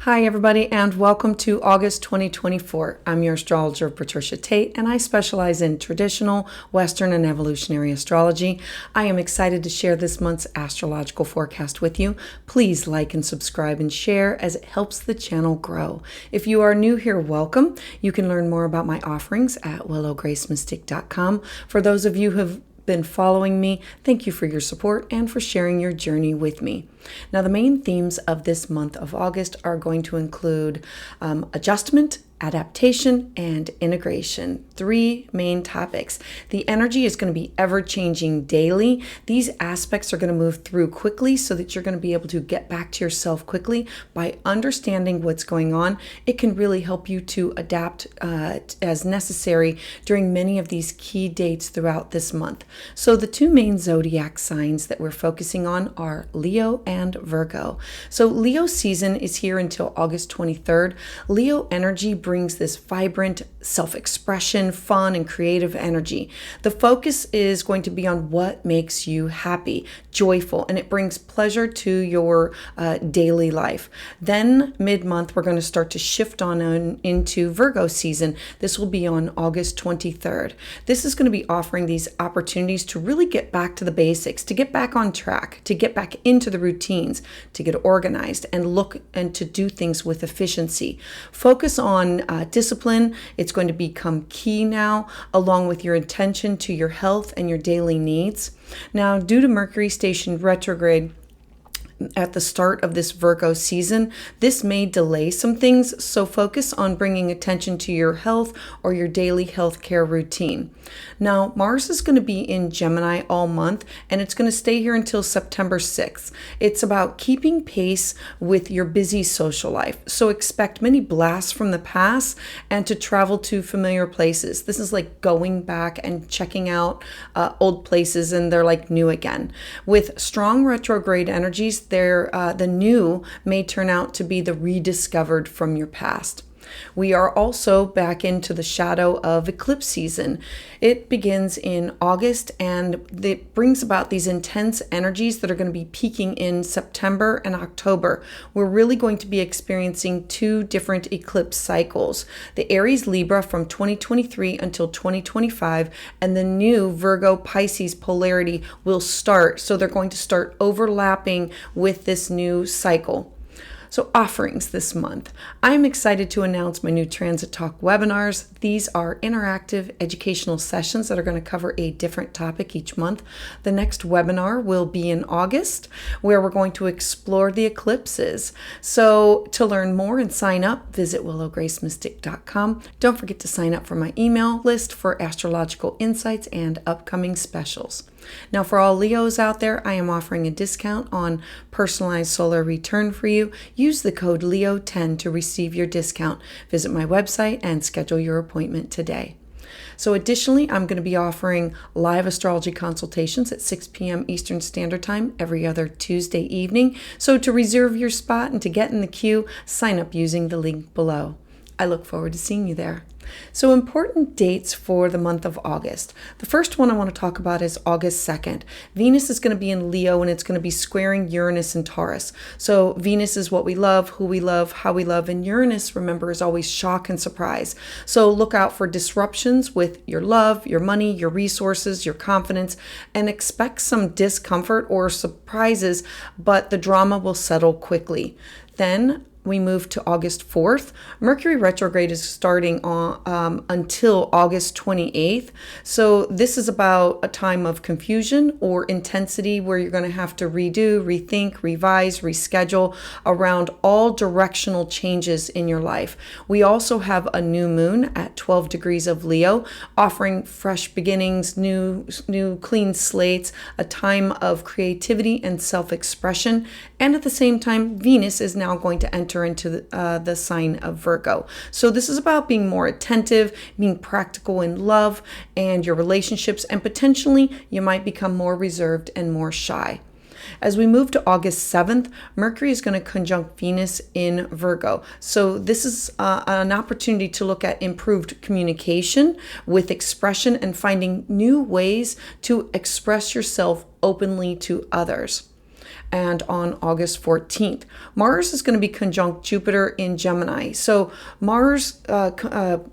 Hi, everybody, and welcome to August 2024. I'm your astrologer, Patricia Tate, and I specialize in traditional, Western, and evolutionary astrology. I am excited to share this month's astrological forecast with you. Please like and subscribe and share as it helps the channel grow. If you are new here, welcome. You can learn more about my offerings at willowgracemystique.com. For those of you who have been following me, thank you for your support and for sharing your journey with me. Now, the main themes of this month of August are going to include adjustment, adaptation, and integration. Three main topics. The energy is going to be ever-changing daily. These aspects are going to move through quickly so that you're going to be able to get back to yourself quickly. By understanding what's going on, it can really help you to adapt as necessary during many of these key dates throughout this month. So the two main zodiac signs that we're focusing on are Leo and Virgo. So Leo season is here until August 23rd. Leo energy brings this vibrant self-expression, fun, and creative energy. The focus is going to be on what makes you happy, joyful, and it brings pleasure to your daily life. Then mid-month, we're going to start to shift on into Virgo season. This will be on August 23rd. This is going to be offering these opportunities to really get back to the basics, to get back on track, to get back into the routines, to get organized and look and to do things with efficiency. Focus on discipline. It's going to become key now, along with your attention to your health and your daily needs. Now, due to Mercury stationed retrograde at the start of this Virgo season, this may delay some things, so focus on bringing attention to your health or your daily health care routine. Now, Mars is going to be in Gemini all month, and it's going to stay here until September 6th. It's about keeping pace with your busy social life, so expect many blasts from the past and to travel to familiar places. This is like going back and checking out old places, and they're like new again. With strong retrograde energies, the new may turn out to be the rediscovered from your past. We are also back into the shadow of eclipse season. It begins in August, and it brings about these intense energies that are going to be peaking in September and October. We're really going to be experiencing two different eclipse cycles. The Aries Libra from 2023 until 2025, and the new Virgo Pisces polarity will start. So they're going to start overlapping with this new cycle. So offerings this month. I'm excited to announce my new Transit Talk webinars. These are interactive educational sessions that are going to cover a different topic each month. The next webinar will be in August, where we're going to explore the eclipses. So to learn more and sign up, visit willowgracemystique.com. Don't forget to sign up for my email list for astrological insights and upcoming specials. Now, for all Leos out there, I am offering a discount on personalized solar return for you. Use the code LEO10 to receive your discount. Visit my website and schedule your appointment today. So additionally, I'm going to be offering live astrology consultations at 6 p.m. Eastern Standard Time every other Tuesday evening. So to reserve your spot and to get in the queue, sign up using the link below. I look forward to seeing you there. So important dates for the month of August. The first one I want to talk about is August 2nd. Venus is going to be in Leo, and it's going to be squaring Uranus and Taurus. So Venus is what we love, who we love, how we love, and Uranus, remember, is always shock and surprise. So look out for disruptions with your love, your money, your resources, your confidence, and expect some discomfort or surprises, but the drama will settle quickly. Then we move to August 4th. Mercury retrograde is starting on, until August 28th. So this is about a time of confusion or intensity where you're going to have to redo, rethink, revise, reschedule around all directional changes in your life. We also have a new moon at 12 degrees of Leo, offering fresh beginnings, new clean slates, a time of creativity and self-expression. And at the same time, Venus is now going to enter into the sign of Virgo. So this is about being more attentive, being practical in love and your relationships, and potentially you might become more reserved and more shy. As we move to August 7th, Mercury is going to conjunct Venus in Virgo. So this is an opportunity to look at improved communication with expression and finding new ways to express yourself openly to others. and on August 14th. Mars is going to be conjunct Jupiter in Gemini. So Mars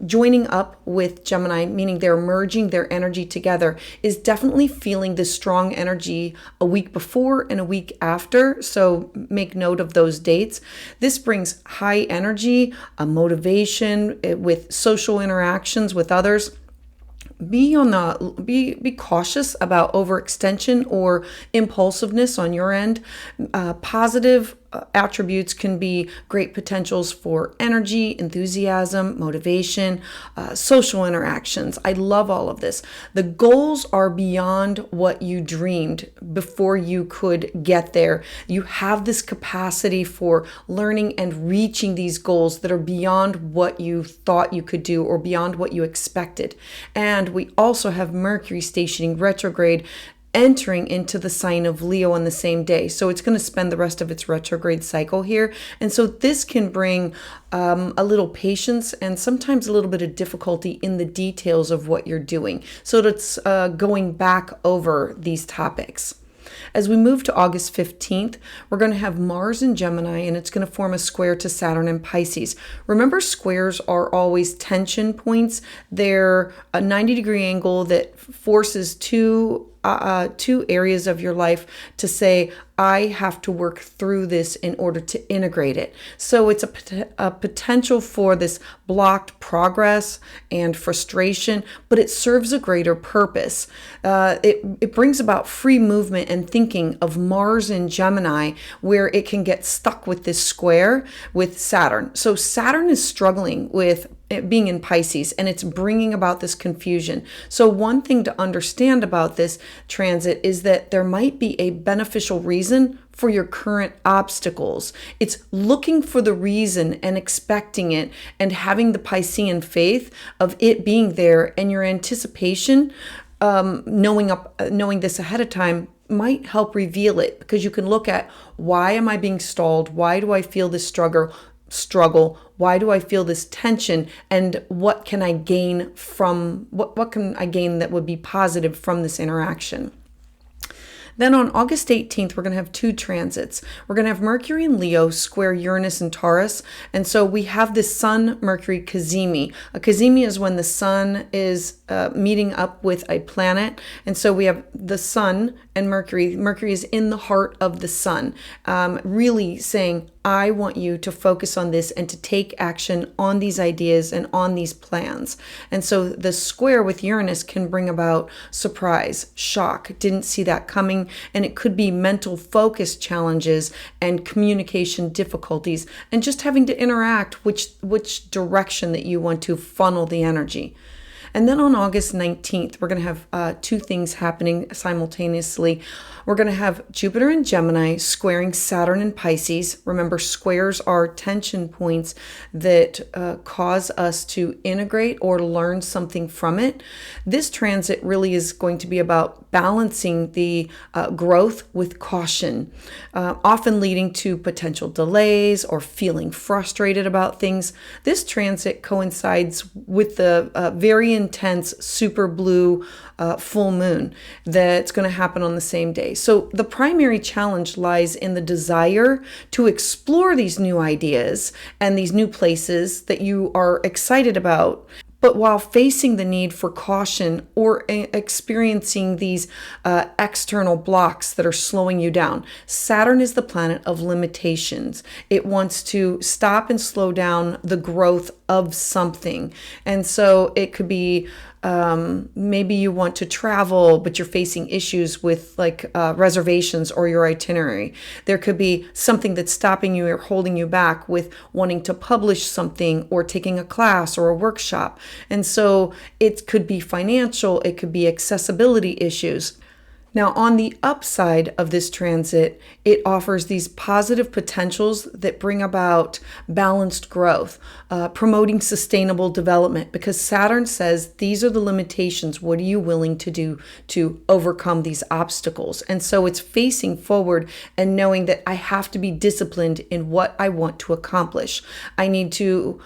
joining up with Gemini, meaning they're merging their energy together, is definitely feeling this strong energy a week before and a week after. So make note of those dates. This brings high energy, a motivation with social interactions with others. Be cautious about overextension or impulsiveness on your end. Positive attributes can be great potentials for energy, enthusiasm, motivation, social interactions. I love all of this. The goals are beyond what you dreamed before you could get there. You have this capacity for learning and reaching these goals that are beyond what you thought you could do or beyond what you expected. And we also have Mercury stationing retrograde, entering into the sign of Leo on the same day. So it's going to spend the rest of its retrograde cycle here. And so this can bring a little patience and sometimes a little bit of difficulty in the details of what you're doing. So that's going back over these topics. As we move to August 15th, we're going to have Mars in Gemini, and it's going to form a square to Saturn in Pisces. Remember, squares are always tension points. They're a 90-degree angle that forces two areas of your life to say, I have to work through this in order to integrate it. So it's a potential for this blocked progress and frustration, but it serves a greater purpose. It brings about free movement and thinking of Mars in Gemini, where it can get stuck with this square with Saturn. So Saturn is struggling with it being in Pisces, and it's bringing about this confusion. So one thing to understand about this transit is that there might be a beneficial reason for your current obstacles. It's looking for the reason and expecting it and having the Piscean faith of it being there, and your anticipation, knowing this ahead of time, might help reveal it, because you can look at, why am I being stalled? Why do I feel this struggle? Why do I feel this tension? And what can I gain from what can I gain that would be positive from this interaction? Then on August 18th, we're going to have two transits. We're going to have Mercury in Leo square Uranus and Taurus. And so we have this Sun-Mercury cazimi. A cazimi is when the sun is meeting up with a planet. And so we have the sun and Mercury. Mercury is in the heart of the sun, really saying, I want you to focus on this and to take action on these ideas and on these plans. And so the square with Uranus can bring about surprise, shock, didn't see that coming. And it could be mental focus challenges and communication difficulties, and just having to interact which direction that you want to funnel the energy. And then on August 19th, we're going to have two things happening simultaneously. We're going to have Jupiter in Gemini squaring Saturn in Pisces. Remember, squares are tension points that cause us to integrate or learn something from it. This transit really is going to be about balancing the growth with caution, often leading to potential delays or feeling frustrated about things. This transit coincides with the very intense super blue full moon that's going to happen on the same day. So the primary challenge lies in the desire to explore these new ideas and these new places that you are excited about, but while facing the need for caution or experiencing these external blocks that are slowing you down. Saturn is the planet of limitations. It wants to stop and slow down the growth of something. And so it could be maybe you want to travel, but you're facing issues with reservations or your itinerary. There could be something that's stopping you or holding you back with wanting to publish something or taking a class or a workshop. And so it could be financial, it could be accessibility issues. Now, on the upside of this transit, it offers these positive potentials that bring about balanced growth, promoting sustainable development, because Saturn says these are the limitations. What are you willing to do to overcome these obstacles? And so it's facing forward and knowing that I have to be disciplined in what I want to accomplish. I need to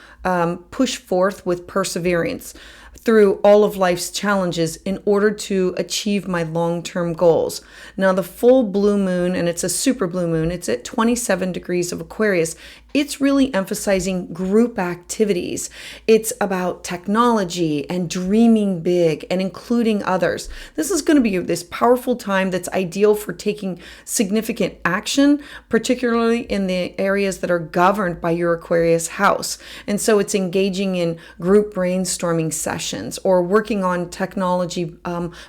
push forth with perseverance through all of life's challenges in order to achieve my long-term long-term goals. Now, the full blue moon, and it's a super blue moon, it's at 27 degrees of Aquarius. It's really emphasizing group activities. It's about technology and dreaming big and including others. This is going to be this powerful time that's ideal for taking significant action, particularly in the areas that are governed by your Aquarius house. And so it's engaging in group brainstorming sessions or working on technology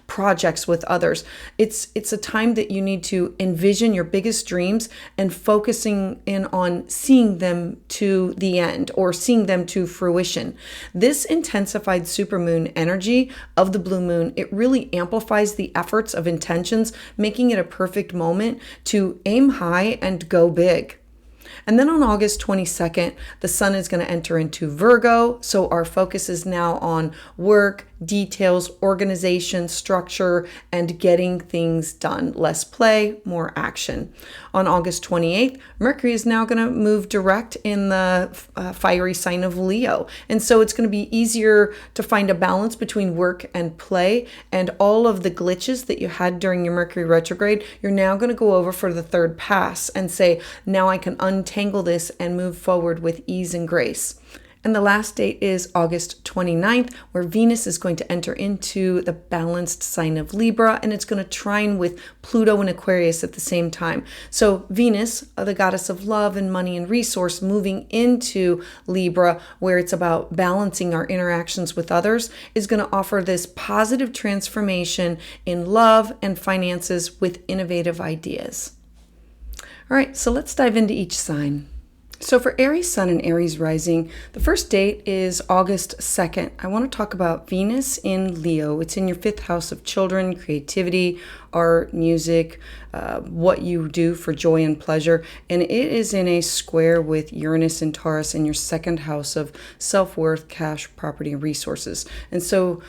projects with others. It's a time that you need to envision your biggest dreams and focusing in on seeing them to the end or seeing them to fruition. This intensified supermoon energy of the blue moon, it really amplifies the efforts of intentions, making it a perfect moment to aim high and go big. And then on August 22nd, the sun is going to enter into Virgo. So our focus is now on work, details, organization, structure, and getting things done. Less play, more action. On August 28th, Mercury is now going to move direct in the fiery sign of Leo. And so it's going to be easier to find a balance between work and play, and all of the glitches that you had during your Mercury retrograde, you're now going to go over for the third pass and say, now I can untangle this and move forward with ease and grace. And the last date is August 29th, where Venus is going to enter into the balanced sign of Libra, and it's going to trine with Pluto and Aquarius at the same time. So Venus, the goddess of love and money and resource, moving into Libra, where it's about balancing our interactions with others, is going to offer this positive transformation in love and finances with innovative ideas. All right, so let's dive into each sign. So for Aries Sun and Aries Rising, the first date is August 2nd. I want to talk about Venus in Leo. It's in your fifth house of children, creativity, art, music, what you do for joy and pleasure. And it is in a square with Uranus and Taurus in your second house of self-worth, cash, property, and resources. And so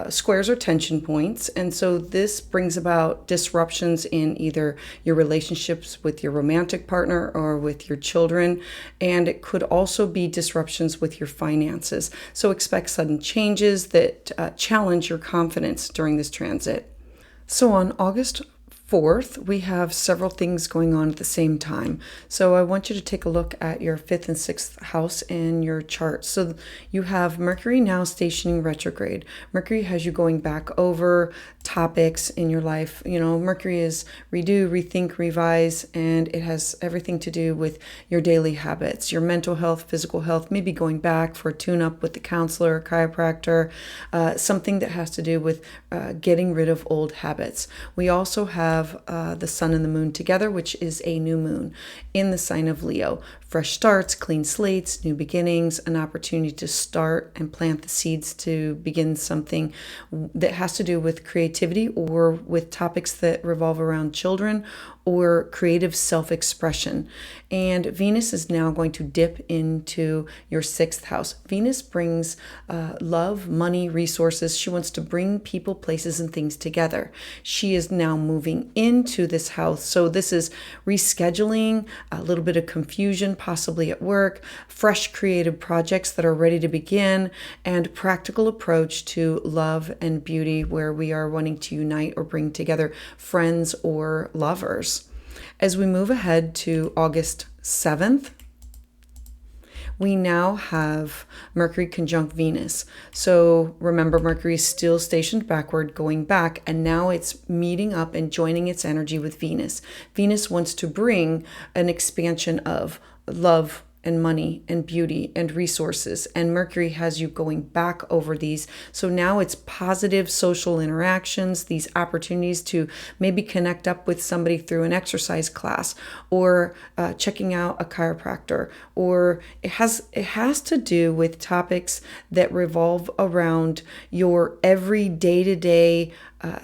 squares are tension points, and so this brings about disruptions in either your relationships with your romantic partner or with your children, and it could also be disruptions with your finances. So expect sudden changes that challenge your confidence during this transit. So on August 4th, we have several things going on at the same time. So I want you to take a look at your 5th and 6th house in your chart. So you have Mercury now stationing retrograde. Mercury has you going back over topics in your life. You know, Mercury is redo, rethink, revise, and it has everything to do with your daily habits, your mental health, physical health, maybe going back for a tune-up with the counselor, chiropractor, something that has to do with getting rid of old habits. We also have the sun and the moon together, which is a new moon in the sign of Leo. Fresh starts, clean slates, new beginnings, an opportunity to start and plant the seeds to begin something that has to do with creativity or with topics that revolve around children or creative self-expression. And Venus is now going to dip into your 6th house. Venus brings love, money, resources. She wants to bring people, places, and things together. She is now moving into this house. So this is rescheduling, a little bit of confusion, possibly at work, fresh creative projects that are ready to begin, and practical approach to love and beauty where we are wanting to unite or bring together friends or lovers. As we move ahead to August 7th, we now have Mercury conjunct Venus. So remember, Mercury is still stationed backward, going back, and now it's meeting up and joining its energy with Venus. Venus wants to bring an expansion of love and money and beauty and resources, and Mercury has you going back over these. So now it's positive social interactions, these opportunities to maybe connect up with somebody through an exercise class or checking out a chiropractor, or it has to do with topics that revolve around your every day-to-day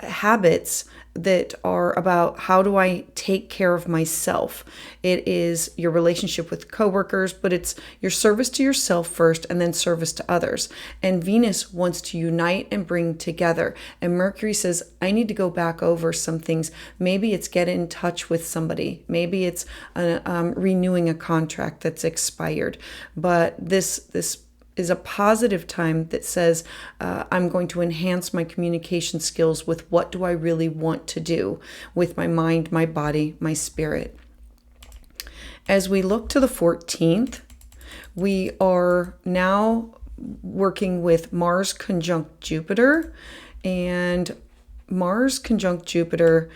habits that are about how do I take care of myself. It is your relationship with coworkers, but it's your service to yourself first and then service to others. And Venus wants to unite and bring together. And Mercury says, I need to go back over some things. Maybe it's get in touch with somebody. Maybe it's renewing a contract that's expired. But this is a positive time that says, I'm going to enhance my communication skills with what do I really want to do with my mind, my body, my spirit. As we look to the 14th, we are now working with Mars conjunct Jupiter, and Mars conjunct Jupiter,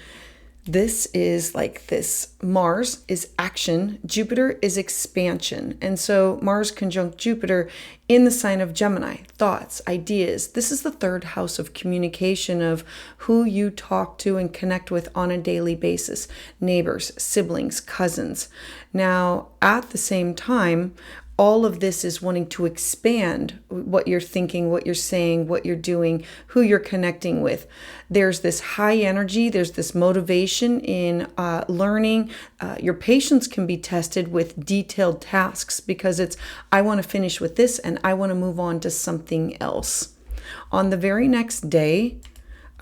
this is like this. Mars is action, Jupiter is expansion. And so Mars conjunct Jupiter in the sign of Gemini, thoughts, ideas. This is the third house of communication, of who you talk to and connect with on a daily basis. Neighbors, siblings, cousins. Now, at the same time, all of this is wanting to expand what you're thinking, what you're saying, what you're doing, who you're connecting with. There's this high energy, there's this motivation in learning. Your patience can be tested with detailed tasks because it's, I want to finish with this and I want to move on to something else. On the very next day,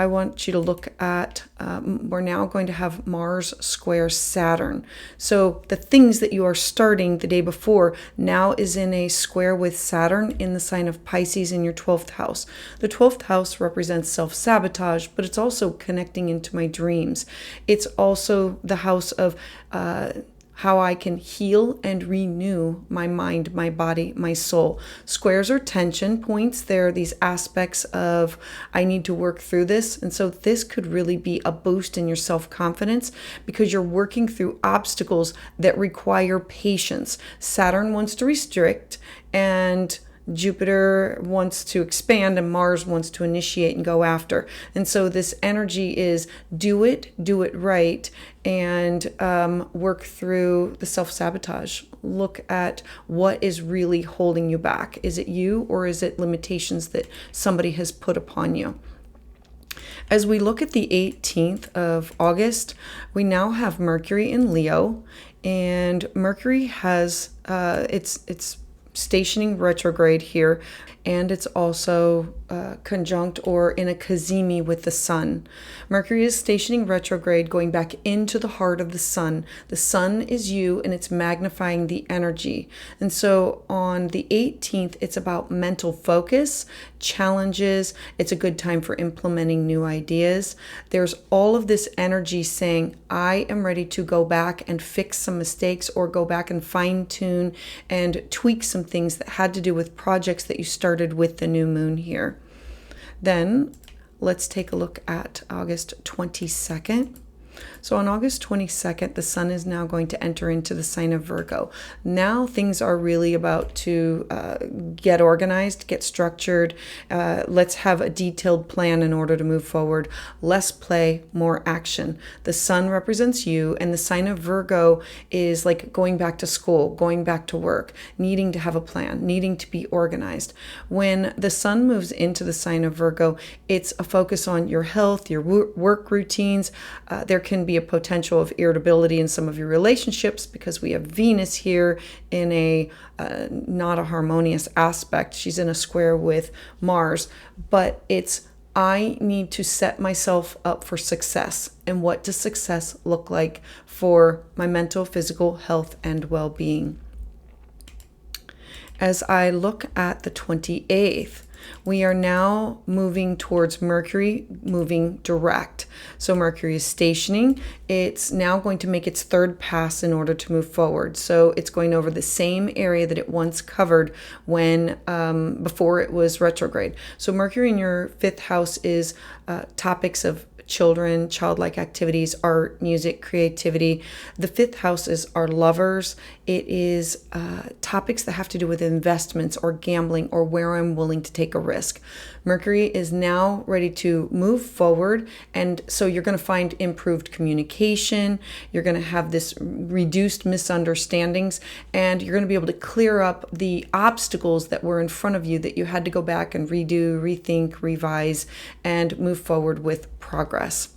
I want you to look at, we're now going to have Mars square Saturn. So the things that you are starting the day before now is in a square with Saturn in the sign of Pisces in your 12th house. The 12th house represents self-sabotage, but it's also connecting into my dreams. It's also the house of how I can heal and renew my mind, my body, my soul. Squares are tension points. They're these aspects of, I need to work through this. And so this could really be a boost in your self-confidence because you're working through obstacles that require patience. Saturn wants to restrict, and Jupiter wants to expand, and Mars wants to initiate and go after. And so this energy is do it right, and work through the self-sabotage. Look at what is really holding you back. Is it you, or is it limitations that somebody has put upon you? As we look at the 18th of August, we now have Mercury in Leo, and Mercury has it's stationing retrograde here, and it's also conjunct or in a cazimi with the sun. Mercury is stationing retrograde, going back into the heart of the sun. The sun is you, and it's magnifying the energy. And so on the 18th, it's about mental focus, challenges. It's a good time for implementing new ideas. There's all of this energy saying, I am ready to go back and fix some mistakes, or go back and fine tune and tweak some things that had to do with projects that you started with the new moon here. Then let's take a look at August 22nd. So on August 22nd, the sun is now going to enter into the sign of Virgo. Now things are really about to get organized, get structured. Let's have a detailed plan in order to move forward. Less play, more action. The sun represents you, and the sign of Virgo is like going back to school, going back to work, needing to have a plan, needing to be organized. When the sun moves into the sign of Virgo, it's a focus on your health, your work routines. There can be a potential of irritability in some of your relationships because we have Venus here in a not a harmonious aspect. She's in a square with Mars, but it's, I need to set myself up for success. And what does success look like for my mental, physical health and well-being? As I look at the 28th, we are now moving towards Mercury moving direct. So Mercury is stationing. It's now going to make its third pass in order to move forward. So it's going over the same area that it once covered when before it was retrograde. So Mercury in your 5th house is topics of children, childlike activities, art, music, creativity. The 5th house is our lovers. It is topics that have to do with investments or gambling or where I'm willing to take a risk. Mercury is now ready to move forward, and so you're going to find improved communication. You're going to have this reduced misunderstandings, and you're going to be able to clear up the obstacles that were in front of you that you had to go back and redo, rethink, revise, and move forward with progress.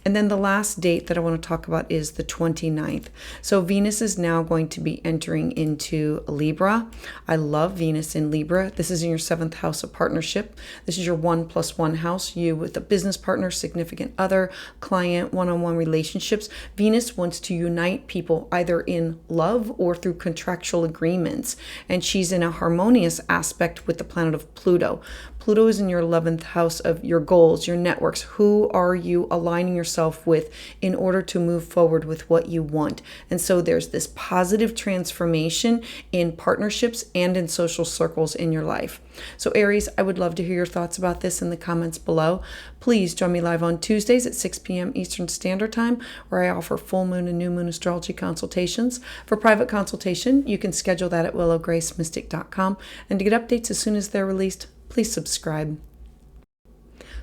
And then the last date that I want to talk about is the 29th. So Venus is now going to be entering into Libra. I love Venus in Libra. This is in your 7th house of partnership. This is your 1+1 house, you with a business partner, significant other, client, one-on-one relationships. Venus wants to unite people either in love or through contractual agreements. And she's in a harmonious aspect with the planet of Pluto. Pluto is in your 11th house of your goals, your networks. Who are you aligning yourself with in order to move forward with what you want? And so there's this positive transformation in partnerships and in social circles in your life. So Aries, I would love to hear your thoughts about this in the comments below. Please join me live on Tuesdays at 6 p.m. Eastern Standard Time, where I offer full moon and new moon astrology consultations. For private consultation, you can schedule that at willowgracemystic.com. And to get updates as soon as they're released, please subscribe.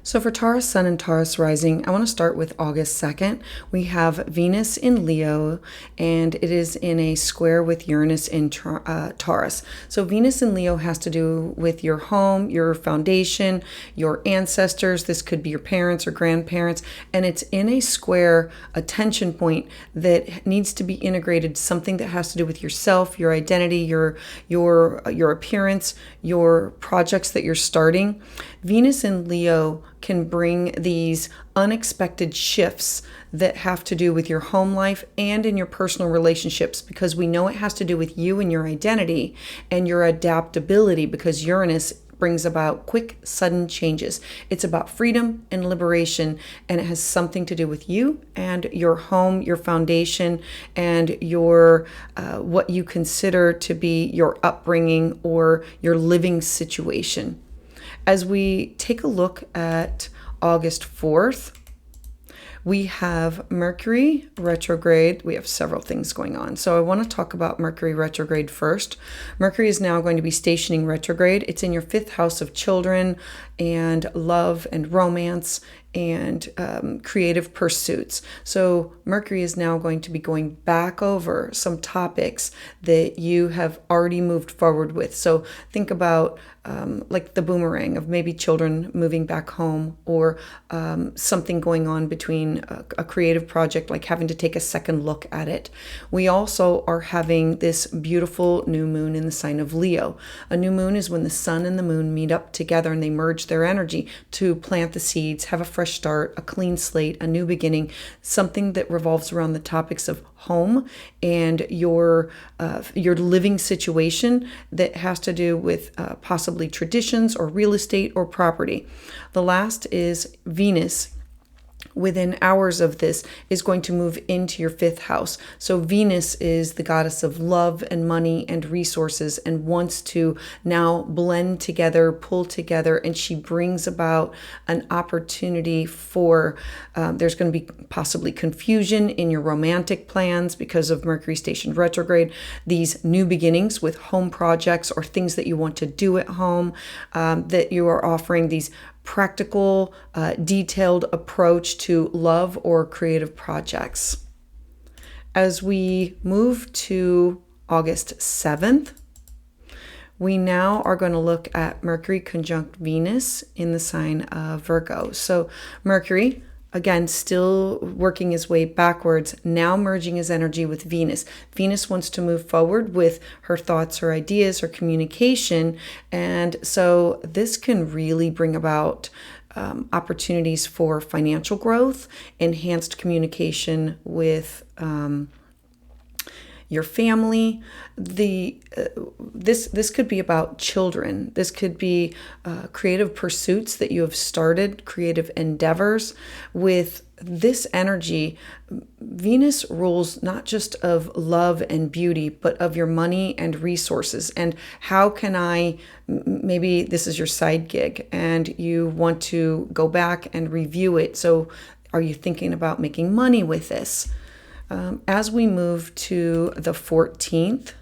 So for Taurus Sun and Taurus Rising, I want to start with August 2nd. We have Venus in Leo, and it is in a square with Uranus in Taurus. So Venus in Leo has to do with your home, your foundation, your ancestors. This could be your parents or grandparents, and it's in a square, a tension point that needs to be integrated, something that has to do with yourself, your identity, your appearance, your projects that you're starting. Venus in Leo can bring these unexpected shifts that have to do with your home life and in your personal relationships, because we know it has to do with you and your identity and your adaptability, because Uranus brings about quick, sudden changes. It's about freedom and liberation, and it has something to do with you and your home, your foundation, and your what you consider to be your upbringing or your living situation. As we take a look at August 4th, we have Mercury retrograde. We have several things going on. So I want to talk about Mercury retrograde first. Mercury is now going to be stationing retrograde. It's in your 5th house of children and love and romance and creative pursuits. So Mercury is now going to be going back over some topics that you have already moved forward with. So think about like the boomerang of maybe children moving back home, or something going on between a creative project, like having to take a second look at it. We also are having this beautiful new moon in the sign of Leo. A new moon is when the sun and the moon meet up together and they merge their energy to plant the seeds, have a fresh start, a clean slate, a new beginning, something that revolves around the topics of home and your living situation that has to do with possibly traditions or real estate or property. The last is Venus. Within hours of this is going to move into your 5th house. So Venus is the goddess of love and money and resources, and wants to now blend together, pull together, and she brings about an opportunity for, there's going to be possibly confusion in your romantic plans because of Mercury stationed retrograde, these new beginnings with home projects or things that you want to do at home, that you are offering these practical, detailed approach to love or creative projects. As we move to August 7th, we now are going to look at Mercury conjunct Venus in the sign of Virgo. So Mercury, again, still working his way backwards, now merging his energy with Venus. Venus wants to move forward with her thoughts, her ideas, her communication. And so this can really bring about opportunities for financial growth, enhanced communication with your family. This could be about children. This could be creative pursuits that you have started, creative endeavors. With this energy, Venus rules not just of love and beauty, but of your money and resources. And how can maybe this is your side gig and you want to go back and review it. So are you thinking about making money with this? As we move to the 14th,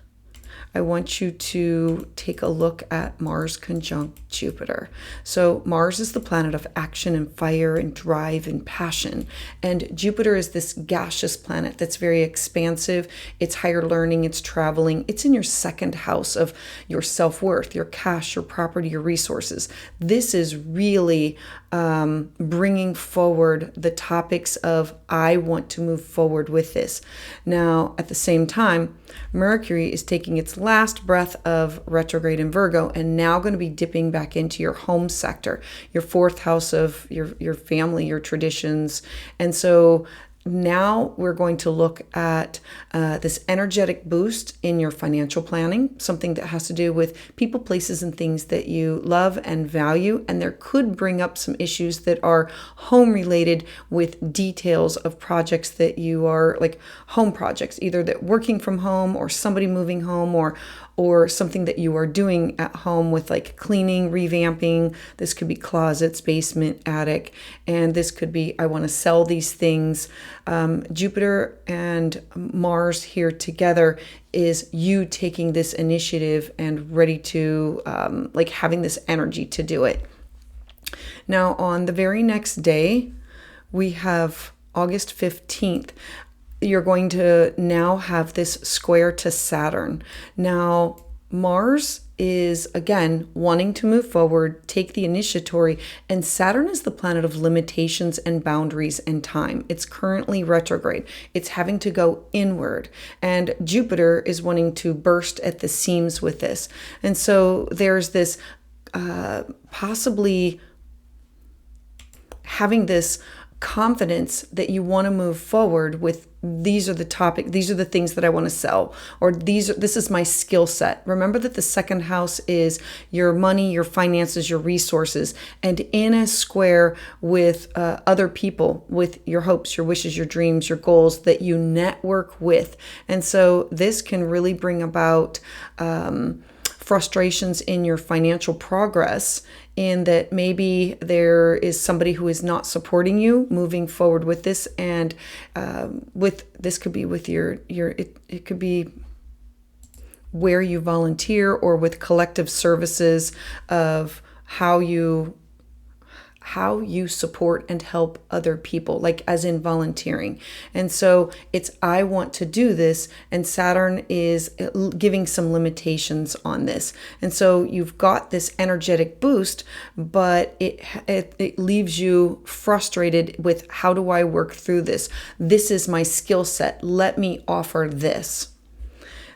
I want you to take a look at Mars conjunct Jupiter. So Mars is the planet of action and fire and drive and passion. And Jupiter is this gaseous planet that's very expansive. It's higher learning, it's traveling. It's in your second house of your self-worth, your cash, your property, your resources. This is really bringing forward the topics of I want to move forward with this. Now, at the same time, Mercury is taking its last breath of retrograde in Virgo and now going to be dipping back into your home sector, your fourth house of your family, your traditions. And so now we're going to look at this energetic boost in your financial planning, something that has to do with people, places, and things that you love and value. And there could bring up some issues that are home related with details of projects that you are like home projects, either that working from home or somebody moving home or something that you are doing at home with like cleaning, revamping. This could be closets, basement, attic, and this could be I want to sell these things. Jupiter and Mars here together is you taking this initiative and ready to like having this energy to do it. Now on the very next day, we have August 15th. You're going to now have this square to Saturn. Now, Mars is, again, wanting to move forward, take the initiatory, and Saturn is the planet of limitations and boundaries and time. It's currently retrograde. It's having to go inward, and Jupiter is wanting to burst at the seams with this. And so there's this possibly having this confidence that you want to move forward with. These are the topic, these are the things that I want to sell, or this is my skill set. Remember that the second house is your money, your finances, your resources, and in a square with other people, with your hopes, your wishes, your dreams, your goals that you network with. And so this can really bring about frustrations in your financial progress, in that maybe there is somebody who is not supporting you moving forward with this, and with this could be with it could be where you volunteer, or with collective services of how you support and help other people, like as in volunteering. And so it's, I want to do this, and Saturn is giving some limitations on this. And so you've got this energetic boost, but it leaves you frustrated with, how do I work through this? This is my skill set. Let me offer this.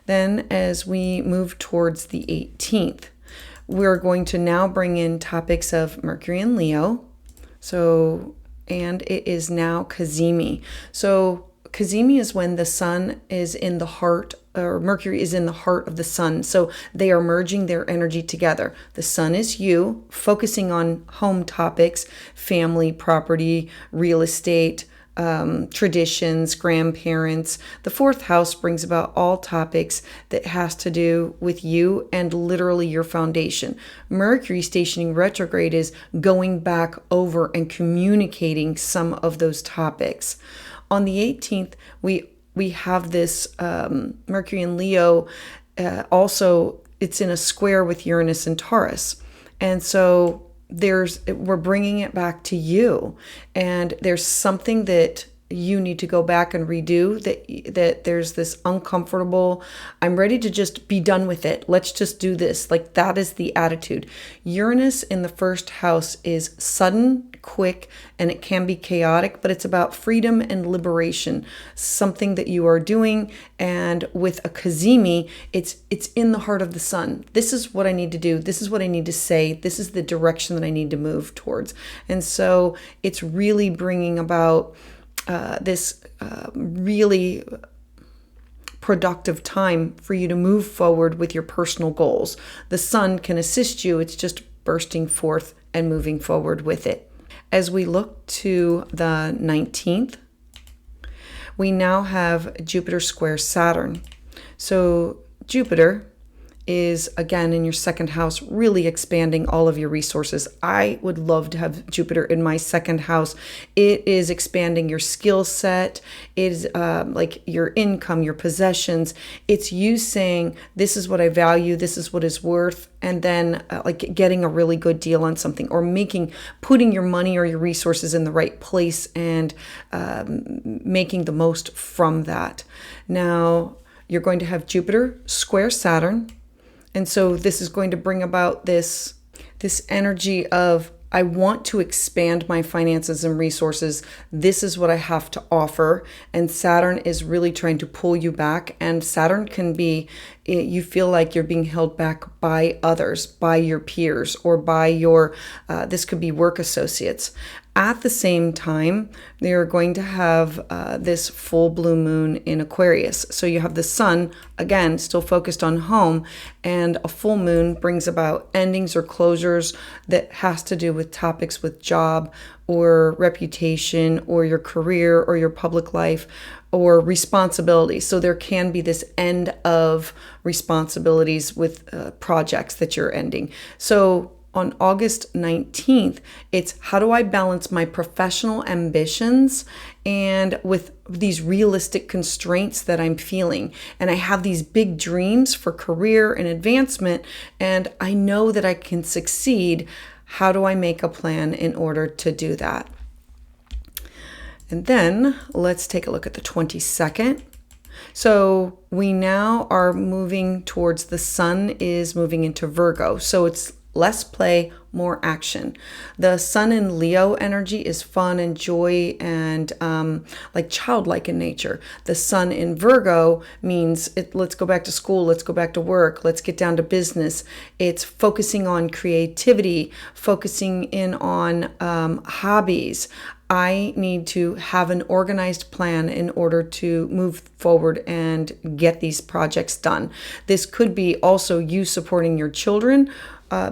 Then as we move towards the 18th, we're going to now bring in topics of Mercury and Leo. And it is now Cazimi. So Cazimi is when the sun is in the heart, or Mercury is in the heart of the sun. So they are merging their energy together. The sun is you, focusing on home topics, family, property, real estate, traditions, grandparents. The fourth house brings about all topics that has to do with you and literally your foundation. Mercury stationing retrograde is going back over and communicating some of those topics. On the 18th, we have this Mercury and Leo. Also, it's in a square with Uranus and Taurus. And so we're bringing it back to you, and there's something that you need to go back and redo, that there's this uncomfortable, I'm ready to just be done with it. Let's just do this. Like, that is the attitude. Uranus in the first house is sudden, quick, and it can be chaotic, but it's about freedom and liberation, something that you are doing. And with a Cazimi, it's in the heart of the sun. This is what I need to do. This is what I need to say. This is the direction that I need to move towards. And so it's really bringing about this really productive time for you to move forward with your personal goals. The sun can assist you. It's just bursting forth and moving forward with it. As we look to the 19th, we now have Jupiter square Saturn. So Jupiter is, again, in your second house, really expanding all of your resources. I would love to have Jupiter in my second house. It is expanding your skill set. It is like your income, your possessions. It's you saying, this is what I value, this is what is worth, and then like getting a really good deal on something, or putting your money or your resources in the right place and making the most from that. Now, you're going to have Jupiter square Saturn. And so this is going to bring about this energy of, I want to expand my finances and resources. This is what I have to offer. And Saturn is really trying to pull you back. And Saturn can be, you feel like you're being held back by others, by your peers, or by this could be work associates. At the same time, they are going to have this full blue moon in Aquarius. So you have the sun, again, still focused on home, and a full moon brings about endings or closures that has to do with topics with job or reputation or your career or your public life or responsibility. So there can be this end of responsibilities with projects that you're ending. So on August 19th, it's how do I balance my professional ambitions and with these realistic constraints that I'm feeling. And I have these big dreams for career and advancement, and I know that I can succeed. How do I make a plan in order to do that? And then let's take a look at the 22nd. So we now are moving towards, the sun is moving into Virgo. So it's less play, more action. The sun in Leo energy is fun and joy and like childlike in nature. The sun in Virgo means let's go back to school, let's go back to work, let's get down to business. It's focusing on creativity, focusing in on hobbies. I need to have an organized plan in order to move forward and get these projects done. This could be also you supporting your children,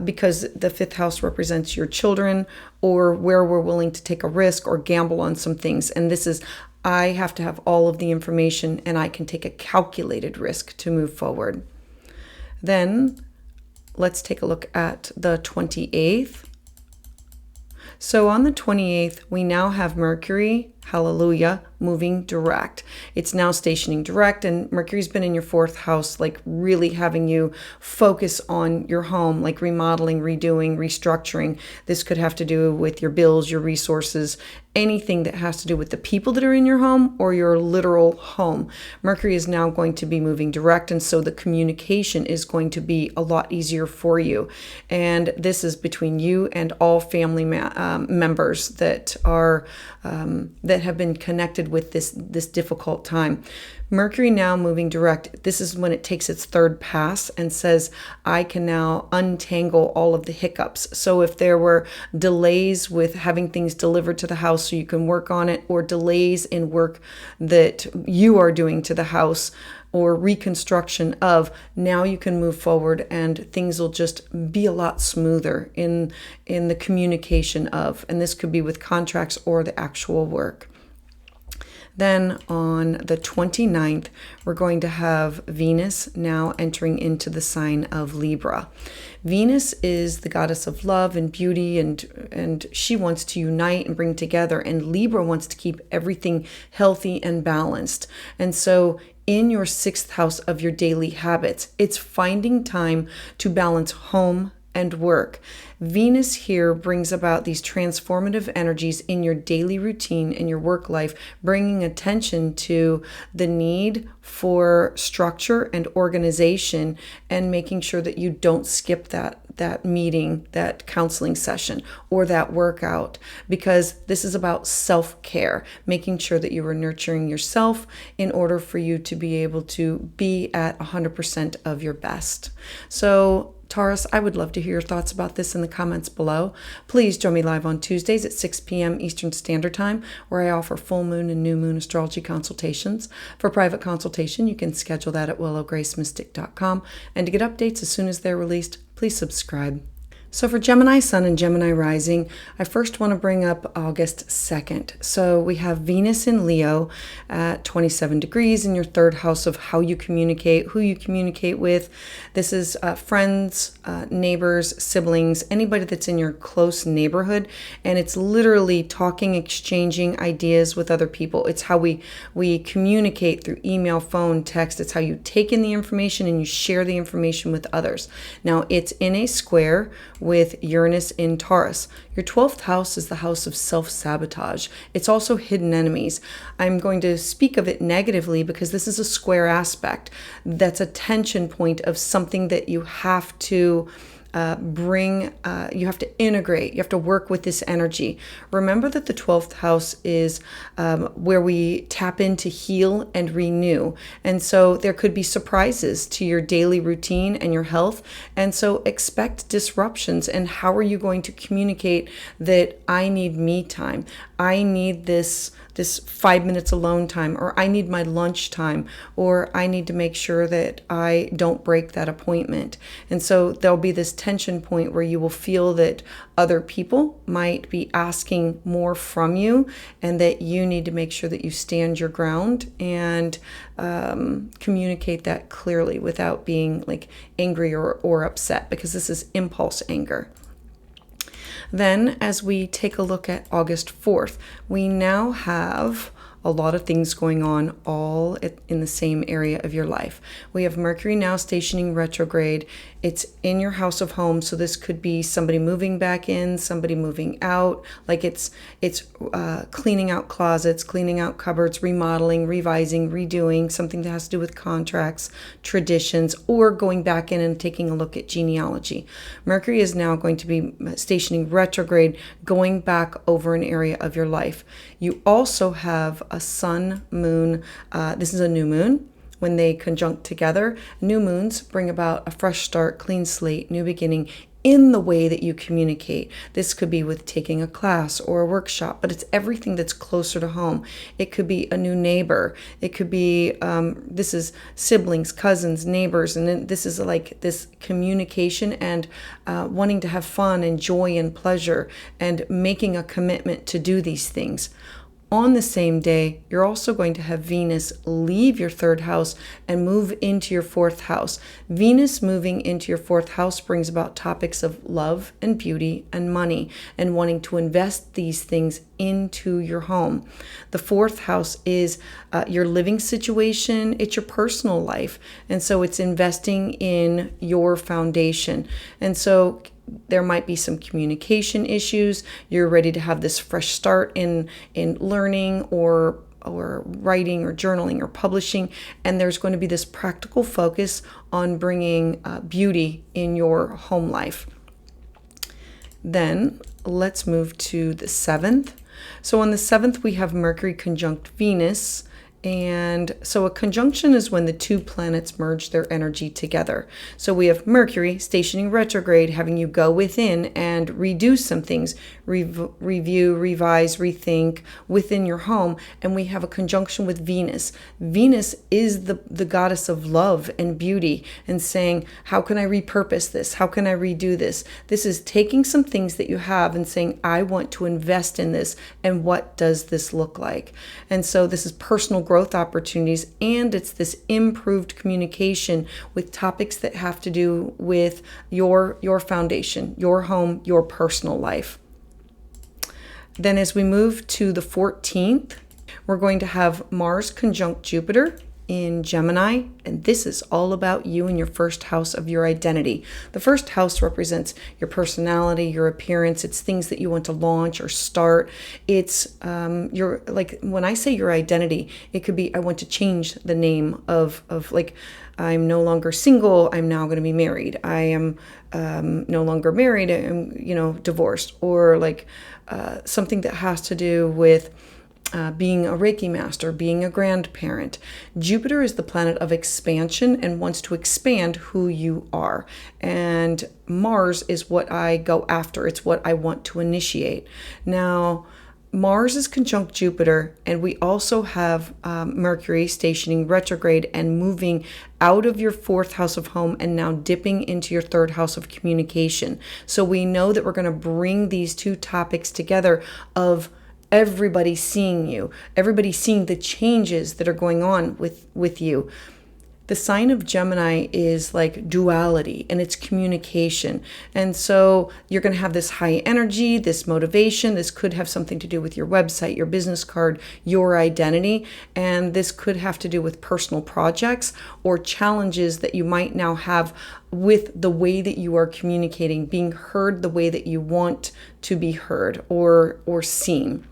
because the fifth house represents your children, or where we're willing to take a risk or gamble on some things. And this is, I have to have all of the information and I can take a calculated risk to move forward. Then let's take a look at the 28th. So on the 28th, we now have Mercury, hallelujah, moving direct. It's now stationing direct, and Mercury's been in your fourth house, like really having you focus on your home, like remodeling, redoing, restructuring. This could have to do with your bills, your resources, anything that has to do with the people that are in your home or your literal home. Mercury is now going to be moving direct, and so the communication is going to be a lot easier for you. And this is between you and all family members that are that have been connected with this difficult time. Mercury now moving direct, this is when it takes its third pass and says, I can now untangle all of the hiccups. So if there were delays with having things delivered to the house so you can work on it, or delays in work that you are doing to the house, or reconstruction of, now you can move forward and things will just be a lot smoother in the communication of, and this could be with contracts or the actual work. Then on the 29th, we're going to have Venus now entering into the sign of Libra. Venus is the goddess of love and beauty, and she wants to unite and bring together, and Libra wants to keep everything healthy and balanced. And so in your sixth house of your daily habits, it's finding time to balance home and work. Venus here brings about these transformative energies in your daily routine, in your work life, bringing attention to the need for structure and organization, and making sure that you don't skip that meeting, that counseling session, or that workout, because this is about self-care, making sure that you are nurturing yourself in order for you to be able to be at 100% of your best. So Taurus, I would love to hear your thoughts about this in the comments below. Please join me live on Tuesdays at 6 p.m. Eastern Standard Time, where I offer full moon and new moon astrology consultations. For private consultation, you can schedule that at willowgracemystic.com. And to get updates as soon as they're released, please subscribe. So for Gemini Sun and Gemini Rising, I first want to bring up August 2nd. So we have Venus in Leo at 27 degrees in your third house of how you communicate, who you communicate with. This is friends, neighbors, siblings, anybody that's in your close neighborhood. And it's literally talking, exchanging ideas with other people. It's how we communicate through email, phone, text. It's how you take in the information and you share the information with others. Now it's in a square with Uranus in Taurus. Your 12th house is the house of self-sabotage. It's also hidden enemies. I'm going to speak of it negatively because this is a square aspect. That's a tension point of something that you have to you have to integrate, you have to work with this energy. Remember that the 12th house is where we tap in to heal and renew. And so there could be surprises to your daily routine and your health. And so expect disruptions. And how are you going to communicate that I need me time? I need this 5 minutes alone time, or I need my lunch time, or I need to make sure that I don't break that appointment. And so there'll be this tension point where you will feel that other people might be asking more from you, and that you need to make sure that you stand your ground and communicate that clearly without being like angry or upset, because this is impulse anger. Then, as we take a look at August 4th, we now have a lot of things going on all in the same area of your life. We have Mercury now stationing retrograde. It's in your house of home, so this could be somebody moving back in, somebody moving out. Like it's cleaning out closets, cleaning out cupboards, remodeling, revising, redoing, something that has to do with contracts, traditions, or going back in and taking a look at genealogy. Mercury is now going to be stationing retrograde, going back over an area of your life. You also have a sun, moon. This is a new moon. When they conjunct together, new moons bring about a fresh start, clean slate, new beginning in the way that you communicate. This could be with taking a class or a workshop, but it's everything that's closer to home. It could be a new neighbor. It could be, this is siblings, cousins, neighbors, and then this is like this communication and wanting to have fun and joy and pleasure and making a commitment to do these things. On the same day, you're also going to have Venus leave your third house and move into your fourth house. Venus moving into your fourth house brings about topics of love and beauty and money and wanting to invest these things into your home. The fourth house is your living situation. It's your personal life. And so it's investing in your foundation. And so there might be some communication issues. You're ready to have this fresh start in learning or writing or journaling or publishing. And there's going to be this practical focus on bringing beauty in your home life. Then let's move to the 7th. So on the 7th, we have Mercury conjunct Venus. And so a conjunction is when the two planets merge their energy together. So we have Mercury stationing retrograde, having you go within and redo some things, review, revise, rethink within your home. And we have a conjunction with Venus. Venus is the goddess of love and beauty and saying, how can I repurpose this? How can I redo this? This is taking some things that you have and saying, I want to invest in this. And what does this look like? And so this is personal growth opportunities, and it's this improved communication with topics that have to do with your foundation, your home, your personal life. Then as we move to the 14th, we're going to have Mars conjunct Jupiter in Gemini, and this is all about you and your first house of your identity. The first house represents your personality, your appearance. It's things that you want to launch or start. It's your, like when I say your identity, it could be I want to change the name of like I'm no longer single, I'm now going to be married. I am no longer married, I'm divorced, or like something that has to do with being a Reiki master, being a grandparent. Jupiter is the planet of expansion and wants to expand who you are. And Mars is what I go after. It's what I want to initiate. Now, Mars is conjunct Jupiter, and we also have Mercury stationing retrograde and moving out of your fourth house of home and now dipping into your third house of communication. So we know that we're going to bring these two topics together of everybody seeing you, everybody seeing the changes that are going on with you. The sign of Gemini is like duality, and it's communication. And so you're going to have this high energy, this motivation. This could have something to do with your website, your business card, your identity. And this could have to do with personal projects or challenges that you might now have with the way that you are communicating, being heard the way that you want to be heard or seen.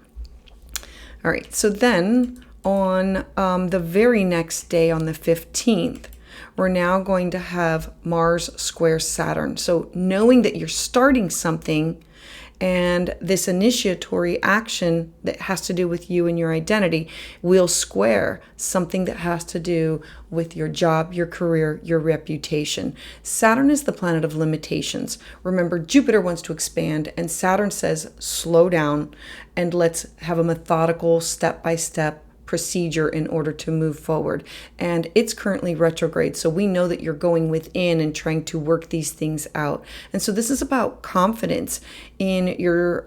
All right, so then on the very next day, on the 15th, we're now going to have Mars square Saturn. So knowing that you're starting something and this initiatory action that has to do with you and your identity will square something that has to do with your job, your career, your reputation. Saturn is the planet of limitations. Remember, Jupiter wants to expand, and Saturn says, slow down and let's have a methodical step-by-step procedure in order to move forward. And it's currently retrograde, so we know that you're going within and trying to work these things out. And so this is about confidence in your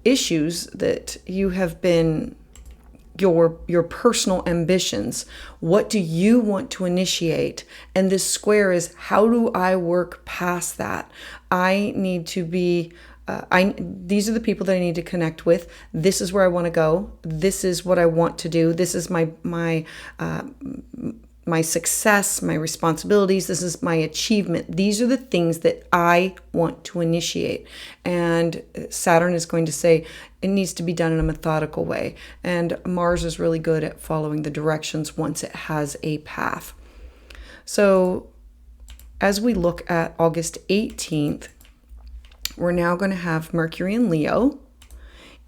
issues that you have been, your personal ambitions. What do you want to initiate? And this square is, how do I work past that? I need to be these are the people that I need to connect with. This is where I want to go. This is what I want to do. This is my success, my responsibilities. This is my achievement. These are the things that I want to initiate. And Saturn is going to say it needs to be done in a methodical way. And Mars is really good at following the directions once it has a path. So as we look at August 18th, we're now going to have Mercury in Leo,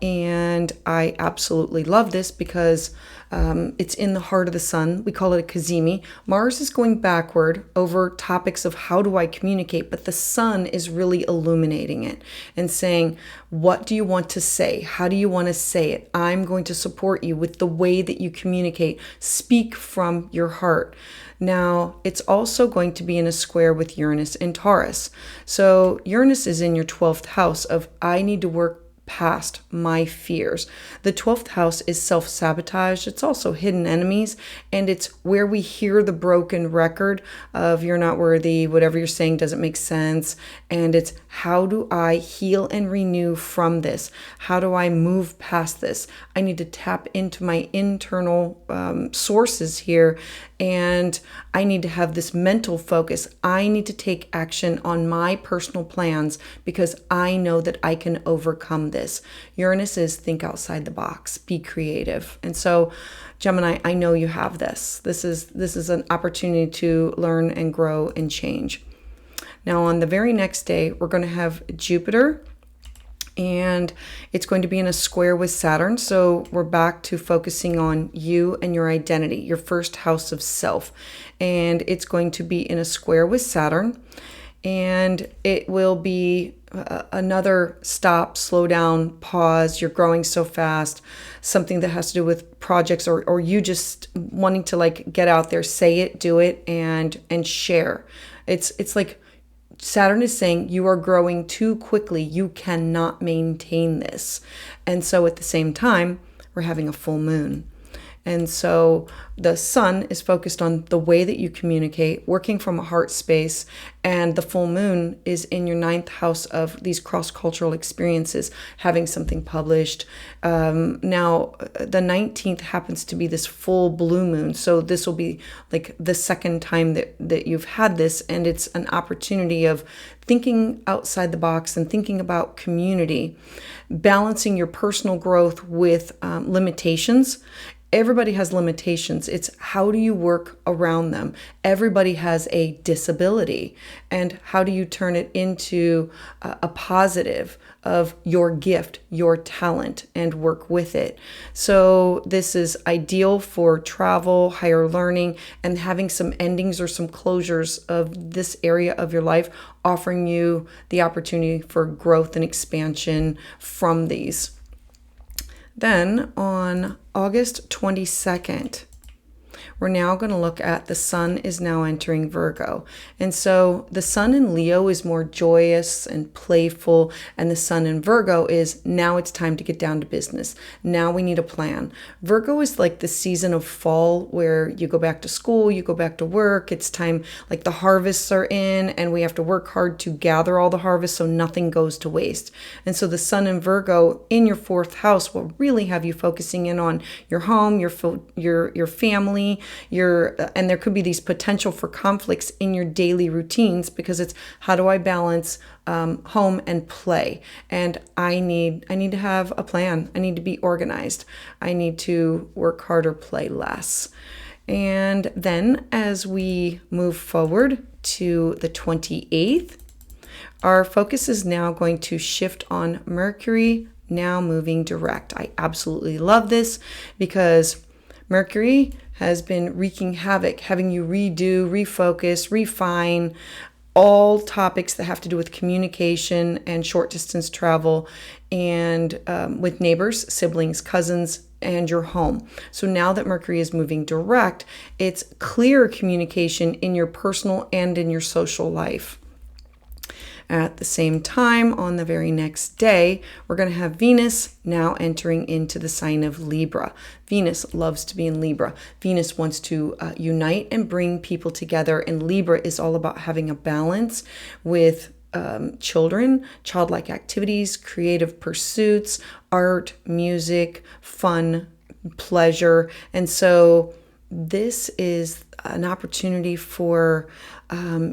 and I absolutely love this because it's in the heart of the sun. We call it a cazimi. Mars is going backward over topics of how do I communicate, but the sun is really illuminating it and saying, what do you want to say? How do you want to say it? I'm going to support you with the way that you communicate. Speak from your heart. Now, it's also going to be in a square with Uranus and Taurus. So Uranus is in your 12th house of I need to work past my fears. The 12th house is self-sabotage. It's also hidden enemies, and it's where we hear the broken record of you're not worthy, whatever you're saying doesn't make sense, and it's how do I heal and renew from this? How do I move past this? I need to tap into my internal sources here, and I need to have this mental focus. I need to take action on my personal plans because I know that I can overcome this. Uranus is think outside the box, be creative. And so Gemini, I know you have this. This is an opportunity to learn and grow and change. Now on the very next day, we're going to have Jupiter, and it's going to be in a square with Saturn. So we're back to focusing on you and your identity, your first house of self. And it's going to be in a square with Saturn. And it will be another stop, slow down, pause. You're growing so fast. Something that has to do with projects or you just wanting to like get out there, say it, do it, and share. It's like Saturn is saying you are growing too quickly. You cannot maintain this. And so at the same time, we're having a full moon. And so the sun is focused on the way that you communicate, working from a heart space, and the full moon is in your 9th house of these cross-cultural experiences, having something published. Now, the 19th happens to be this full blue moon, so this will be like the second time that you've had this, and it's an opportunity of thinking outside the box and thinking about community, balancing your personal growth with limitations. Everybody has limitations. It's how do you work around them? Everybody has a disability. And how do you turn it into a positive of your gift, your talent, and work with it? So this is ideal for travel, higher learning, and having some endings or some closures of this area of your life, offering you the opportunity for growth and expansion from these. Then on August 22nd, we're now going to look at the sun is now entering Virgo. And so the sun in Leo is more joyous and playful, and the sun in Virgo is now it's time to get down to business. Now we need a plan. Virgo is like the season of fall where you go back to school, you go back to work. It's time, like the harvests are in, and we have to work hard to gather all the harvests so nothing goes to waste. And so the sun in Virgo in your fourth house will really have you focusing in on your home, your family, and there could be these potential for conflicts in your daily routines because it's how do I balance home and play? And I need to have a plan. I need to be organized. I need to work harder, play less. And then as we move forward to the 28th, our focus is now going to shift on Mercury now moving direct. I absolutely love this because Mercury has been wreaking havoc, having you redo, refocus, refine all topics that have to do with communication and short distance travel and with neighbors, siblings, cousins, and your home. So now that Mercury is moving direct, it's clear communication in your personal and in your social life. At the same time, on the very next day, we're going to have Venus now entering into the sign of Libra. Venus loves to be in Libra. Venus wants to unite and bring people together, and Libra is all about having a balance with children, childlike activities, creative pursuits, art, music, fun, pleasure. And so this is an opportunity for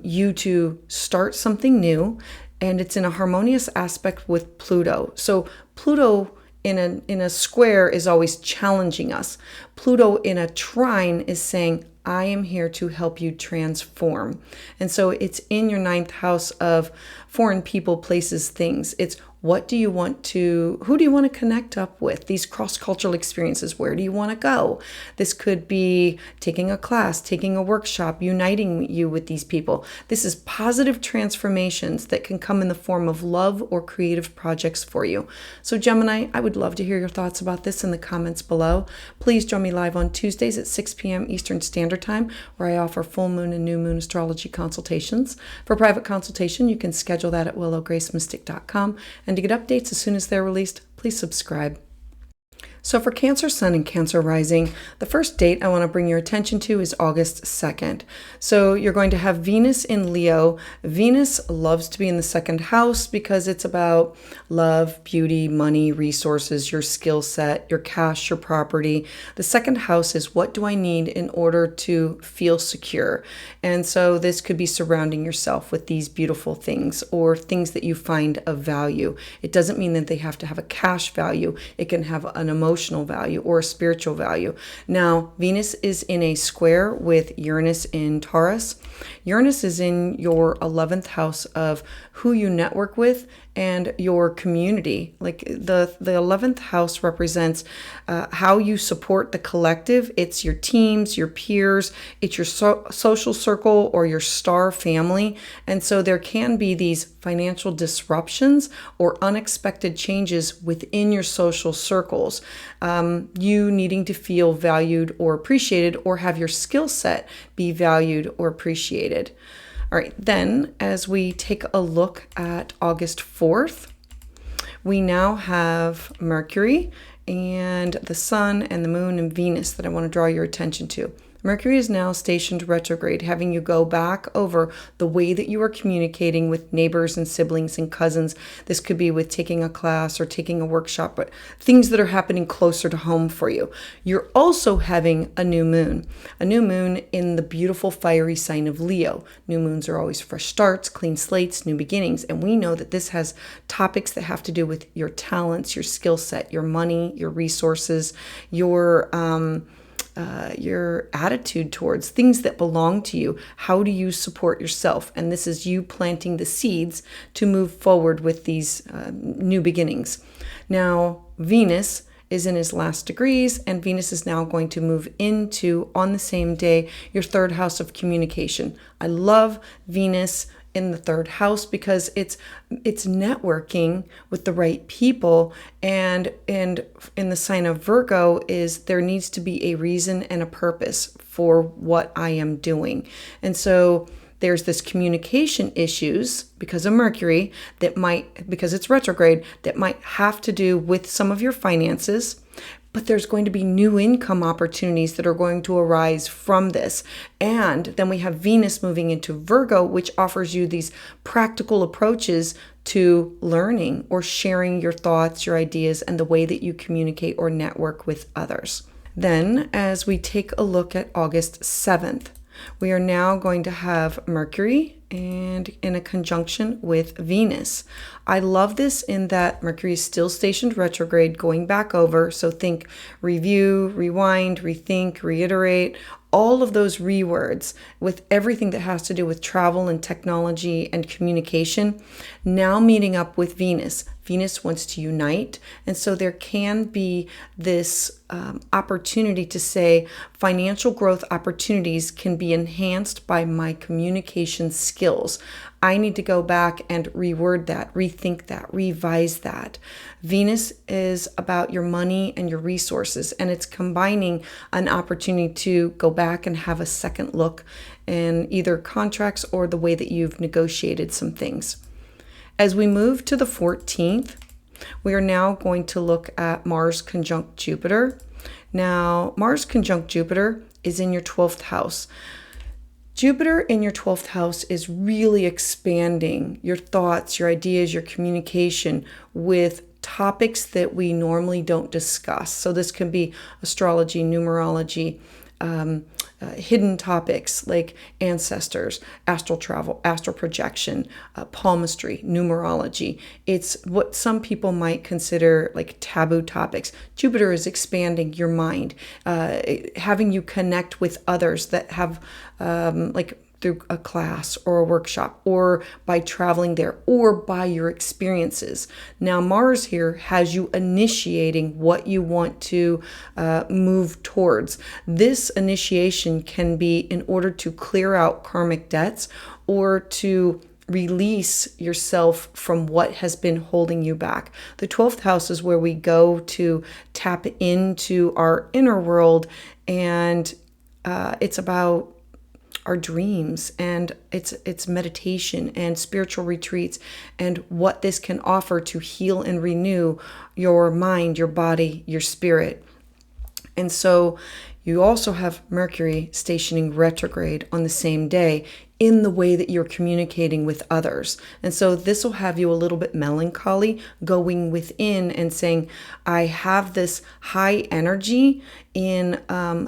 you to start something new, and it's in a harmonious aspect with Pluto. So Pluto in a square is always challenging us. Pluto in a trine is saying, I am here to help you transform. And so it's in your ninth house of foreign people, places, things. It's who do you want to connect up with? These cross-cultural experiences, where do you want to go? This could be taking a class, taking a workshop, uniting you with these people. This is positive transformations that can come in the form of love or creative projects for you. So Gemini, I would love to hear your thoughts about this in the comments below. Please join me live on Tuesdays at 6 p.m. Eastern Standard Time, where I offer full moon and new moon astrology consultations. For private consultation, you can schedule that at willowgracemystic.com. And to get updates as soon as they're released, please subscribe. So for Cancer Sun and Cancer Rising, the first date I want to bring your attention to is August 2nd. So you're going to have Venus in Leo. Venus loves to be in the second house because it's about love, beauty, money, resources, your skill set, your cash, your property. The second house is what do I need in order to feel secure? And so this could be surrounding yourself with these beautiful things or things that you find of value. It doesn't mean that they have to have a cash value. It can have an emotional value or a spiritual value. Now, Venus is in a square with Uranus in Taurus. Uranus is in your 11th house of who you network with and your community. Like the 11th house represents how you support the collective. It's your teams, your peers, it's your social circle or your star family. And so there can be these financial disruptions or unexpected changes within your social circles. You needing to feel valued or appreciated or have your skill set be valued or appreciated. All right, then as we take a look at August 4th, we now have Mercury and the Sun and the Moon and Venus that I want to draw your attention to. Mercury is now stationed retrograde, having you go back over the way that you are communicating with neighbors and siblings and cousins. This could be with taking a class or taking a workshop, but things that are happening closer to home for you. You're also having a new moon in the beautiful fiery sign of Leo. New moons are always fresh starts, clean slates, new beginnings. And we know that this has topics that have to do with your talents, your skill set, your money, your resources, your attitude towards things that belong to you. How do you support yourself? And this is you planting the seeds to move forward with these new beginnings. Now, Venus is in his last degrees, and Venus is now going to move into, on the same day, your third house of communication. I love Venus in the third house because it's networking with the right people. And in the sign of Virgo is there needs to be a reason and a purpose for what I am doing. And so there's this communication issues because of Mercury because it's retrograde, that might have to do with some of your finances, but there's going to be new income opportunities that are going to arise from this. And then we have Venus moving into Virgo, which offers you these practical approaches to learning or sharing your thoughts, your ideas, and the way that you communicate or network with others. Then, as we take a look at August 7th, we are now going to have Mercury and in a conjunction with Venus. I love this in that Mercury is still stationed retrograde, going back over. So think review, rewind, rethink, reiterate, all of those rewords with everything that has to do with travel and technology and communication, now meeting up with Venus. Venus wants to unite. And so there can be this opportunity to say financial growth opportunities can be enhanced by my communication skills. I need to go back and reword that, rethink that, revise that. Venus is about your money and your resources, and it's combining an opportunity to go back and have a second look in either contracts or the way that you've negotiated some things. As we move to the 14th, we are now going to look at Mars conjunct Jupiter. Now, Mars conjunct Jupiter is in your 12th house. Jupiter in your 12th house is really expanding your thoughts, your ideas, your communication with topics that we normally don't discuss. So this can be astrology, numerology, hidden topics like ancestors, astral travel, astral projection, palmistry, numerology. It's what some people might consider like taboo topics. Jupiter is expanding your mind, having you connect with others that have through a class or a workshop or by traveling there or by your experiences. Now Mars here has you initiating what you want to move towards. This initiation can be in order to clear out karmic debts or to release yourself from what has been holding you back. The 12th house is where we go to tap into our inner world, and it's about our dreams, and it's meditation and spiritual retreats and what this can offer to heal and renew your mind, your body, your spirit. And so you also have Mercury stationing retrograde on the same day in the way that you're communicating with others. And so this will have you a little bit melancholy, going within and saying, I have this high energy in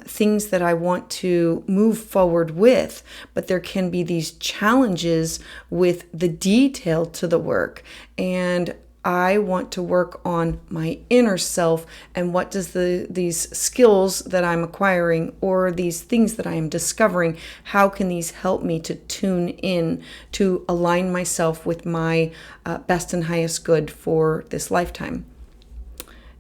things that I want to move forward with, but there can be these challenges with the detail to the work. And I want to work on my inner self and what does these skills that I'm acquiring or these things that I am discovering, how can these help me to tune in, to align myself with my best and highest good for this lifetime.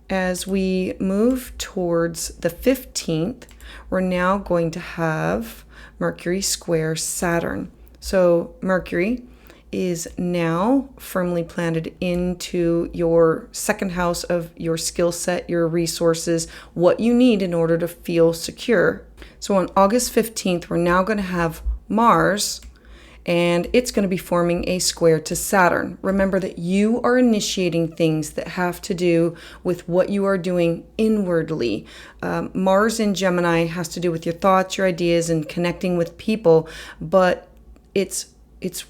As we move towards the 15th, we're now going to have Mercury square Saturn. So Mercury is now firmly planted into your second house of your skill set, your resources, what you need in order to feel secure. So on August 15th, we're now going to have Mars, and it's going to be forming a square to Saturn. Remember that you are initiating things that have to do with what you are doing inwardly. Mars in Gemini has to do with your thoughts, your ideas, and connecting with people, but it's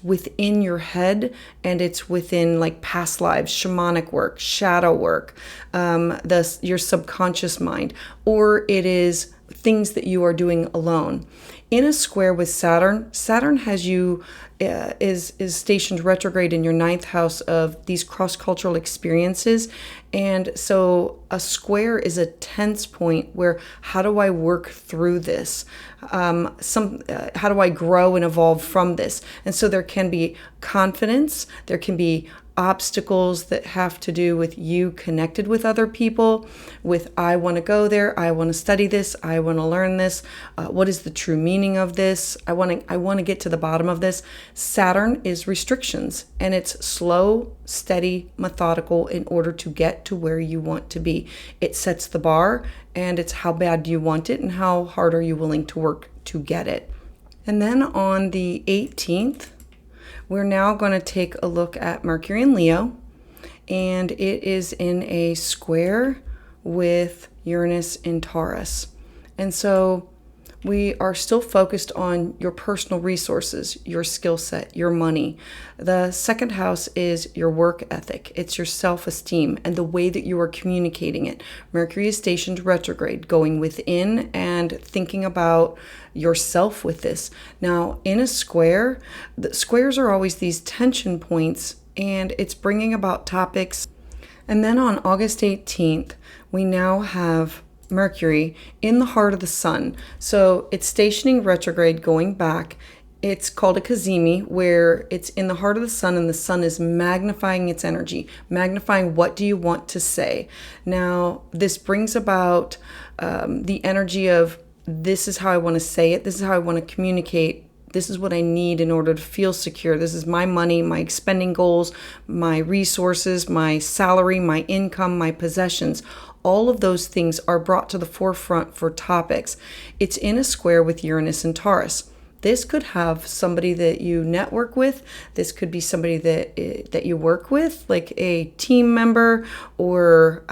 within your head, and it's within like past lives, shamanic work, shadow work, your subconscious mind, or it is things that you are doing alone. In a square with Saturn, Saturn has you is stationed retrograde in your 9th house of these cross-cultural experiences. And so a square is a tense point where how do I work through this? How do I grow and evolve from this? And so there can be confidence, there can be obstacles that have to do with you connected with other people, with I want to go there, I want to study this, I want to learn this, what is the true meaning of this, I want to get to the bottom of this. Saturn is restrictions, and it's slow, steady, methodical in order to get to where you want to be. It sets the bar, and it's how bad do you want it and how hard are you willing to work to get it. And then on the 18th, we're now going to take a look at Mercury in Leo, and it is in a square with Uranus in Taurus. And so we are still focused on your personal resources, your skill set, your money. The second house is your work ethic. It's your self-esteem and the way that you are communicating it. Mercury is stationed retrograde, going within and thinking about yourself with this. Now, in a square, the squares are always these tension points, and it's bringing about topics. And then on August 18th, we now have Mercury in the heart of the sun. So it's stationing retrograde going back. It's called a cazimi, where it's in the heart of the sun, and the sun is magnifying its energy, magnifying what do you want to say. Now, this brings about the energy of this is how I want to say it. This is how I want to communicate. This is what I need in order to feel secure. This is my money, my spending goals, my resources, my salary, my income, my possessions. All of those things are brought to the forefront for topics. It's in a square with Uranus and Taurus. This could have somebody that you network with. This could be somebody that you work with, like a team member, or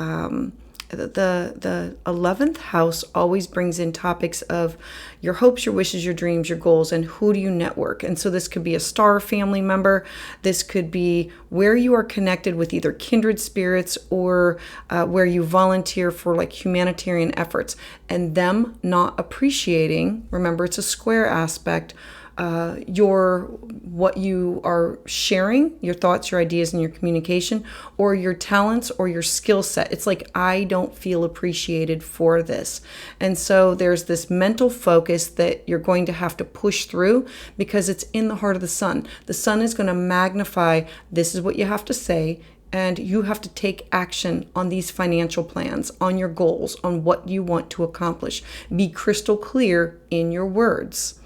the 11th house always brings in topics of your hopes, your wishes, your dreams, your goals, and who do you network. And so this could be a star family member. This could be where you are connected with either kindred spirits or where you volunteer for like humanitarian efforts, and them not appreciating, remember it's a square aspect, what you are sharing, your thoughts, your ideas, and your communication, or your talents or your skill set. It's like, I don't feel appreciated for this. And so there's this mental focus that you're going to have to push through because it's in the heart of the sun. The sun is going to magnify, this is what you have to say, and you have to take action on these financial plans, on your goals, on what you want to accomplish. Be crystal clear in your words.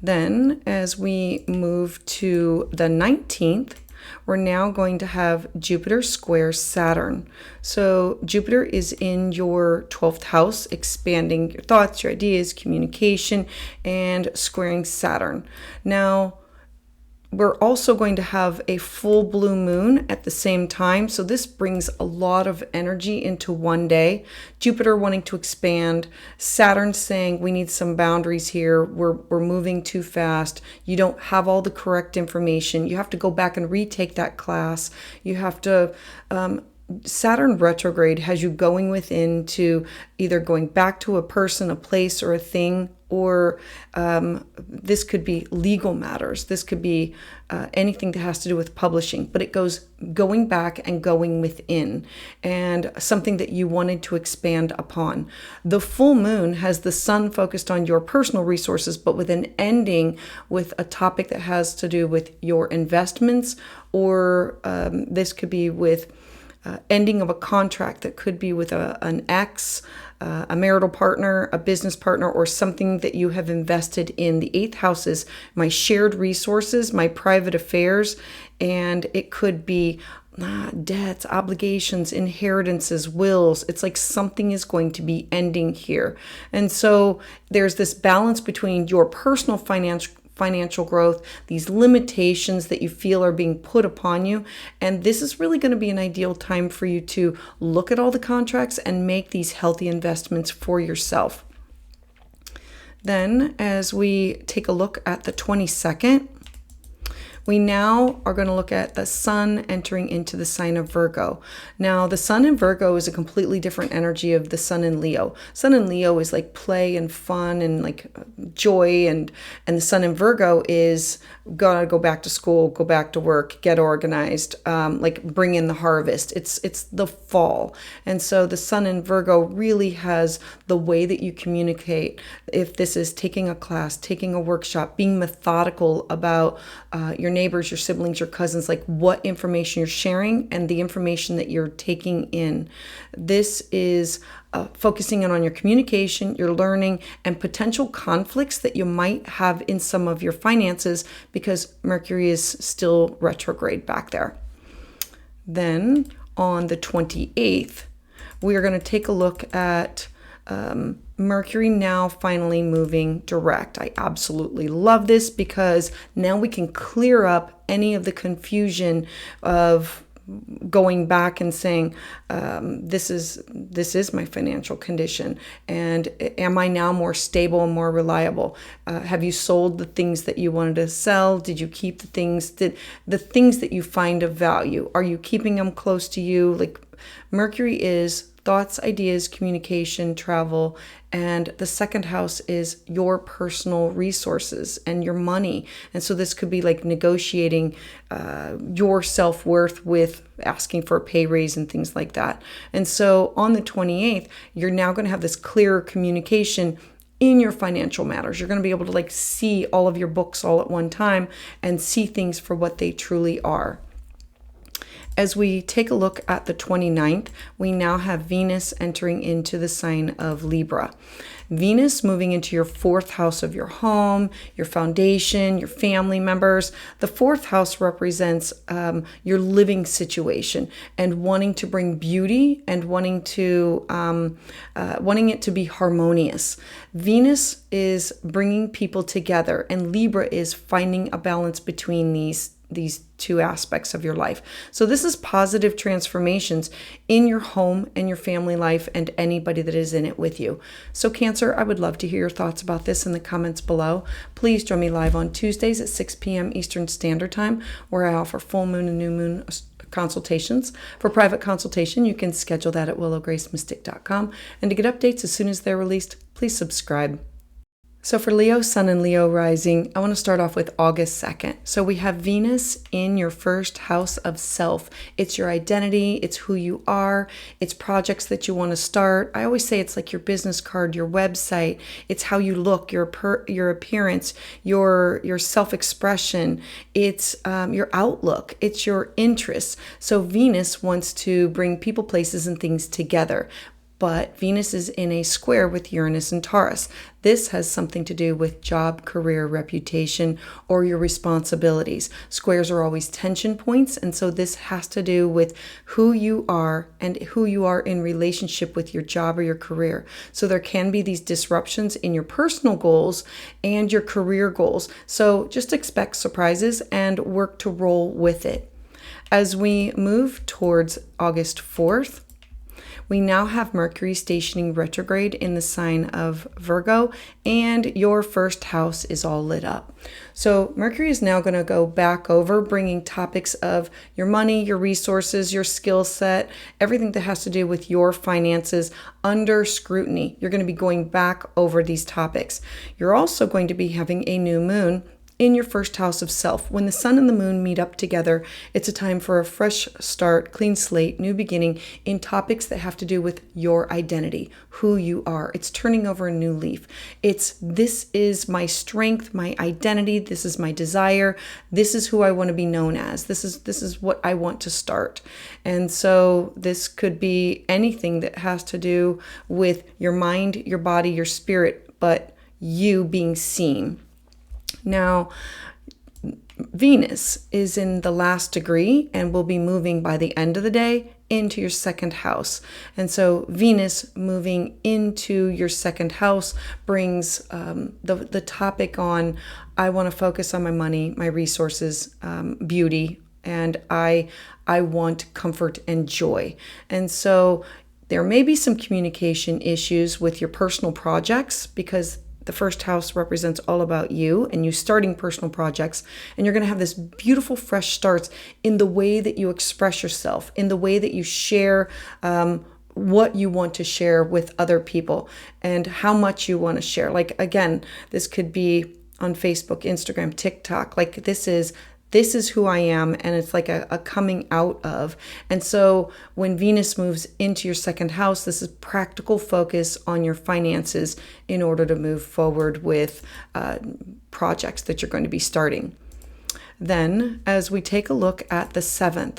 Then, as we move to the 19th, we're now going to have Jupiter square Saturn. So Jupiter is in your 12th house, expanding your thoughts, your ideas, communication, and squaring Saturn. Now, we're also going to have a full blue moon at the same time. So this brings a lot of energy into one day. Jupiter wanting to expand, Saturn saying we need some boundaries here. We're moving too fast. You don't have all the correct information. You have to go back and retake that class. You have to Saturn retrograde has you going within to either going back to a person, a place, or a thing, or this could be legal matters. This could be anything that has to do with publishing, but it goes going back and going within, and something that you wanted to expand upon. The full moon has the sun focused on your personal resources, but with an ending with a topic that has to do with your investments, or this could be with ending of a contract that could be with an ex, a marital partner, a business partner, or something that you have invested in. The 8th house is my shared resources, my private affairs, and it could be debts, obligations, inheritances, wills. It's like something is going to be ending here. And so there's this balance between your personal financial growth, these limitations that you feel are being put upon you. And this is really going to be an ideal time for you to look at all the contracts and make these healthy investments for yourself. Then, as we take a look at the 22nd, we now are going to look at the sun entering into the sign of Virgo. Now, the sun in Virgo is a completely different energy of the sun in Leo. Sun in Leo is like play and fun and like joy, and the sun in Virgo is gotta go back to school, go back to work, get organized, like bring in the harvest. It's the fall. And so the sun in Virgo really has the way that you communicate. If this is taking a class, taking a workshop, being methodical about your neighbors, your siblings, your cousins, like what information you're sharing and the information that you're taking in. This is focusing in on your communication, your learning, and potential conflicts that you might have in some of your finances because Mercury is still retrograde back there. Then on the 28th, we are going to take a look at Mercury now finally moving direct. I absolutely love this because now we can clear up any of the confusion of going back and saying, this is my financial condition, and am I now more stable and more reliable? Have you sold the things that you wanted to sell? Did you keep the things that you find of value? Are you keeping them close to you? Like Mercury is thoughts, ideas, communication, travel, and the second house is your personal resources and your money. And so this could be like negotiating your self-worth with asking for a pay raise and things like that. And so on the 28th, you're now going to have this clearer communication in your financial matters. You're going to be able to like see all of your books all at one time and see things for what they truly are. As we take a look at the 29th, we now have Venus entering into the sign of Libra. Venus moving into your fourth house of your home, your foundation, your family members. The fourth house represents your living situation and wanting to bring beauty and wanting it to be harmonious. Venus is bringing people together, and Libra is finding a balance between these two aspects of your life. So this is positive transformations in your home and your family life and anybody that is in it with you. So Cancer, I would love to hear your thoughts about this in the comments below. Please join me live on Tuesdays at 6 p.m. Eastern Standard Time, where I offer full moon and new moon consultations. For private consultation, you can schedule that at willowgracemystic.com. And to get updates as soon as they're released, please subscribe. So for Leo Sun and Leo Rising, I want to start off with August 2nd. So we have Venus in your first house of self. It's your identity. It's who you are. It's projects that you want to start. I always say it's like your business card, your website. It's how you look, your appearance, your self-expression. It's your outlook. It's your interests. So Venus wants to bring people, places, and things together. But Venus is in a square with Uranus and Taurus. This has something to do with job, career, reputation, or your responsibilities. Squares are always tension points, and so this has to do with who you are and who you are in relationship with your job or your career. So there can be these disruptions in your personal goals and your career goals. So just expect surprises and work to roll with it. As we move towards August 4th, we now have Mercury stationing retrograde in the sign of Virgo, and your first house is all lit up. So Mercury is now going to go back over, bringing topics of your money, your resources, your skill set, everything that has to do with your finances under scrutiny. You're going to be going back over these topics. You're also going to be having a new moon in your first house of self. When the sun and the moon meet up together, it's a time for a fresh start, clean slate, new beginning in topics that have to do with your identity, who you are. It's turning over a new leaf. This is my strength, my identity. This is my desire. This is who I want to be known as. This is what I want to start. And so this could be anything that has to do with your mind, your body, your spirit, but you being seen. Now, Venus is in the last degree and will be moving by the end of the day into your second house. And so Venus moving into your second house brings the topic on, I want to focus on my money, my resources, beauty, and I want comfort and joy. And so there may be some communication issues with your personal projects because the first house represents all about you and you starting personal projects, and you're going to have this beautiful fresh starts in the way that you express yourself, in the way that you share what you want to share with other people and how much you want to share. Like, again, this could be on Facebook, Instagram, TikTok. Like this is who I am, and it's like a coming out of. And so when Venus moves into your second house, this is practical focus on your finances in order to move forward with projects that you're going to be starting. Then, as we take a look at the 7th,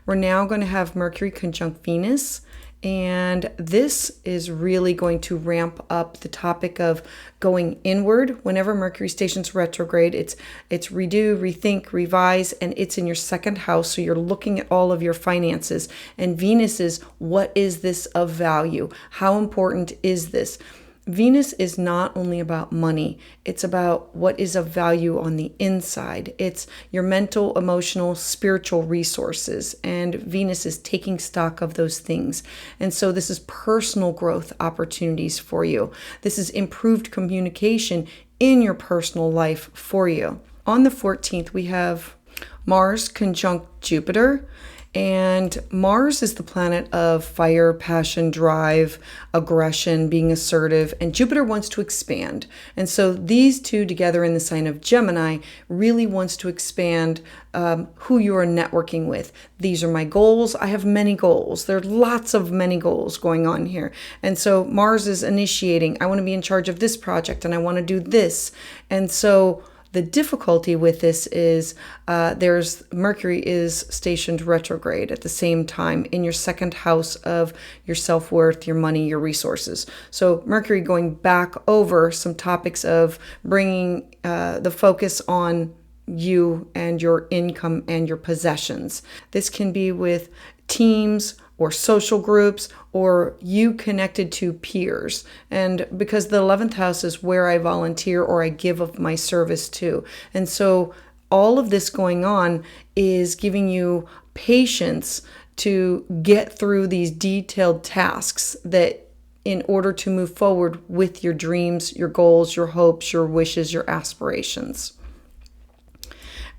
we're now going to have Mercury conjunct Venus. And this is really going to ramp up the topic of going inward. Whenever Mercury stations retrograde, it's redo, rethink, revise, and it's in your 2nd house. So you're looking at all of your finances. And Venus is, what is this of value? How important is this? Venus is not only about money, it's about what is of value on the inside. It's your mental, emotional, spiritual resources, and Venus is taking stock of those things. And so this is personal growth opportunities for you. This is improved communication in your personal life for you. On the 14th, we have Mars conjunct Jupiter. And Mars is the planet of fire, passion, drive, aggression, being assertive, and Jupiter wants to expand. And so these two together in the sign of Gemini really wants to expand who you are networking with. These are my goals. I have many goals. There are lots of many goals going on here. And so Mars is initiating, I want to be in charge of this project and I want to do this. And so the difficulty with this is Mercury is stationed retrograde at the same time in your 2nd house of your self-worth, your money, your resources. So Mercury going back over some topics of bringing the focus on you and your income and your possessions. This can be with teams or social groups, or you connected to peers. And because the 11th house is where I volunteer or I give of my service to. And so all of this going on is giving you patience to get through these detailed tasks that in order to move forward with your dreams, your goals, your hopes, your wishes, your aspirations.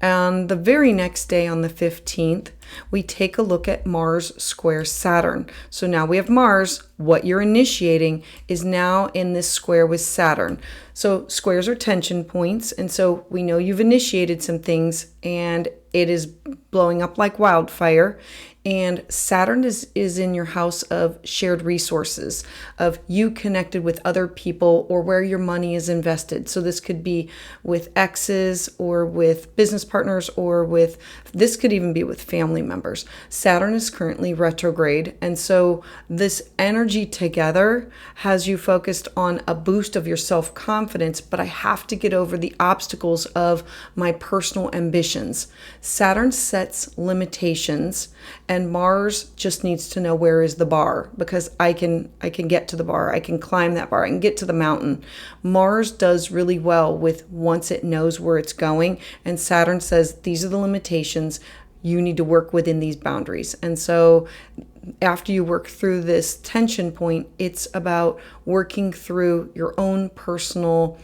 And the very next day on the 15th, we take a look at Mars square Saturn. So now we have Mars, what you're initiating is now in this square with Saturn. So squares are tension points. And so we know you've initiated some things and it is blowing up like wildfire. And Saturn is in your house of shared resources, of you connected with other people or where your money is invested. So this could be with exes or with business partners or this could even be with family members. Saturn is currently retrograde. And so this energy together has you focused on a boost of your self-confidence, but I have to get over the obstacles of my personal ambitions. Saturn sets limitations and Mars just needs to know where is the bar, because I can get to the bar. I can climb that bar. I can get to the mountain. Mars does really well with once it knows where it's going. And Saturn says, these are the limitations. You need to work within these boundaries. And so after you work through this tension point, it's about working through your own personal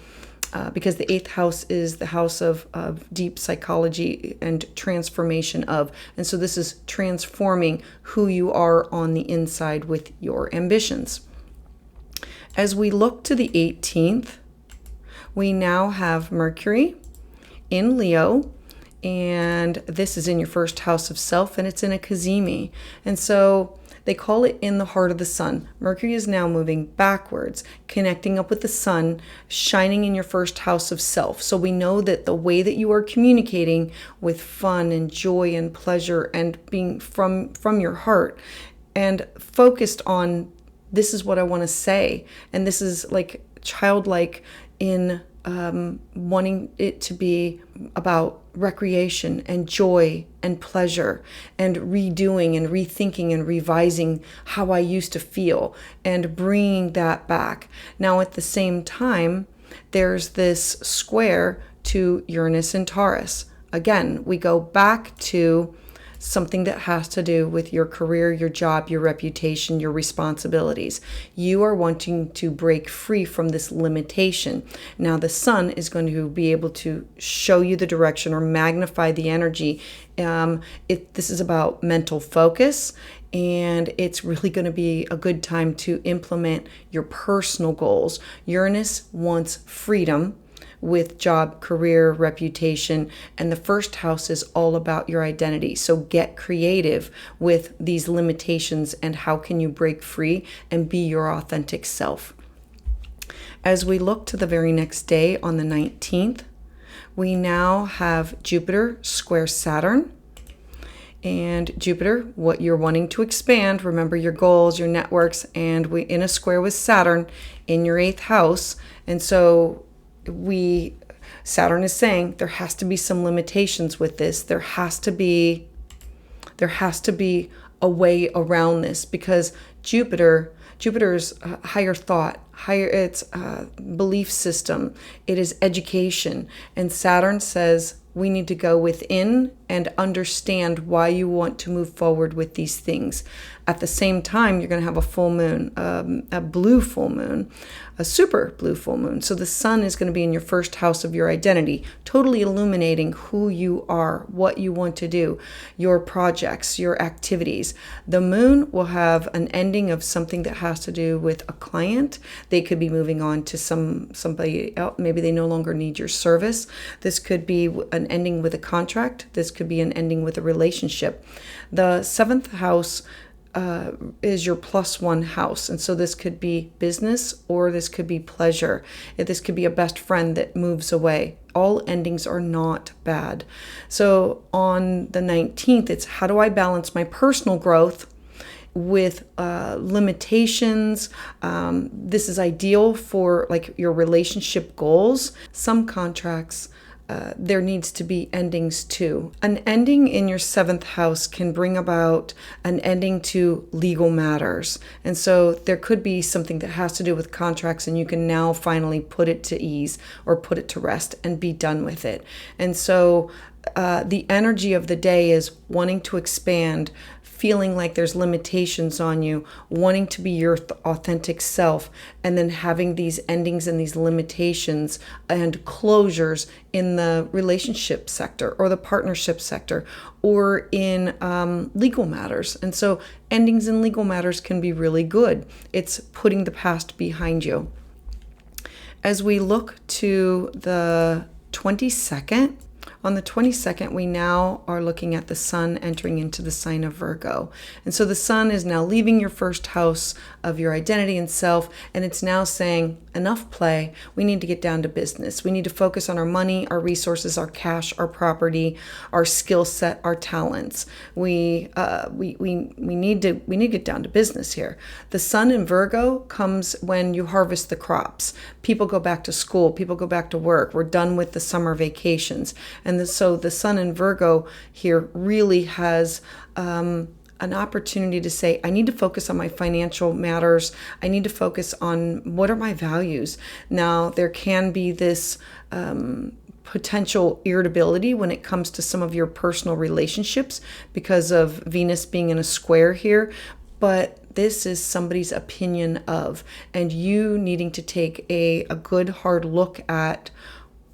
because the 8th house is the house of deep psychology and transformation of. And so this is transforming who you are on the inside with your ambitions. As we look to the 18th, we now have Mercury in Leo. And this is in your 1st house of self, and it's in a Cazimi. And so they call it in the heart of the sun. Mercury is now moving backwards, connecting up with the sun, shining in your 1st house of self. So we know that the way that you are communicating with fun and joy and pleasure and being from your heart and focused on, this is what I want to say. And this is like childlike in wanting it to be about recreation and joy and pleasure and redoing and rethinking and revising how I used to feel and bringing that back. Now, at the same time, there's this square to Uranus and Taurus. Again, we go back to something that has to do with your career, your job, your reputation, your responsibilities. You are wanting to break free from this limitation. Now, the sun is going to be able to show you the direction or magnify the energy. This is about mental focus, and it's really going to be a good time to implement your personal goals. Uranus wants freedom with job, career, reputation, and the 1st house is all about your identity. So get creative with these limitations and how can you break free and be your authentic self. As we look to the very next day on the 19th, we now have Jupiter square Saturn. And Jupiter, what you're wanting to expand, remember your goals, your networks, and we in a square with Saturn in your 8th house. And so Saturn is saying there has to be some limitations with this. There has to be a way around this, because Jupiter's higher thought, it's belief system, it is education. And Saturn says we need to go within and understand why you want to move forward with these things. At the same time, you're going to have a full moon, a blue full moon, a super blue full moon. So the sun is going to be in your 1st house of your identity, totally illuminating who you are, what you want to do, your projects, your activities. The moon will have an ending of something that has to do with a client. They could be moving on to somebody else. Maybe they no longer need your service. This could be an ending with a contract. This could be an ending with a relationship. The 7th house is your +1 house. And so this could be business, or this could be pleasure. This could be a best friend that moves away. All endings are not bad. So on the 19th, it's how do I balance my personal growth with limitations. This is ideal for like your relationship goals. Some contracts, there needs to be endings too. An ending in your 7th house can bring about an ending to legal matters. And so there could be something that has to do with contracts, and you can now finally put it to ease or put it to rest and be done with it. And so the energy of the day is wanting to expand, feeling like there's limitations on you, wanting to be your authentic self, and then having these endings and these limitations and closures in the relationship sector or the partnership sector or in legal matters. And so endings in legal matters can be really good. It's putting the past behind you. As we look to the 22nd, on the 22nd, we now are looking at the sun entering into the sign of Virgo. And so the sun is now leaving your 1st house of your identity and self, and it's now saying, enough play. We need to get down to business. We need to focus on our money, our resources, our cash, our property, our skill set, our talents. We need to get down to business here. The sun in Virgo comes when you harvest the crops. People go back to school. People go back to work. We're done with the summer vacations. And so the sun in Virgo here really has an opportunity to say, I need to focus on my financial matters. I need to focus on what are my values. Now, there can be this potential irritability when it comes to some of your personal relationships because of Venus being in a square here. But this is somebody's opinion of, and you needing to take a good hard look at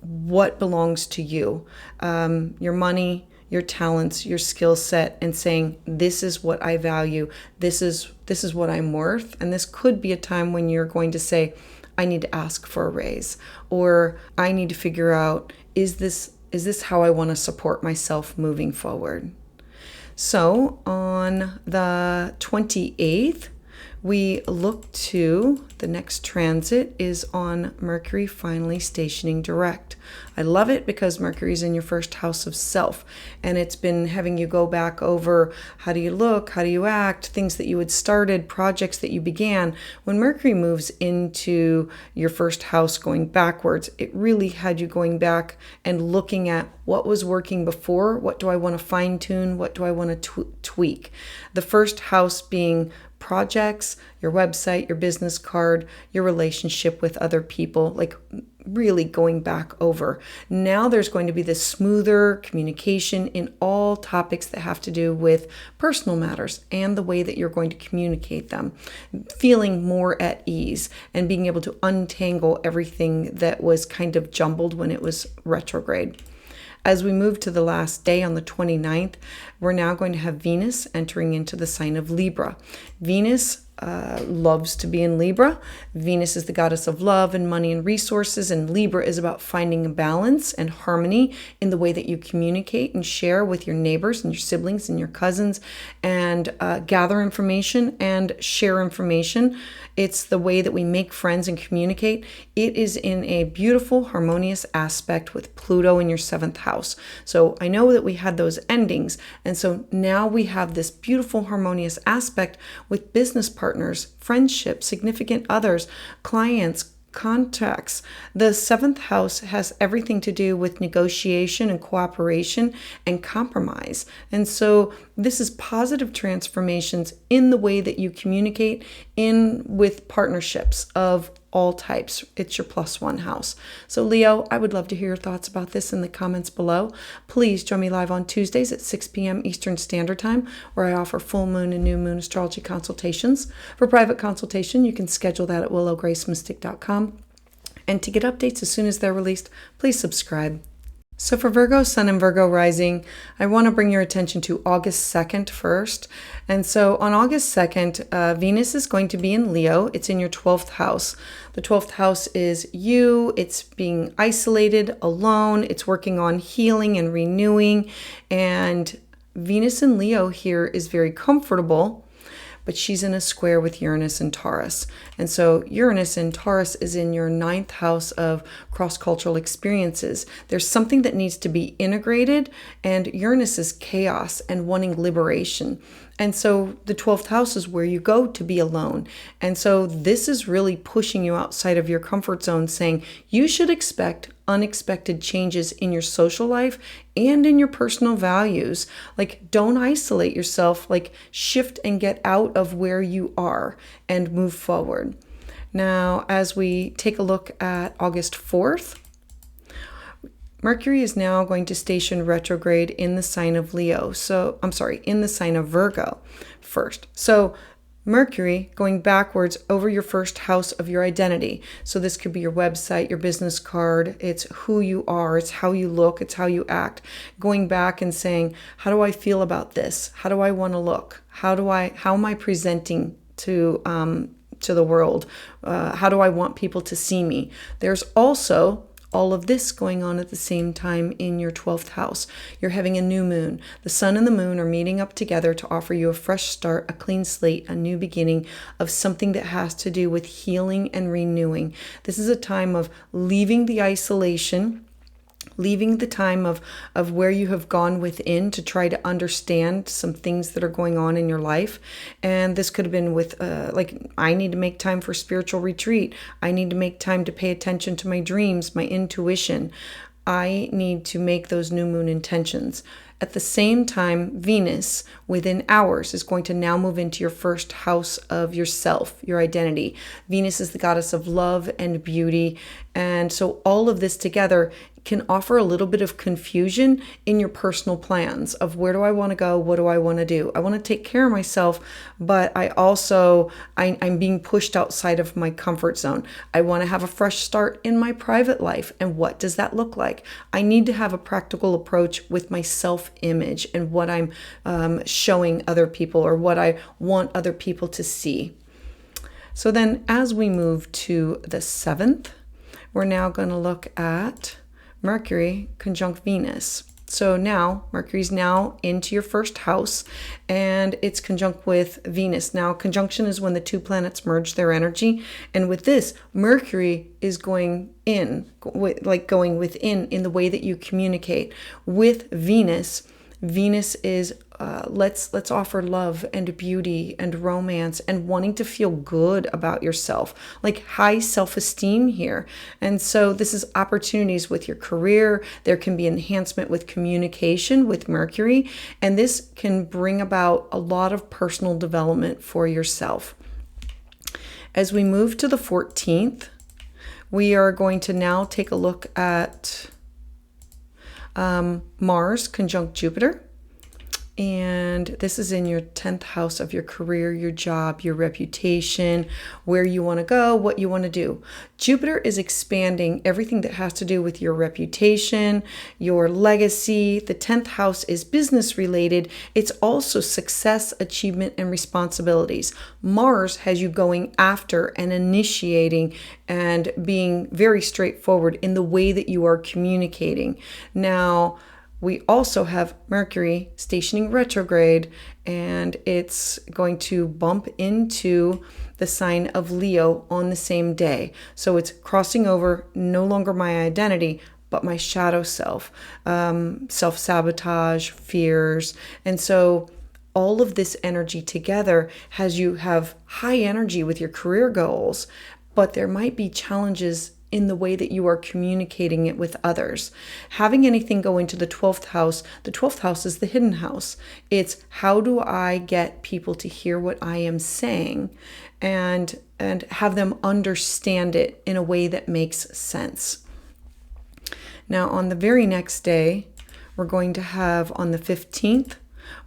what belongs to you, your money, your talents, your skill set, and saying, this is what I value. This is what I'm worth. And this could be a time when you're going to say, I need to ask for a raise, or I need to figure out, is this how I want to support myself moving forward? So on the 28th, we look to the next transit is on Mercury finally stationing direct. I love it because Mercury's in your 1st house of self, and it's been having you go back over how do you look, how do you act, things that you had started, projects that you began. When Mercury moves into your 1st house going backwards, it really had you going back and looking at what was working before, what do I want to fine tune, what do I want to tweak. The 1st house being projects, your website, your business card, your relationship with other people, like really going back over. Now there's going to be this smoother communication in all topics that have to do with personal matters and the way that you're going to communicate them, feeling more at ease and being able to untangle everything that was kind of jumbled when it was retrograde. As we move to the last day on the 29th, we're now going to have Venus entering into the sign of Libra. Venus loves to be in Libra. Venus is the goddess of love and money and resources, and Libra is about finding a balance and harmony in the way that you communicate and share with your neighbors and your siblings and your cousins, and gather information and share information. It's the way that we make friends and communicate. It is in a beautiful, harmonious aspect with Pluto in your 7th house. So I know that we had those endings, and so now we have this beautiful, harmonious aspect with business partners, friendships, significant others, clients, contacts. The 7th house has everything to do with negotiation and cooperation and compromise. And so this is positive transformations in the way that you communicate in with partnerships of all types. It's your +1 house. So Leo, I would love to hear your thoughts about this in the comments below. Please join me live on Tuesdays at 6 p.m. Eastern Standard Time, where I offer full moon and new moon astrology consultations. For private consultation, you can schedule that at willowgracemystic.com. And to get updates as soon as they're released, please subscribe. So for Virgo Sun and Virgo Rising, I want to bring your attention to August 2nd first. And so on August 2nd, Venus is going to be in Leo. It's in your 12th house. The 12th house is you. It's being isolated, alone. It's working on healing and renewing. And Venus in Leo here is very comfortable, but she's in a square with Uranus and Taurus. And so Uranus and Taurus is in your 9th house of cross-cultural experiences. There's something that needs to be integrated, and Uranus is chaos and wanting liberation. And so the 12th house is where you go to be alone. And so this is really pushing you outside of your comfort zone, saying you should expect unexpected changes in your social life and in your personal values. Like, don't isolate yourself, like shift and get out of where you are and move forward. Now, as we take a look at August 4th, Mercury is now going to station retrograde in the sign of Leo. In the sign of Virgo first. So Mercury going backwards over your first house of your identity. So this could be your website, your business card. It's who you are. It's how you look. It's how you act. Going back and saying, how do I feel about this? How do I want to look? How am I presenting to the world? How do I want people to see me? There's also all of this going on at the same time in your 12th house. You're having a new moon. The sun and the moon are meeting up together to offer you a fresh start, a clean slate, a new beginning of something that has to do with healing and renewing. This is a time of leaving the isolation, leaving the time of where you have gone within to try to understand some things that are going on in your life. And this could have been with I need to make time for spiritual retreat. I need to make time to pay attention to my dreams, my intuition. I need to make those new moon intentions. At the same time, Venus, within hours, is going to now move into your first house of yourself, your identity. Venus is the goddess of love and beauty. And so all of this together can offer a little bit of confusion in your personal plans of where do I want to go? What do I want to do? I want to take care of myself, but I'm being pushed outside of my comfort zone. I want to have a fresh start in my private life. And what does that look like? I need to have a practical approach with my self-image and what I'm showing other people or what I want other people to see. So then as we move to the 7th, we're now going to look at Mercury conjunct Venus. So now Mercury's now into your first house and it's conjunct with Venus. Now conjunction is when the two planets merge their energy. And with this, Mercury is going within in the way that you communicate. With Venus, Venus is let's offer love and beauty and romance and wanting to feel good about yourself, like high self-esteem here. And so this is opportunities with your career. There can be enhancement with communication with Mercury, and this can bring about a lot of personal development for yourself. As we move to the 14th, we are going to now take a look at Mars conjunct Jupiter And this is in your 10th house of your career, your job, your reputation, where you want to go, what you want to do. Jupiter is expanding everything that has to do with your reputation, your legacy. The 10th house is business related. It's also success, achievement, and responsibilities. Mars has you going after and initiating and being very straightforward in the way that you are communicating. Now, we also have Mercury stationing retrograde, and it's going to bump into the sign of Leo on the same day. So it's crossing over, no longer my identity, but my shadow self, self-sabotage, fears. And so all of this energy together has you have high energy with your career goals, but there might be challenges in the way that you are communicating it with others. Having anything go into the 12th house is the hidden house. It's how do I get people to hear what I am saying and have them understand it in a way that makes sense. Now, on the very next day, we're going to have on the 15th,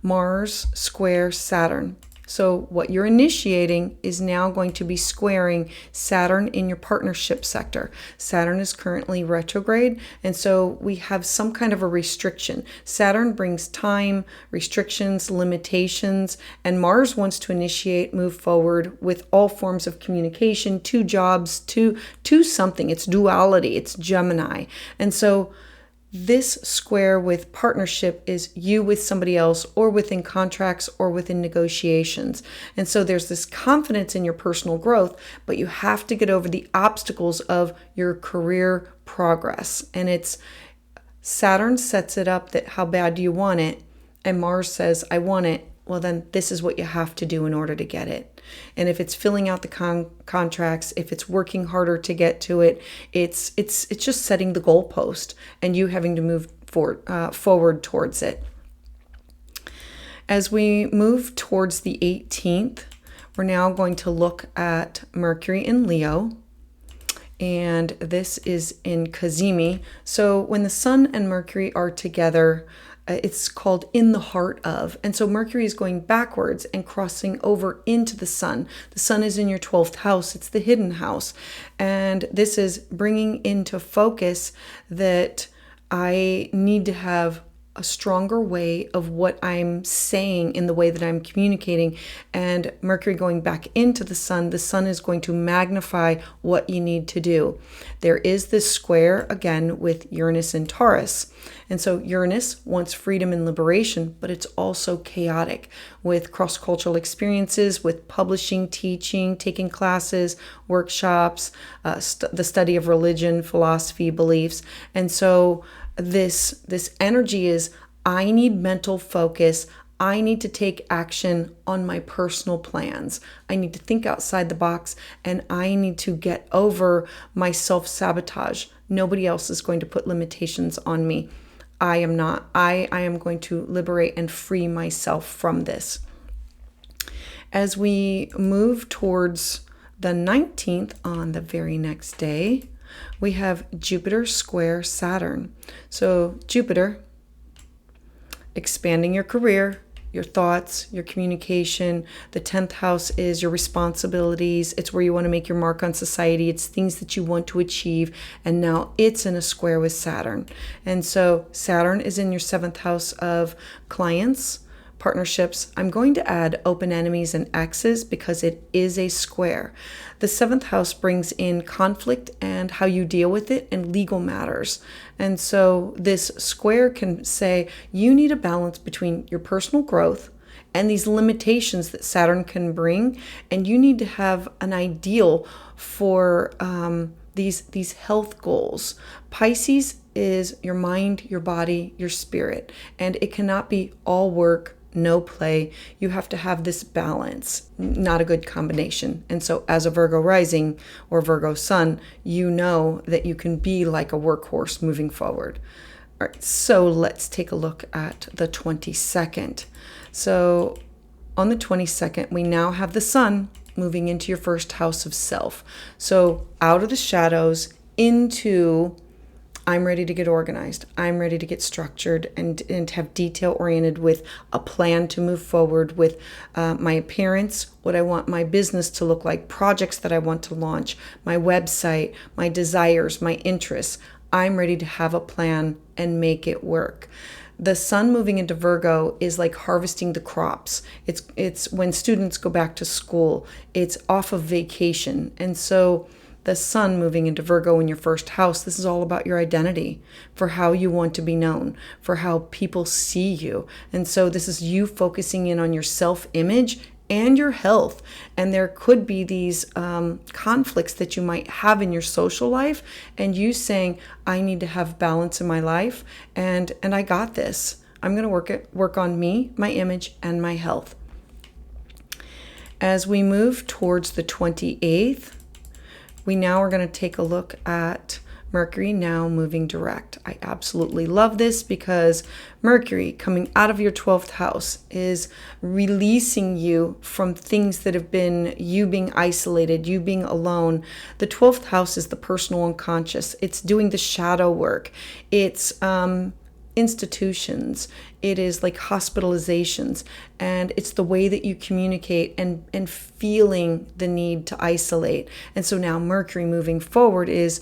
Mars square Saturn. So what you're initiating is now going to be squaring Saturn in your partnership sector. Saturn is currently retrograde, and so we have some kind of a restriction. Saturn brings time, restrictions, limitations, and Mars wants to initiate, move forward with all forms of communication, to jobs, to something. It's duality, it's Gemini. And so this square with partnership is you with somebody else, or within contracts, or within negotiations. And so there's this confidence in your personal growth, but you have to get over the obstacles of your career progress. And it's Saturn sets it up that how bad do you want it? And Mars says, I want it. Well, then this is what you have to do in order to get it. And if it's filling out the contracts, if it's working harder to get to it, it's just setting the goalpost and you having to move forward towards it. As we move towards the 18th, we're now going to look at Mercury in Leo. And this is in Cazimi. So when the Sun and Mercury are together, it's called in the heart of. And so Mercury is going backwards and crossing over into the Sun. The Sun is in your 12th house. It's the hidden house. And this is bringing into focus that I need to have a stronger way of what I'm saying in the way that I'm communicating. And Mercury going back into the Sun is going to magnify what you need to do. There is this square again with Uranus and Taurus. And so Uranus wants freedom and liberation, but it's also chaotic with cross-cultural experiences, with publishing, teaching, taking classes, workshops, the study of religion, philosophy, beliefs. And so this energy is, I need mental focus. I need to take action on my personal plans. I need to think outside the box, and I need to get over my self-sabotage. Nobody else is going to put limitations on me. I am not. I am going to liberate and free myself from this. As we move towards the 19th on the very next day, we have Jupiter square Saturn. So Jupiter, expanding your career, your thoughts, your communication. The 10th house is your responsibilities. It's where you want to make your mark on society. It's things that you want to achieve. And now it's in a square with Saturn. And so Saturn is in your 7th house of clients, partnerships. I'm going to add open enemies and exes because it is a square. The 7th house brings in conflict and how you deal with it and legal matters. And so this square can say you need a balance between your personal growth and these limitations that Saturn can bring. And you need to have an ideal for these health goals. Pisces is your mind, your body, your spirit. And it cannot be all work, no play. You have to have this balance, not a good combination. And so as a Virgo rising or Virgo sun, you know that you can be like a workhorse moving forward. All right, so let's take a look at the 22nd. So on the 22nd, we now have the Sun moving into your first house of self. So out of the shadows into I'm ready to get organized. I'm ready to get structured and have detail oriented with a plan to move forward with my appearance, what I want my business to look like, projects that I want to launch, my website, my desires, my interests. I'm ready to have a plan and make it work. The sun moving into Virgo is like harvesting the crops. It's when students go back to school. It's off of vacation. And so the sun moving into Virgo in your first house, this is all about your identity, for how you want to be known, for how people see you. And so this is you focusing in on your self-image and your health. And there could be these conflicts that you might have in your social life, and you saying, I need to have balance in my life, and I got this. I'm going to work on me, my image, and my health. As we move towards the 28th, we now are going to take a look at Mercury now moving direct. I absolutely love this because Mercury coming out of your 12th house is releasing you from things that have been you being isolated, you being alone. The 12th house is the personal unconscious. It's doing the shadow work. It's institutions. It is like hospitalizations, and it's the way that you communicate and feeling the need to isolate. And so now Mercury moving forward is,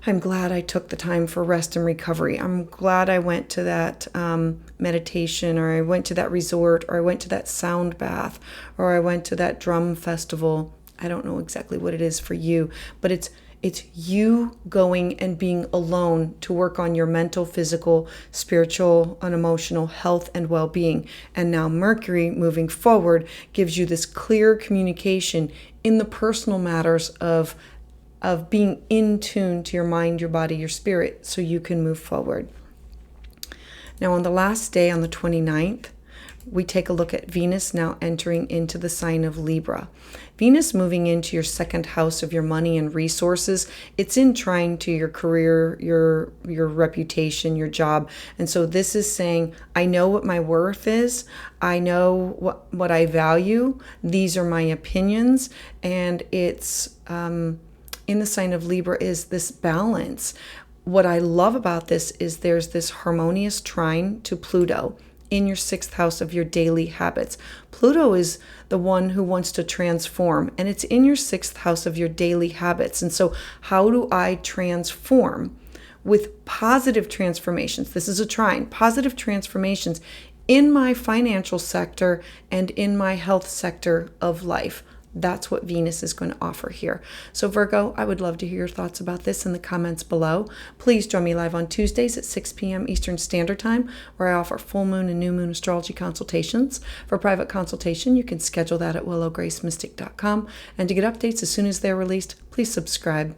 I'm glad I took the time for rest and recovery. I'm glad I went to that meditation, or I went to that resort, or I went to that sound bath, or I went to that drum festival. I don't know exactly what it is for you, but it's you going and being alone to work on your mental, physical, spiritual, and emotional health and well-being. And now Mercury moving forward gives you this clear communication in the personal matters of being in tune to your mind, your body, your spirit, so you can move forward. Now on the last day, on the 29th, we take a look at Venus now entering into the sign of Libra. Venus moving into your second house of your money and resources. It's in trine to your career, your reputation, your job. And so this is saying, I know what my worth is. I know what I value. These are my opinions. And it's in the sign of Libra is this balance. What I love about this is there's this harmonious trine to Pluto in your sixth house of your daily habits. Pluto is the one who wants to transform, and it's in your sixth house of your daily habits. And so how do I transform with positive transformations? This is a trine, positive transformations in my financial sector and in my health sector of life. That's what Venus is going to offer here. So Virgo, I would love to hear your thoughts about this in the comments below. Please join me live on Tuesdays at 6 p.m. Eastern Standard Time, where I offer full moon and new moon astrology consultations. For private consultation, you can schedule that at willowgracemystic.com. And to get updates as soon as they're released, please subscribe.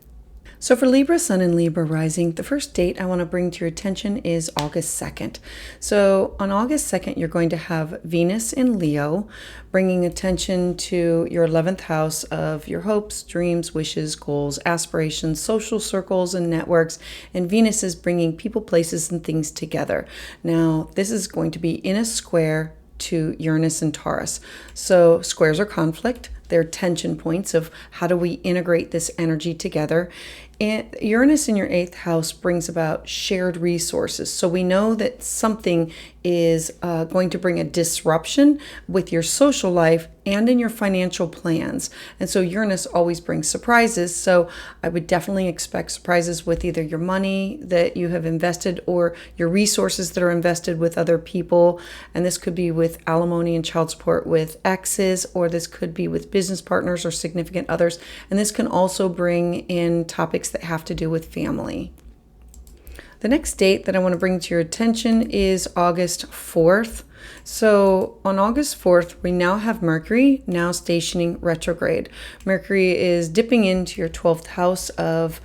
So for Libra Sun and Libra Rising, the first date I want to bring to your attention is August 2nd. So on August 2nd, you're going to have Venus in Leo, bringing attention to your 11th house of your hopes, dreams, wishes, goals, aspirations, social circles, and networks. And Venus is bringing people, places, and things together. Now, this is going to be in a square to Uranus and Taurus. So squares are conflict. They're tension points of how do we integrate this energy together. And Uranus in your 8th house brings about shared resources. So we know that something is going to bring a disruption with your social life and in your financial plans. And so Uranus always brings surprises. So I would definitely expect surprises with either your money that you have invested or your resources that are invested with other people. And this could be with alimony and child support with exes, or this could be with business partners or significant others. And this can also bring in topics that have to do with family. The next date that I want to bring to your attention is August 4th. So on August 4th, we now have Mercury now stationing retrograde. Mercury is dipping into your 12th house of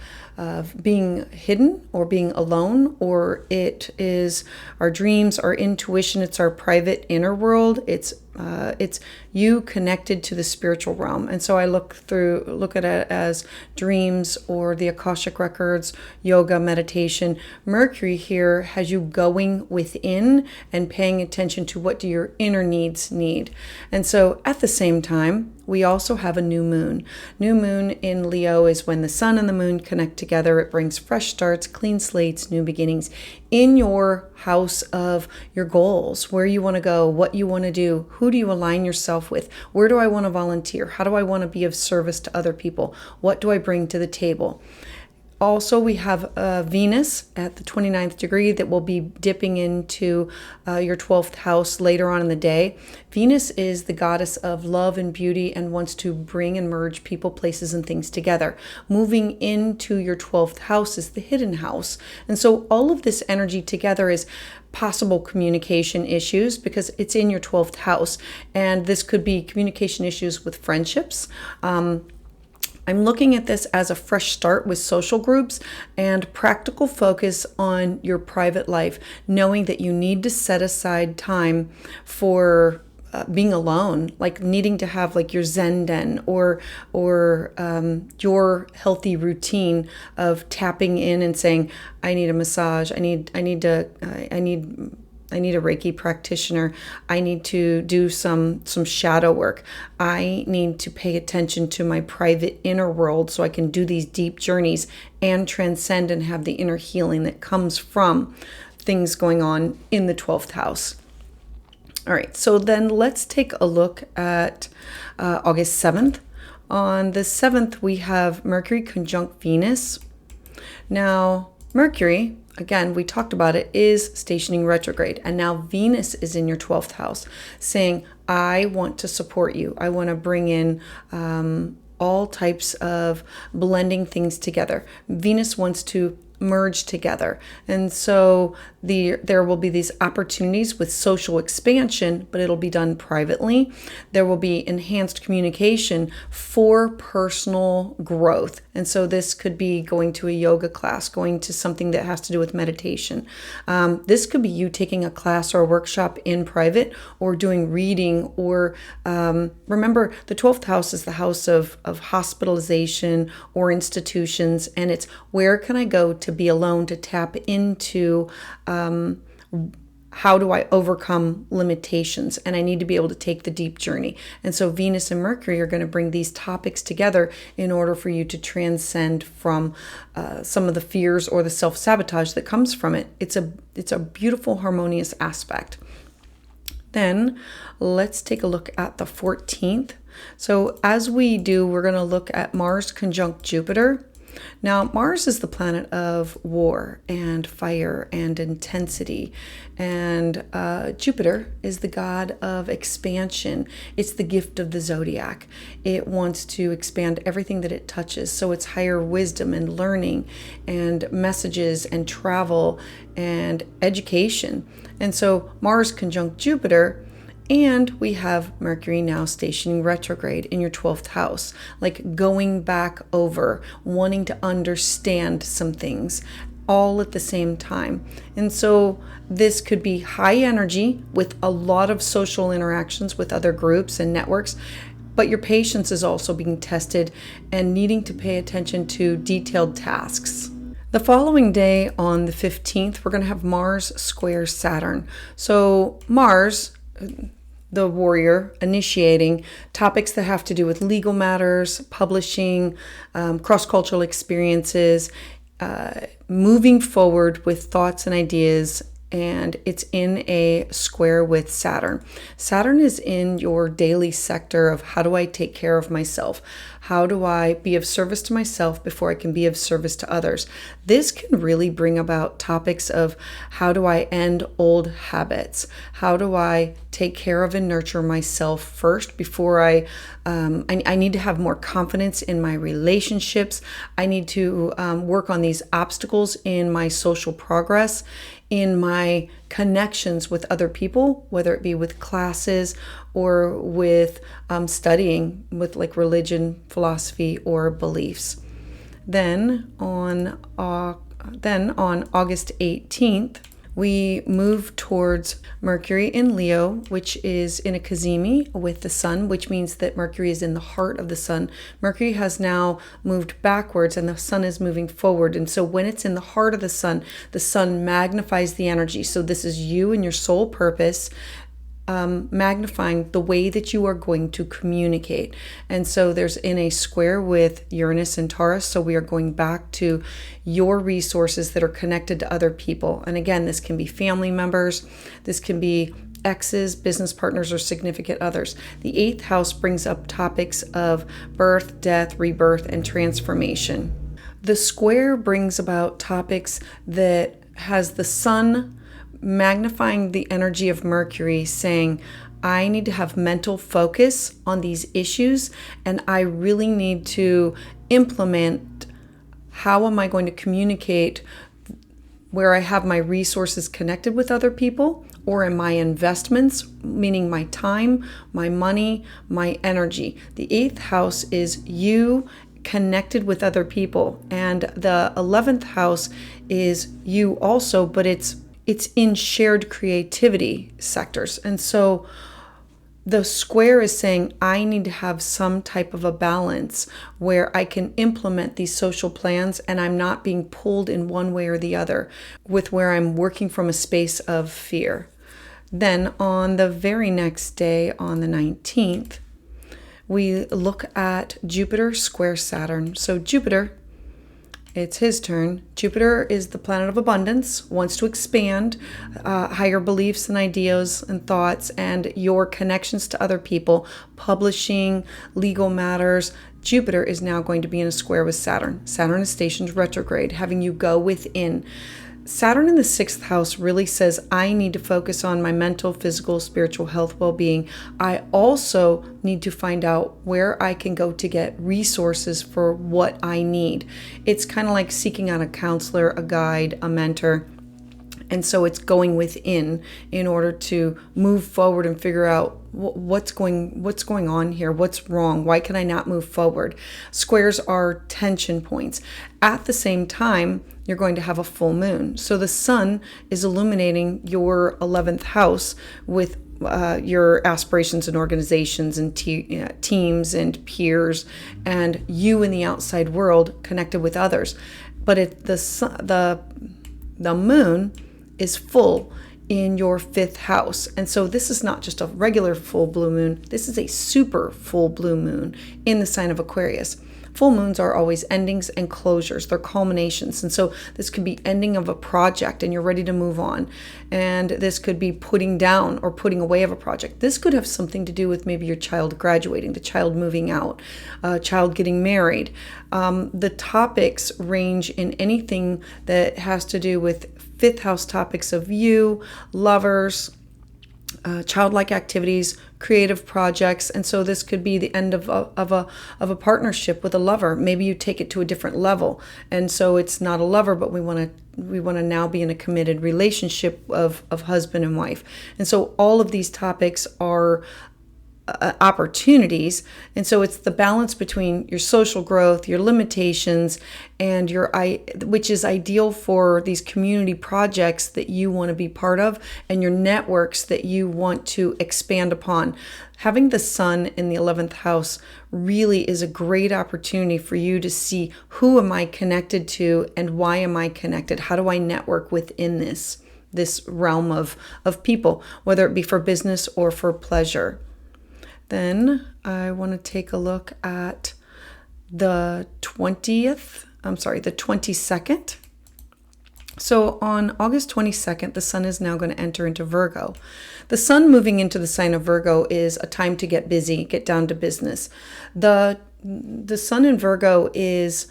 being hidden or being alone, or it is our dreams, our intuition, it's our private inner world. It's It's you connected to the spiritual realm. And so I look at it as dreams or the Akashic records, yoga, meditation. Mercury here has you going within and paying attention to what do your inner needs need. And so at the same time, we also have a new moon. New moon in Leo is when the sun and the moon connect together. It brings fresh starts, clean slates, new beginnings in your house of your goals, where you want to go, what you want to do, who do you align yourself with, where do I want to volunteer, how do I want to be of service to other people, what do I bring to the table. Also, we have Venus at the 29th degree that will be dipping into your 12th house later on in the day. Venus is the goddess of love and beauty and wants to bring and merge people, places, and things together. Moving into your 12th house is the hidden house. And so all of this energy together is possible communication issues because it's in your 12th house. And this could be communication issues with friendships. I'm looking at this as a fresh start with social groups and practical focus on your private life, knowing that you need to set aside time for being alone, like needing to have like your Zen den or your healthy routine of tapping in and saying, I need a massage, I need a Reiki practitioner. I need to do some shadow work. I need to pay attention to my private inner world so I can do these deep journeys and transcend and have the inner healing that comes from things going on in the 12th house. All right, so then let's take a look at August 7th. On the 7th, we have Mercury conjunct Venus. Now, Mercury, again, we talked about it, is stationing retrograde. And now Venus is in your 12th house saying, I want to support you. I want to bring in all types of blending things together. Venus wants to merge together. And so there will be these opportunities with social expansion, but it'll be done privately. There will be enhanced communication for personal growth. And so this could be going to a yoga class, going to something that has to do with meditation. This could be you taking a class or a workshop in private or doing reading or remember the 12th house is the house of hospitalization or institutions. And it's where can I go to be alone, to tap into how do I overcome limitations? And I need to be able to take the deep journey. And so Venus and Mercury are going to bring these topics together in order for you to transcend from some of the fears or the self-sabotage that comes from it. It's a beautiful, harmonious aspect. Then let's take a look at the 14th. So as we do, we're going to look at Mars conjunct Jupiter. Now, Mars is the planet of war and fire and intensity, and Jupiter is the god of expansion. It's the gift of the Zodiac. It wants to expand everything that it touches, so it's higher wisdom and learning and messages and travel and education. And so Mars conjunct Jupiter. And we have Mercury now stationing retrograde in your 12th house, like going back over, wanting to understand some things all at the same time. And so this could be high energy with a lot of social interactions with other groups and networks, but your patience is also being tested and needing to pay attention to detailed tasks. The following day on the 15th, we're going to have Mars square Saturn. So Mars, the warrior, initiating topics that have to do with legal matters, publishing, cross-cultural experiences, moving forward with thoughts and ideas, and it's in a square with Saturn. Saturn is in your daily sector of how do I take care of myself? How do I be of service to myself before I can be of service to others? This can really bring about topics of how do I end old habits? How do I take care of and nurture myself first before I need to have more confidence in my relationships. I need to work on these obstacles in my social progress, in my connections with other people, whether it be with classes or with studying with like religion, philosophy, or beliefs. Then on August 18th, we move towards Mercury in Leo, which is in a cazimi with the sun, which means that Mercury is in the heart of the sun. Mercury has now moved backwards and the sun is moving forward. And so when it's in the heart of the sun magnifies the energy. So this is you and your sole purpose, magnifying the way that you are going to communicate. And so there's in a square with Uranus and Taurus. So we are going back to your resources that are connected to other people. And again, this can be family members, this can be exes, business partners, or significant others. The 8th house brings up topics of birth, death, rebirth, and transformation. The square brings about topics that has the sun magnifying the energy of Mercury, saying, I need to have mental focus on these issues, and I really need to implement how am I going to communicate where I have my resources connected with other people, or in my investments, meaning my time, my money, my energy. The 8th house is you connected with other people, and the 11th house is you also, but it's in shared creativity sectors. And so the square is saying, I need to have some type of a balance where I can implement these social plans and I'm not being pulled in one way or the other, with where I'm working from a space of fear. Then on the very next day, on the 19th, we look at Jupiter square Saturn. So Jupiter, it's his turn. Jupiter is the planet of abundance, wants to expand higher beliefs and ideas and thoughts and your connections to other people, publishing, legal matters. Jupiter is now going to be in a square with Saturn. Saturn is stationed retrograde, having you go within. Saturn in the 6th house really says, I need to focus on my mental, physical, spiritual health, well-being. I also need to find out where I can go to get resources for what I need. It's kind of like seeking out a counselor, a guide, a mentor. And so it's going within in order to move forward and figure out what's going on here, what's wrong, why can I not move forward? Squares are tension points. At the same time, you're going to have a full moon. So the sun is illuminating your 11th house with your aspirations and organizations and teams and peers and you in the outside world connected with others. But the moon is full in your 5th house. And so this is not just a regular full blue moon. This is a super full blue moon in the sign of Aquarius. Full moons are always endings and closures. They're culminations. And so this could be ending of a project and you're ready to move on. And this could be putting down or putting away of a project. This could have something to do with maybe your child graduating, the child moving out, child getting married. The topics range in anything that has to do with 5th house topics of you, lovers, childlike activities, creative projects. And so this could be the end of a partnership with a lover. Maybe you take it to a different level. And so it's not a lover, but we want to now be in a committed relationship of husband and wife. And so all of these topics are opportunities. And so it's the balance between your social growth, your limitations, and which is ideal for these community projects that you want to be part of and your networks that you want to expand upon. Having the sun in the 11th house really is a great opportunity for you to see, who am I connected to and why am I connected? How do I network within this realm of people, whether it be for business or for pleasure? Then I want to take a look at the 22nd. So on August 22nd, the sun is now going to enter into Virgo. The sun moving into the sign of Virgo is a time to get busy, get down to business. The sun in Virgo is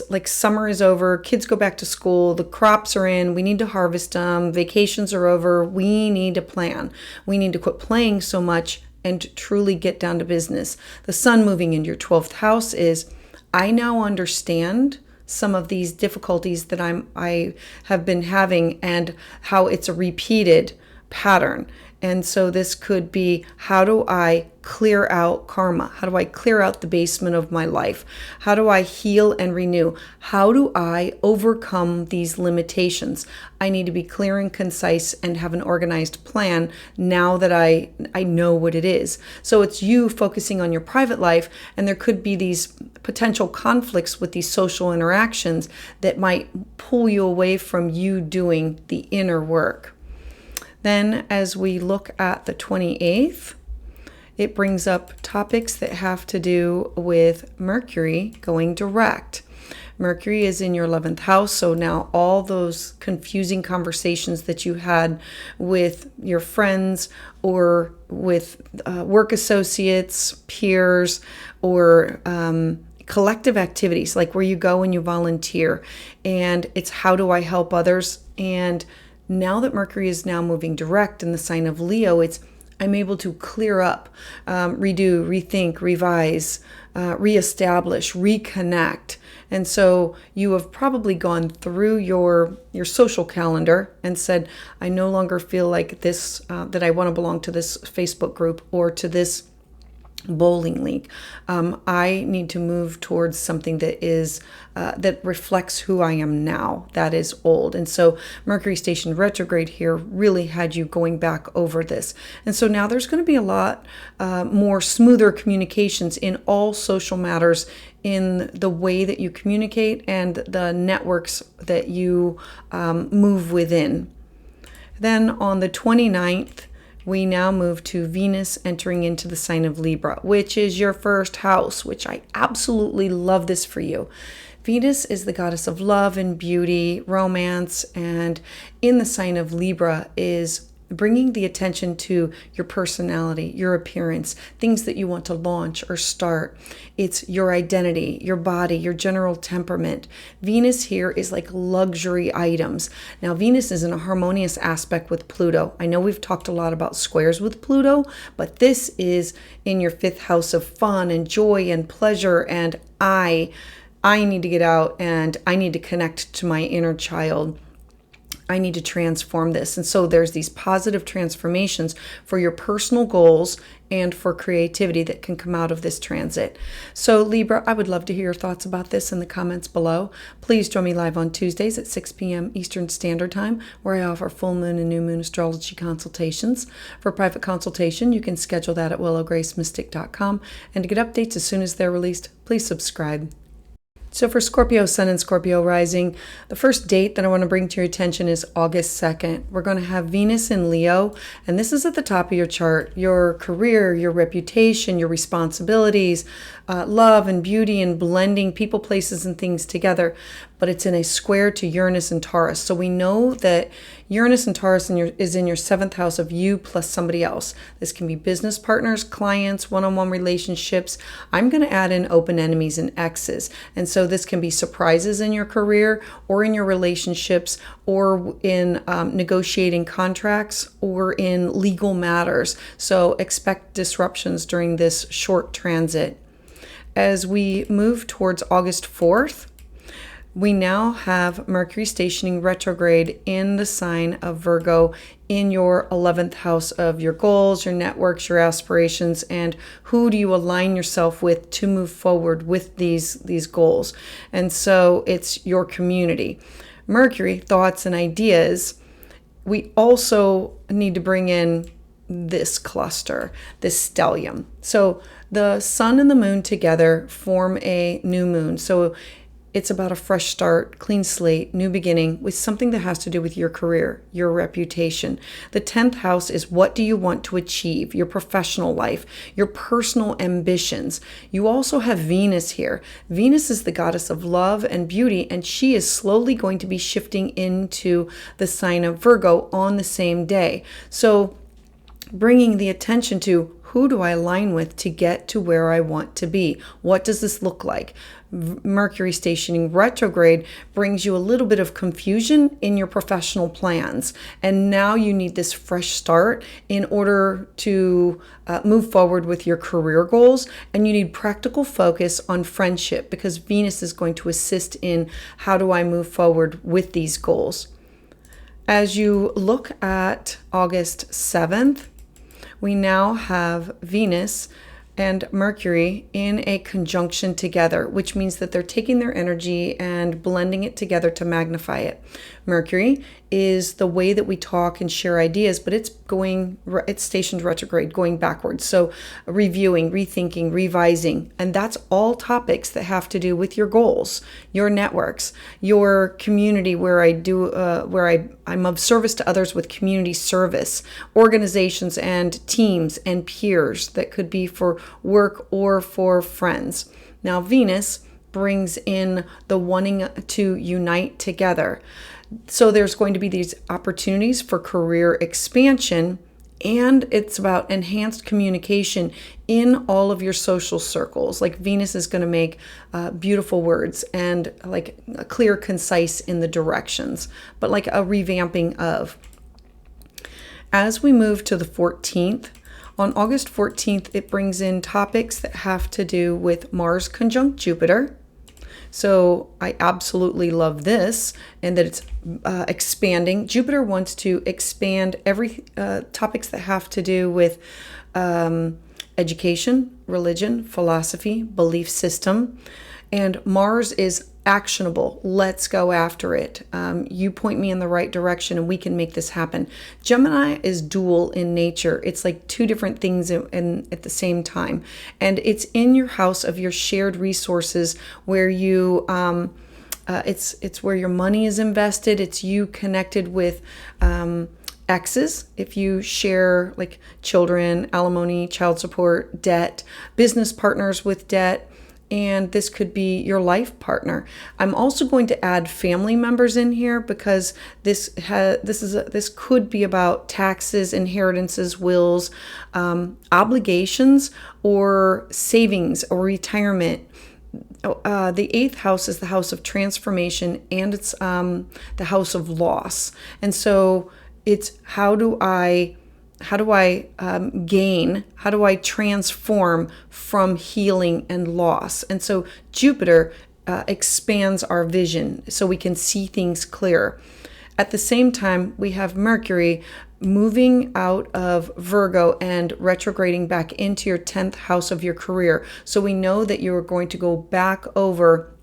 like summer is over, kids go back to school, the crops are in, we need to harvest them, vacations are over, we need to plan. We need to quit playing so much and truly get down to business. The sun moving into your 12th house is, I now understand some of these difficulties that I have been having and how it's a repeated pattern. And so this could be, how do I clear out karma? How do I clear out the basement of my life? How do I heal and renew? How do I overcome these limitations? I need to be clear and concise and have an organized plan now that I know what it is. So it's you focusing on your private life, and there could be these potential conflicts with these social interactions that might pull you away from you doing the inner work. Then as we look at the 28th, it brings up topics that have to do with Mercury going direct. Mercury is in your 11th house, so now all those confusing conversations that you had with your friends or with work associates, peers, or collective activities, like where you go and you volunteer, and it's how do I help others? And now that Mercury is now moving direct in the sign of Leo, I'm able to clear up, redo, rethink, revise, reestablish, reconnect. And so you have probably gone through your social calendar and said, I no longer feel like this, that I want to belong to this Facebook group or to this bowling league. I need to move towards something that is that reflects who I am now. That is old. And so Mercury stationed retrograde here really had you going back over this. And so now there's going to be a lot more smoother communications in all social matters, in the way that you communicate and the networks that you move within. Then on the 29th, we now move to Venus entering into the sign of Libra, which is your first house, which I absolutely love this for you. Venus is the goddess of love and beauty, romance, and in the sign of Libra is bringing the attention to your personality, your appearance, things that you want to launch or start. It's your identity, your body, your general temperament. Venus here is like luxury items. Now, Venus is in a harmonious aspect with Pluto. I know we've talked a lot about squares with Pluto, but this is in your 5th house of fun and joy and pleasure, and I need to get out and I need to connect to my inner child. I need to transform this. And so there's these positive transformations for your personal goals and for creativity that can come out of this transit. So Libra, I would love to hear your thoughts about this in the comments below. Please join me live on Tuesdays at 6 p.m. Eastern Standard Time, where I offer full moon and new moon astrology consultations. For private consultation, you can schedule that at willowgracemystic.com. And to get updates as soon as they're released, please subscribe. So for Scorpio Sun and Scorpio Rising, the first date that I want to bring to your attention is August 2nd. We're going to have Venus in Leo, and this is at the top of your chart. Your career, your reputation, your responsibilities, love and beauty and blending people, places, and things together. But it's in a square to Uranus and Taurus. So we know that Uranus and Taurus is in your 7th house of you plus somebody else. This can be business partners, clients, one-on-one relationships. I'm going to add in open enemies and exes. And so this can be surprises in your career or in your relationships or in negotiating contracts or in legal matters. So expect disruptions during this short transit. As we move towards August 4th, we now have Mercury stationing retrograde in the sign of Virgo in your 11th house of your goals, your networks, your aspirations, and who do you align yourself with to move forward with these goals. And so it's your community. Mercury, thoughts and ideas. We also need to bring in this cluster, this stellium. So the sun and the moon together form a new moon. So it's about a fresh start, clean slate, new beginning with something that has to do with your career, your reputation. The 10th house is what do you want to achieve, your professional life, your personal ambitions. You also have Venus here. Venus is the goddess of love and beauty, and she is slowly going to be shifting into the sign of Virgo on the same day. So bringing the attention to who do I align with to get to where I want to be? What does this look like? Mercury stationing retrograde brings you a little bit of confusion in your professional plans. And now you need this fresh start in order to move forward with your career goals. And you need practical focus on friendship because Venus is going to assist in how do I move forward with these goals. As you look at August 7th, we now have Venus and Mercury in a conjunction together, which means that they're taking their energy and blending it together to magnify it. Mercury is the way that we talk and share ideas, but it's stationed retrograde, going backwards. So reviewing, rethinking, revising, and that's all topics that have to do with your goals, your networks, your community, where I'm of service to others with community service, organizations and teams and peers that could be for work or for friends. Now, Venus brings in the wanting to unite together. So there's going to be these opportunities for career expansion, and it's about enhanced communication in all of your social circles. Like Venus is going to make beautiful words and like clear, concise in the directions, but like a revamping of. As we move to the 14th, on August 14th, it brings in topics that have to do with Mars conjunct Jupiter. So I absolutely love this, and that it's expanding. Jupiter wants to expand every topics that have to do with education, religion, philosophy, belief system. And Mars is actionable. Let's go after it. You point me in the right direction and we can make this happen. Gemini is dual in nature. It's like two different things at the same time. And it's in your house of your shared resources where you, it's where your money is invested. It's you connected with, exes, if you share like children, alimony, child support, debt, business partners with debt, and this could be your life partner. I'm also going to add family members in here because this could be about taxes, inheritances, wills, obligations, or savings or retirement. The 8th house is the house of transformation, and it's the house of loss. And so it's how do I gain? How do I transform from healing and loss? And so Jupiter expands our vision so we can see things clearer. At the same time, we have Mercury moving out of Virgo and retrograding back into your 10th house of your career. So we know that you are going to go back over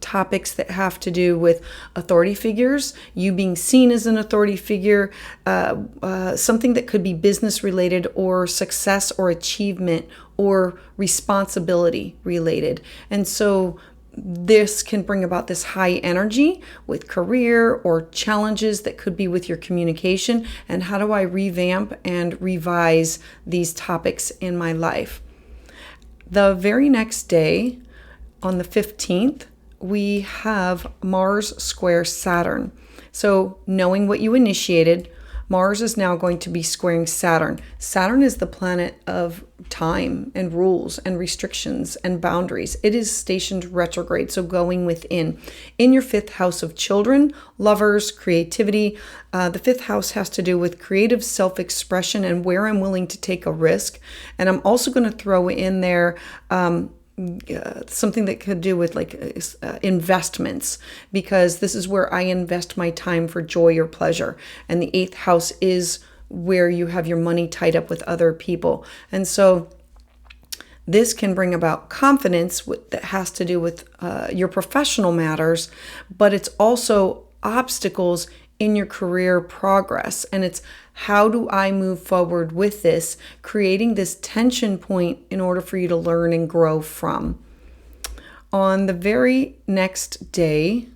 topics that have to do with authority figures, you being seen as an authority figure, something that could be business related or success or achievement or responsibility related. And so this can bring about this high energy with career or challenges that could be with your communication. And how do I revamp and revise these topics in my life? The very next day, on the 15th, we have Mars square Saturn. So knowing what you initiated, Mars is now going to be squaring Saturn. Saturn is the planet of time and rules and restrictions and boundaries. It is stationed retrograde, so going within. In your 5th house of children, lovers, creativity, the 5th house has to do with creative self-expression and where I'm willing to take a risk. And I'm also going to throw in there something that could do with like investments, because this is where I invest my time for joy or pleasure. And the 8th house is where you have your money tied up with other people. And so this can bring about confidence that has to do with your professional matters, but it's also obstacles in your career progress. And it's how do I move forward with this, creating this tension point in order for you to learn and grow from. On the very next day,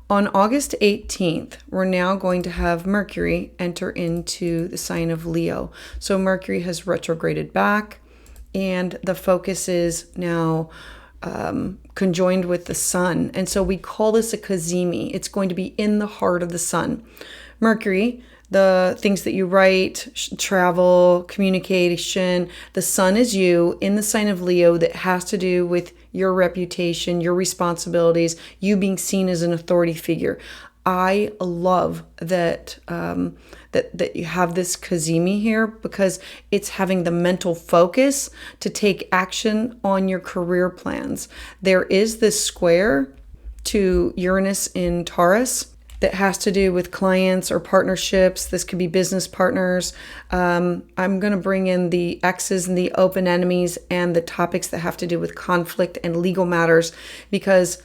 on August 18th, we're now going to have Mercury enter into the sign of Leo. So Mercury has retrograded back, and the focus is now conjoined with the sun. And so we call this a cazimi. It's going to be in the heart of the sun. Mercury, the things that you write, travel, communication, the sun is you in the sign of Leo that has to do with your reputation, your responsibilities, you being seen as an authority figure. I love that that you have this cazimi here, because it's having the mental focus to take action on your career plans. There is this square to Uranus in Taurus, that has to do with clients or partnerships. This could be business partners. I'm going to bring in the X's and the open enemies and the topics that have to do with conflict and legal matters, because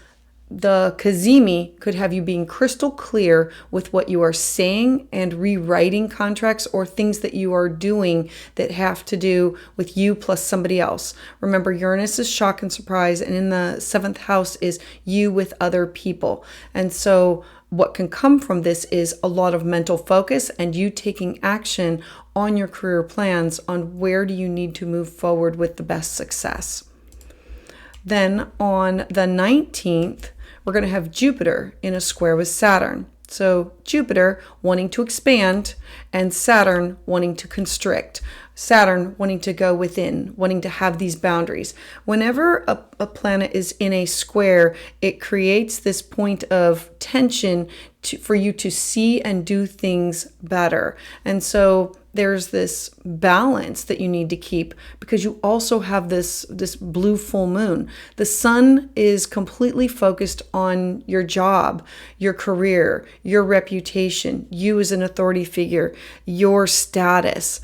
the Kazemi could have you being crystal clear with what you are saying and rewriting contracts or things that you are doing that have to do with you plus somebody else. Remember, Uranus is shock and surprise, and in the 7th house is you with other people. And so what can come from this is a lot of mental focus and you taking action on your career plans on where do you need to move forward with the best success. Then on the 19th, we're going to have Jupiter in a square with Saturn. So Jupiter wanting to expand and Saturn wanting to constrict. Saturn wanting to go within, wanting to have these boundaries. Whenever a planet is in a square, it creates this point of tension for you to see and do things better. And so there's this balance that you need to keep, because you also have this blue full moon. The sun is completely focused on your job, your career, your reputation, you as an authority figure, your status.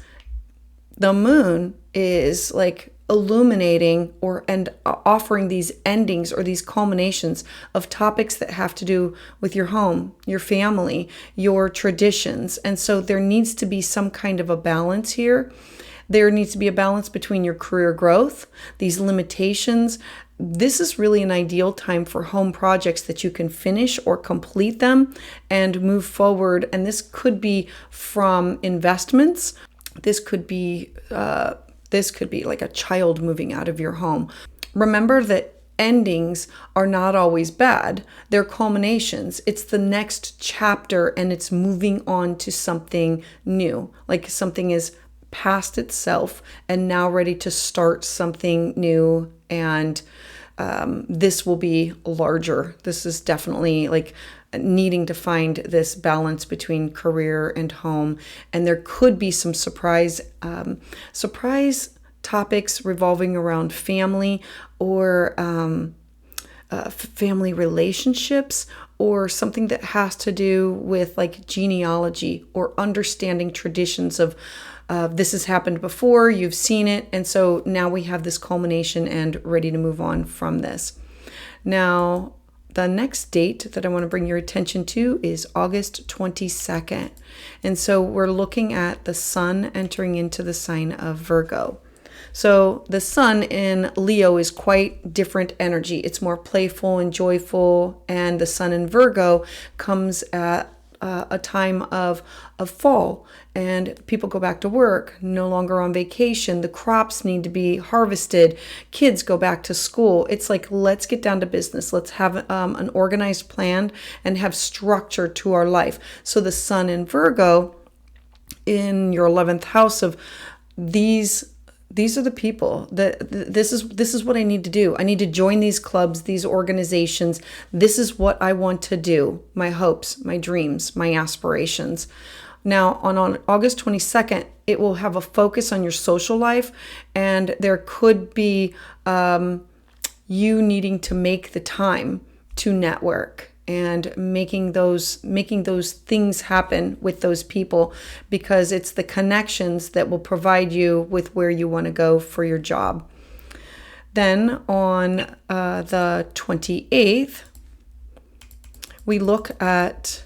The moon is like illuminating and offering these endings or these culminations of topics that have to do with your home, your family, your traditions. And so there needs to be some kind of a balance here. There needs to be a balance between your career growth, these limitations. This is really an ideal time for home projects that you can finish or complete them and move forward. And this could be from investments. This could be like a child moving out of your home. Remember that endings are not always bad. They're culminations. It's the next chapter and it's moving on to something new. Like something is past itself and now ready to start something new. And this will be larger. This is definitely like needing to find this balance between career and home. And there could be some surprise topics revolving around family or family relationships, or something that has to do with like genealogy or understanding traditions of this has happened before, you've seen it. And so now we have this culmination and ready to move on from this. Now, the next date that I want to bring your attention to is August 22nd. And so we're looking at the sun entering into the sign of Virgo. So the sun in Leo is quite different energy. It's more playful and joyful. And the sun in Virgo comes at a time of fall, and people go back to work, no longer on vacation. The crops need to be harvested. Kids go back to school. It's like, let's get down to business. Let's have an organized plan and have structure to our life. So the sun in Virgo in your 11th house of these are the people that this is what I need to do. I need to join these clubs, these organizations. This is what I want to do. My hopes, my dreams, my aspirations. Now, on August 22nd, it will have a focus on your social life, and there could be you needing to make the time to network and making those things happen with those people, because it's the connections that will provide you with where you want to go for your job. Then on the 28th, we look at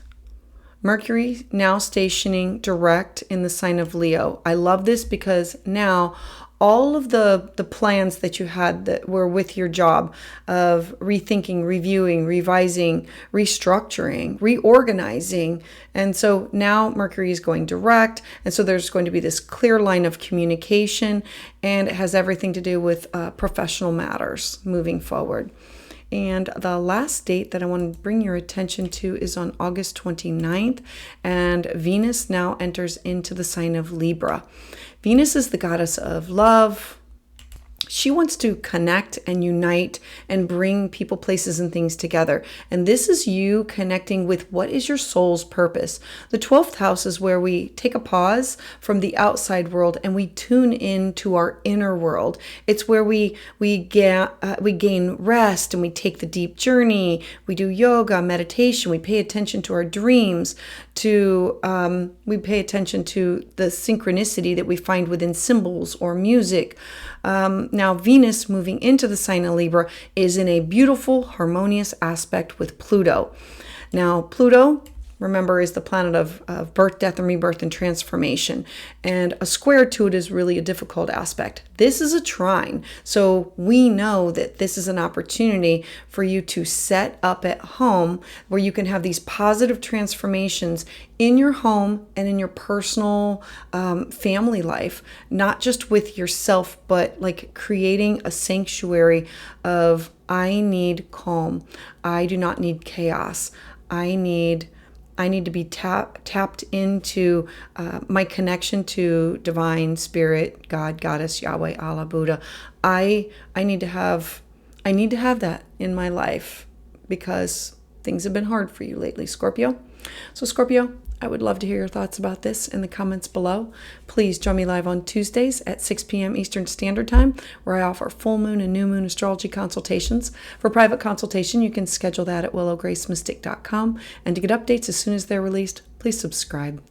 Mercury now stationing direct in the sign of Leo. I love this because now all of the plans that you had that were with your job of rethinking, reviewing, revising, restructuring, reorganizing. And so now Mercury is going direct. And so there's going to be this clear line of communication, and it has everything to do with professional matters moving forward. And the last date that I want to bring your attention to is on August 29th, and Venus now enters into the sign of Libra. Venus is the goddess of love. She wants to connect and unite and bring people, places, and things together. And this is you connecting with what is your soul's purpose. The 12th house is where we take a pause from the outside world and we tune into our inner world. It's where we gain rest and we take the deep journey. We do yoga, meditation. We pay attention to our dreams. We pay attention to the synchronicity that we find within symbols or music. Now, Venus moving into the sign of Libra is in a beautiful, harmonious aspect with Pluto. Now, Pluto, remember, is the planet of birth, death, and rebirth and transformation. And a square to it is really a difficult aspect. This is a trine. So we know that this is an opportunity for you to set up at home where you can have these positive transformations in your home and in your personal family life, not just with yourself, but like creating a sanctuary of, I need calm. I do not need chaos. I need to be tapped into my connection to divine spirit, God, Goddess, Yahweh, Allah, Buddha. I need to have that in my life because things have been hard for you lately, Scorpio. So Scorpio, I would love to hear your thoughts about this in the comments below. Please join me live on Tuesdays at 6 p.m. Eastern Standard Time, where I offer full moon and new moon astrology consultations. For private consultation, you can schedule that at willowgracemystic.com. And to get updates as soon as they're released, please subscribe.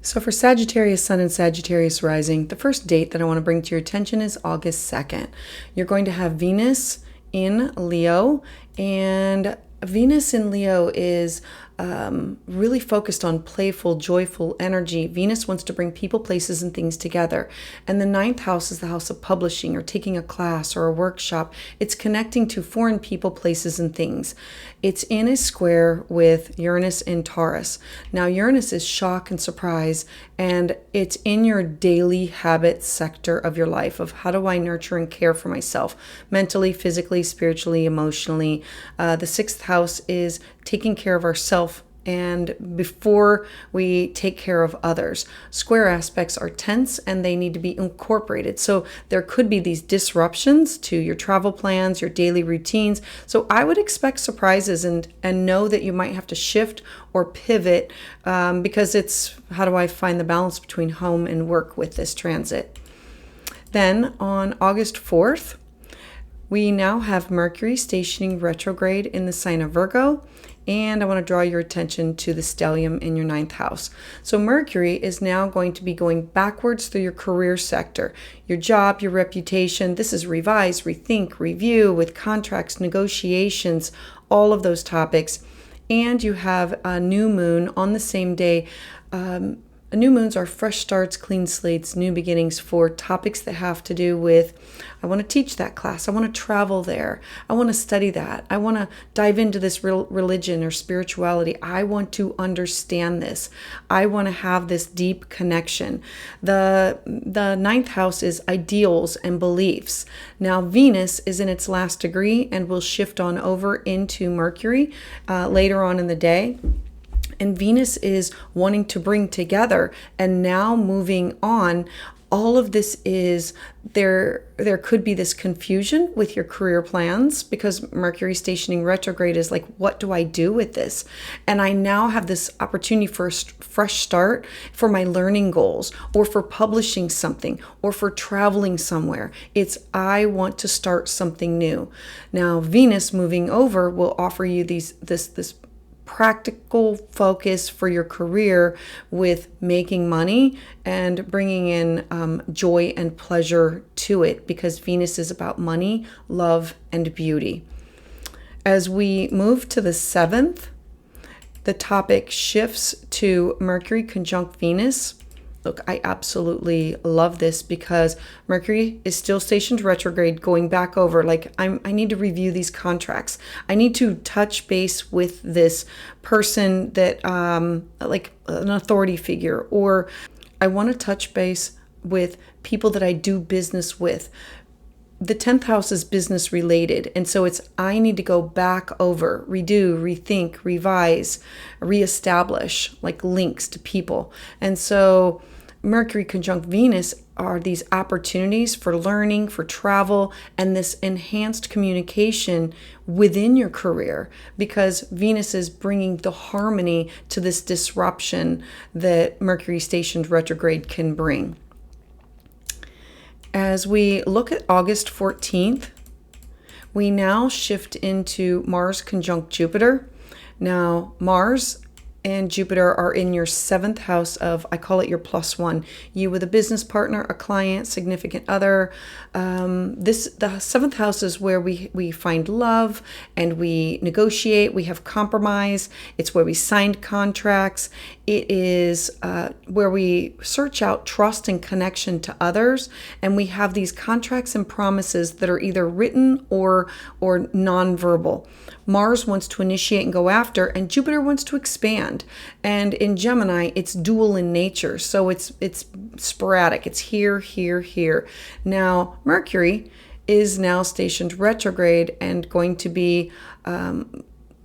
So for Sagittarius Sun and Sagittarius Rising, the first date that I want to bring to your attention is August 2nd. You're going to have Venus in Leo, and Venus in Leo is really focused on playful, joyful energy. Venus wants to bring people, places, and things together. And the 9th house is the house of publishing or taking a class or a workshop. It's connecting to foreign people, places, and things. It's in a square with Uranus and Taurus. Now, Uranus is shock and surprise, and it's in your daily habit sector of your life of how do I nurture and care for myself mentally, physically, spiritually, emotionally. The 6th house is taking care of ourselves and before we take care of others. Square aspects are tense and they need to be incorporated. So there could be these disruptions to your travel plans, your daily routines. So I would expect surprises and know that you might have to shift or pivot because it's how do I find the balance between home and work with this transit. Then on August 4th, we now have Mercury stationing retrograde in the sign of Virgo. And I want to draw your attention to the stellium in your 9th house. So Mercury is now going to be going backwards through your career sector, your job, your reputation. This is revise, rethink, review with contracts, negotiations, all of those topics. And you have a new moon on the same day. New moons are fresh starts, clean slates, new beginnings for topics that have to do with, I want to teach that class. I want to travel there. I want to study that. I want to dive into this religion or spirituality. I want to understand this. I want to have this deep connection. The 9th house is ideals and beliefs. Now, Venus is in its last degree and will shift on over into Mercury later on in the day. And Venus is wanting to bring together and now moving on. All of this is there could be this confusion with your career plans because Mercury stationing retrograde is like, what do I do with this? And I now have this opportunity for a fresh start for my learning goals or for publishing something or for traveling somewhere. It's I want to start something new. Now, Venus moving over will offer you this practical focus for your career with making money and bringing in joy and pleasure to it because Venus is about money, love, and beauty. As we move to the 7th, the topic shifts to Mercury conjunct Venus. Look, I absolutely love this because Mercury is still stationed retrograde, going back over, like, I need to review these contracts. I need to touch base with this person that, like an authority figure, or I want to touch base with people that I do business with. The 10th house is business related. And so it's, I need to go back over, redo, rethink, revise, reestablish like links to people. And so Mercury conjunct Venus are these opportunities for learning, for travel, and this enhanced communication within your career, because Venus is bringing the harmony to this disruption that Mercury stationed retrograde can bring. As we look at August 14th, we now shift into Mars conjunct Jupiter. Now, Mars and Jupiter are in your 7th house of, I call it your +1. You with a business partner, a client, significant other. The 7th house is where we find love and we negotiate, we have compromise. It's where we signed contracts. It is where we search out trust and connection to others. And we have these contracts and promises that are either written or nonverbal. Mars wants to initiate and go after, and Jupiter wants to expand. And in Gemini, it's dual in nature. So it's sporadic. It's here, here, here. Now, Mercury is now stationed retrograde and going to be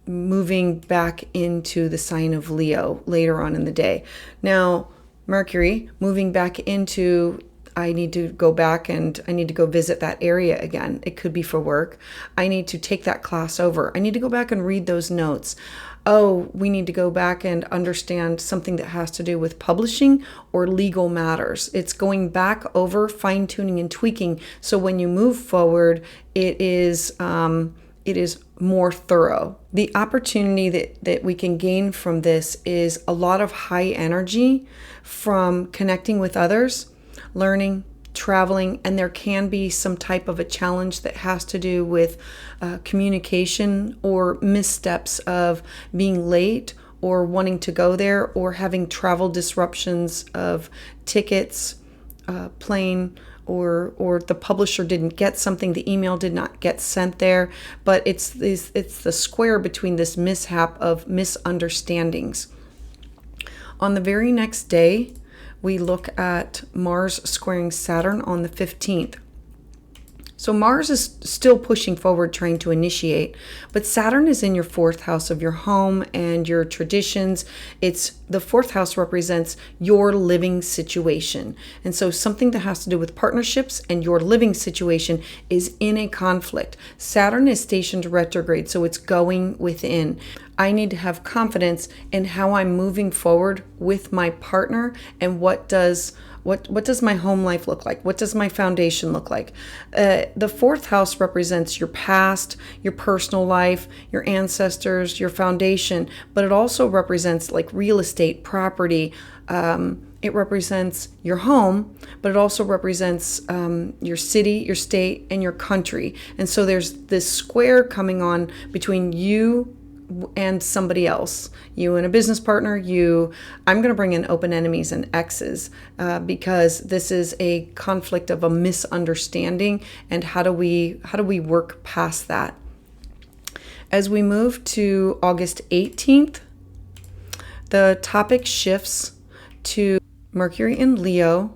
moving back into the sign of Leo later on in the day. Now, Mercury moving back into, I need to go back and I need to go visit that area again. It could be for work. I need to take that class over. I need to go back and read those notes. Oh, we need to go back and understand something that has to do with publishing or legal matters. It's going back over, fine-tuning and tweaking. So when you move forward, it is more thorough. The opportunity that we can gain from this is a lot of high energy from connecting with others, learning, traveling, and there can be some type of a challenge that has to do with communication or missteps of being late or wanting to go there or having travel disruptions of tickets, plane, or the publisher didn't get something, the email did not get sent there. But it's the square between this mishap of misunderstandings. On the very next day, we look at Mars squaring Saturn on the 15th. So Mars is still pushing forward, trying to initiate, but Saturn is in your 4th house of your home and your traditions. The 4th house represents your living situation. And so something that has to do with partnerships and your living situation is in a conflict. Saturn is stationed retrograde, so it's going within. I need to have confidence in how I'm moving forward with my partner and what does my home life look like? What does my foundation look like? The 4th house represents your past, your personal life, your ancestors, your foundation, but it also represents like real estate, property. It represents your home, but it also represents your city, your state, and your country. And so there's this square coming on between you and somebody else, you and a business partner, I'm going to bring in open enemies and exes because this is a conflict of a misunderstanding. And how do we work past that? As we move to August 18th, the topic shifts to Mercury in Leo,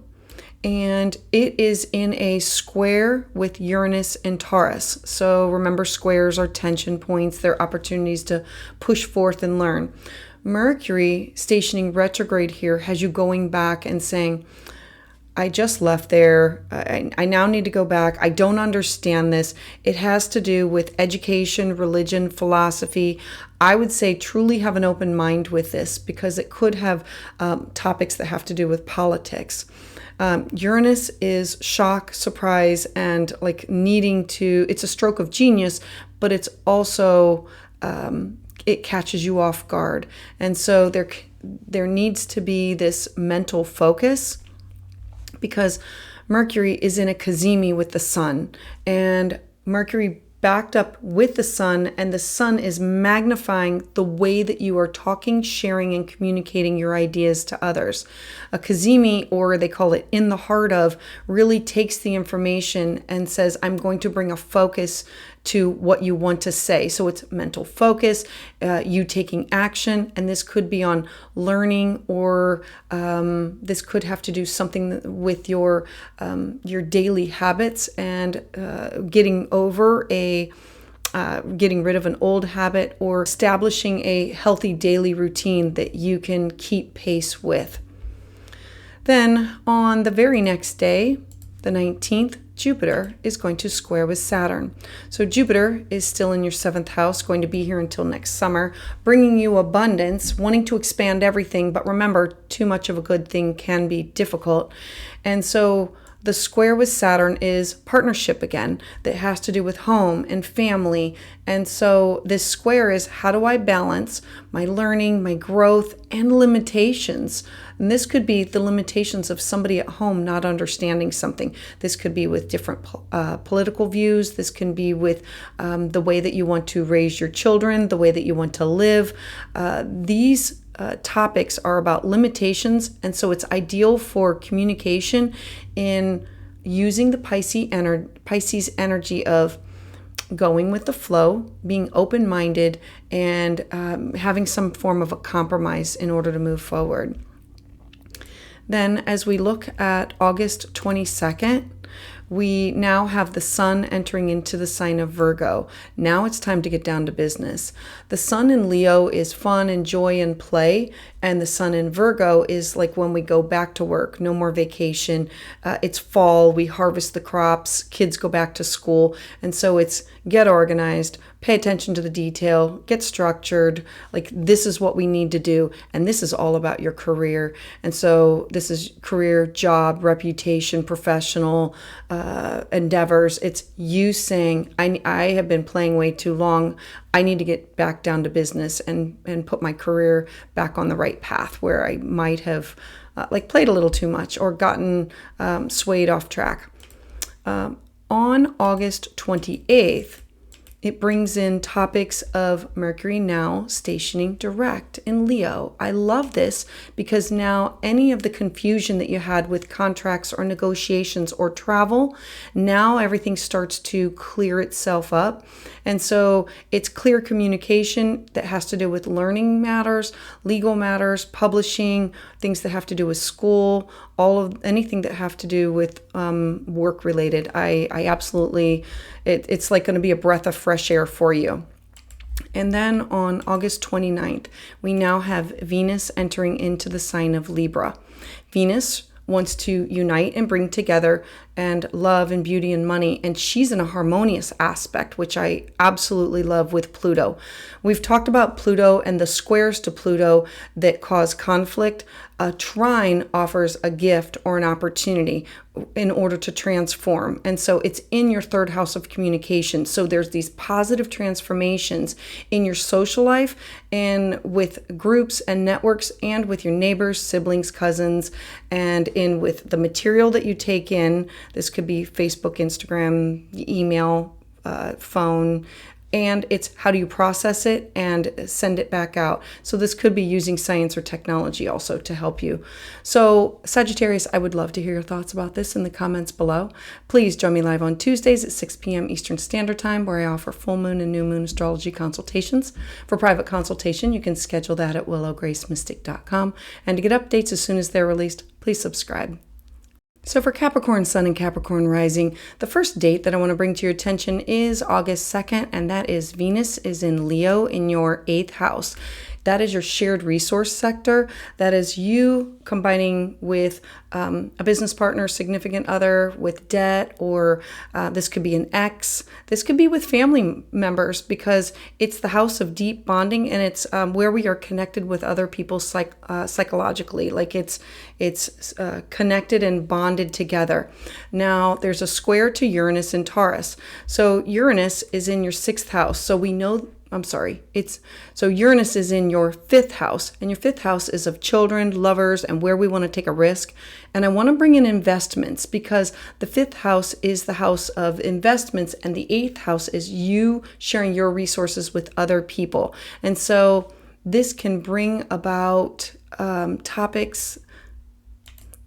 and it is in a square with Uranus and Taurus. So remember, squares are tension points. They're opportunities to push forth and learn. Mercury stationing retrograde here has you going back and saying, I just left there. I now need to go back. I don't understand this. It has to do with education, religion, philosophy. I would say truly have an open mind with this because it could have topics that have to do with politics. Uranus is shock, surprise, and like it's a stroke of genius, but it's also, it catches you off guard. And so there needs to be this mental focus because Mercury is in a cazimi with the sun, and Mercury backed up with the sun, and the sun is magnifying the way that you are talking, sharing, and communicating your ideas to others. A cazimi, or they call it in the heart of, really takes the information and says, I'm going to bring a focus to what you want to say. So it's mental focus, you taking action, and this could be on learning, or this could have to do something with your daily habits and getting rid of an old habit, or establishing a healthy daily routine that you can keep pace with. Then on the very next day, the 19th, Jupiter is going to square with Saturn. So Jupiter is still in your 7th house, going to be here until next summer, bringing you abundance, wanting to expand everything. But remember, too much of a good thing can be difficult. And so the square with Saturn is partnership again, that has to do with home and family. And so this square is, how do I balance my learning, my growth, and limitations? And this could be the limitations of somebody at home not understanding something. This could be with different political views. This can be with the way that you want to raise your children, the way that you want to live. These topics are about limitations, and so it's ideal for communication in using the Pisces energy of going with the flow, being open-minded, and having some form of a compromise in order to move forward. Then as we look at August 22nd, we now have the sun entering into the sign of Virgo. Now it's time to get down to business. The sun in Leo is fun and joy and play, and the sun in Virgo is like when we go back to work, no more vacation. It's fall, we harvest the crops, kids go back to school, and so it's get organized, pay attention to the detail, get structured, like this is what we need to do, and this is all about your career. And so this is career, job, reputation, professional endeavors. It's you saying, I have been playing way too long. I need to get back down to business and put my career back on the right path where I might have played a little too much or gotten swayed off track. On August 28th, it brings in topics of Mercury now stationing direct in Leo. I love this because now any of the confusion that you had with contracts or negotiations or travel, now everything starts to clear itself up. And so it's clear communication that has to do with learning matters, legal matters, publishing, things that have to do with school, anything that have to do with work related. I absolutely, it's like going to be a breath of fresh air for you. And then on August 29th, we now have Venus entering into the sign of Libra. Venus wants to unite and bring together and love and beauty and money. And she's in a harmonious aspect, which I absolutely love with Pluto. We've talked about Pluto and the squares to Pluto that cause conflict. A trine offers a gift or an opportunity in order to transform. And so it's in your 3rd house of communication. So there's these positive transformations in your social life and with groups and networks and with your neighbors, siblings, cousins, and in with the material that you take in. This could be Facebook, Instagram, email, phone, and it's how do you process it and send it back out. So this could be using science or technology also to help you. So Sagittarius, I would love to hear your thoughts about this in the comments below. Please join me live on Tuesdays at 6 p.m. Eastern Standard Time, where I offer full moon and new moon astrology consultations. For private consultation, you can schedule that at willowgracemystic.com. And to get updates as soon as they're released, please subscribe. So for Capricorn Sun and Capricorn Rising, the first date that I want to bring to your attention is August 2nd, and that is Venus is in Leo in your 8th house. That is your shared resource sector. That is you combining with a business partner, significant other, with debt, or this could be an ex. This could be with family members because it's the house of deep bonding, and it's where we are connected with other people psychologically. Like it's connected and bonded together. Now, there's a square to Uranus and Taurus. So Uranus is in your 6th house. So we know so Uranus is in your 5th house, and your 5th house is of children, lovers, and where we want to take a risk. And I want to bring in investments because the 5th house is the house of investments, and the 8th house is you sharing your resources with other people. And so this can bring about topics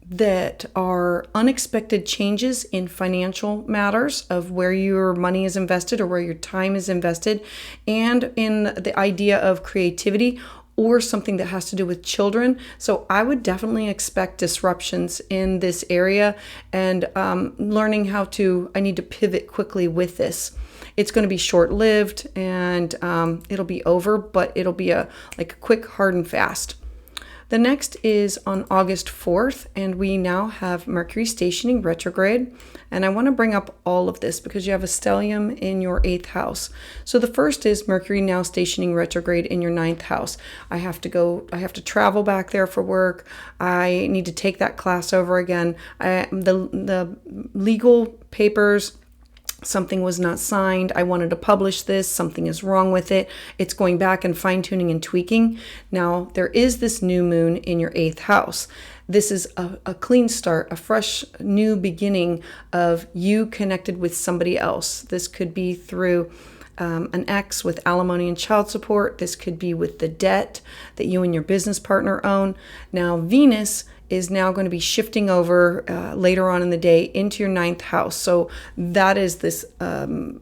that are unexpected changes in financial matters of where your money is invested or where your time is invested, and in the idea of creativity or something that has to do with children. So I would definitely expect disruptions in this area and learning I need to pivot quickly with this. It's going to be short-lived and it'll be over, but it'll be a quick, hard and fast. The next is on August 4th, and we now have Mercury stationing retrograde. And I want to bring up all of this because you have a stellium in your 8th house. So the first is Mercury now stationing retrograde in your 9th house. I have to travel back there for work. I need to take that class over again. The legal papers, something was not signed. I wanted to publish this. Something is wrong with it. It's going back and fine-tuning and tweaking. Now, there is this new moon in your 8th house. This is a clean start, a fresh new beginning of you connected with somebody else. This could be through an ex with alimony and child support. This could be with the debt that you and your business partner own. Now, Venus is now going to be shifting over later on in the day into your 9th house. So that is this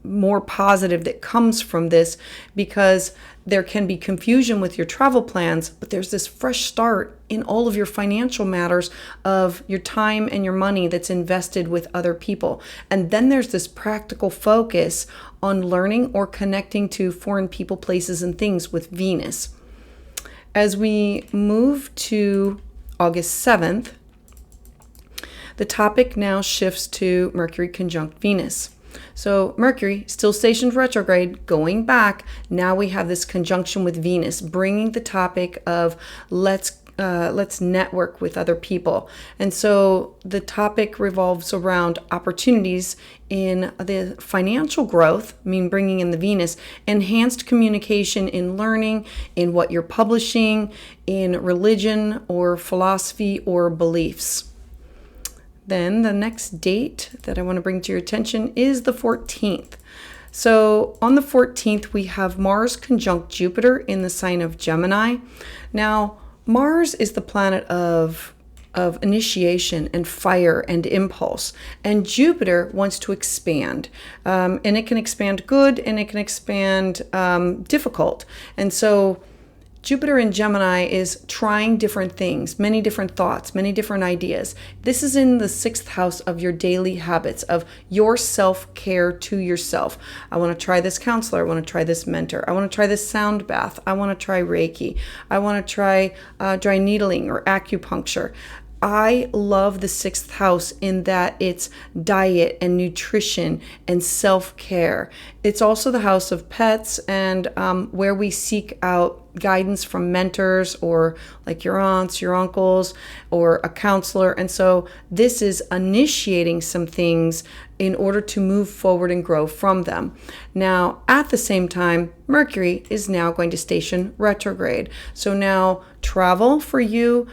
more positive that comes from this, because there can be confusion with your travel plans, but there's this fresh start in all of your financial matters of your time and your money that's invested with other people. And then there's this practical focus on learning or connecting to foreign people, places, and things with Venus. As we move to August 7th, the topic now shifts to Mercury conjunct Venus. So Mercury, still stationed retrograde, going back, now we have this conjunction with Venus, bringing the topic of let's network with other people. And so the topic revolves around opportunities in the financial growth, bringing in the Venus, enhanced communication in learning, in what you're publishing, in religion or philosophy or beliefs. Then the next date that I want to bring to your attention is the 14th. So on the 14th, we have Mars conjunct Jupiter in the sign of Gemini. Now, Mars is the planet of initiation and fire and impulse. And Jupiter wants to expand. And it can expand good and it can expand difficult. And so Jupiter in Gemini is trying different things, many different thoughts, many different ideas. This is in the 6th house of your daily habits, of your self-care to yourself. I want to try this counselor. I want to try this mentor. I want to try this sound bath. I want to try Reiki. I want to try dry needling or acupuncture. I love the 6th house in that it's diet and nutrition and self-care. It's also the house of pets and where we seek out guidance from mentors or like your aunts, your uncles, or a counselor. And so this is initiating some things in order to move forward and grow from them. Now, at the same time, Mercury is now going to station retrograde. So now travel for you,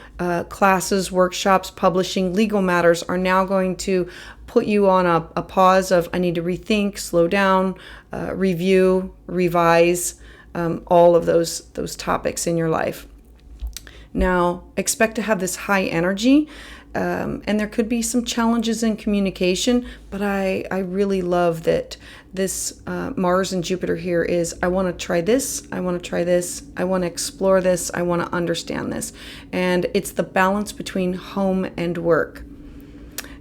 classes, workshops, publishing, legal matters are now going to put you on a pause of I need to rethink, slow down, review, revise, all of those topics in your life. Now, expect to have this high energy, and there could be some challenges in communication, but I really love that this Mars and Jupiter here is, I want to try this, I want to try this, I want to explore this, I want to understand this. And it's the balance between home and work.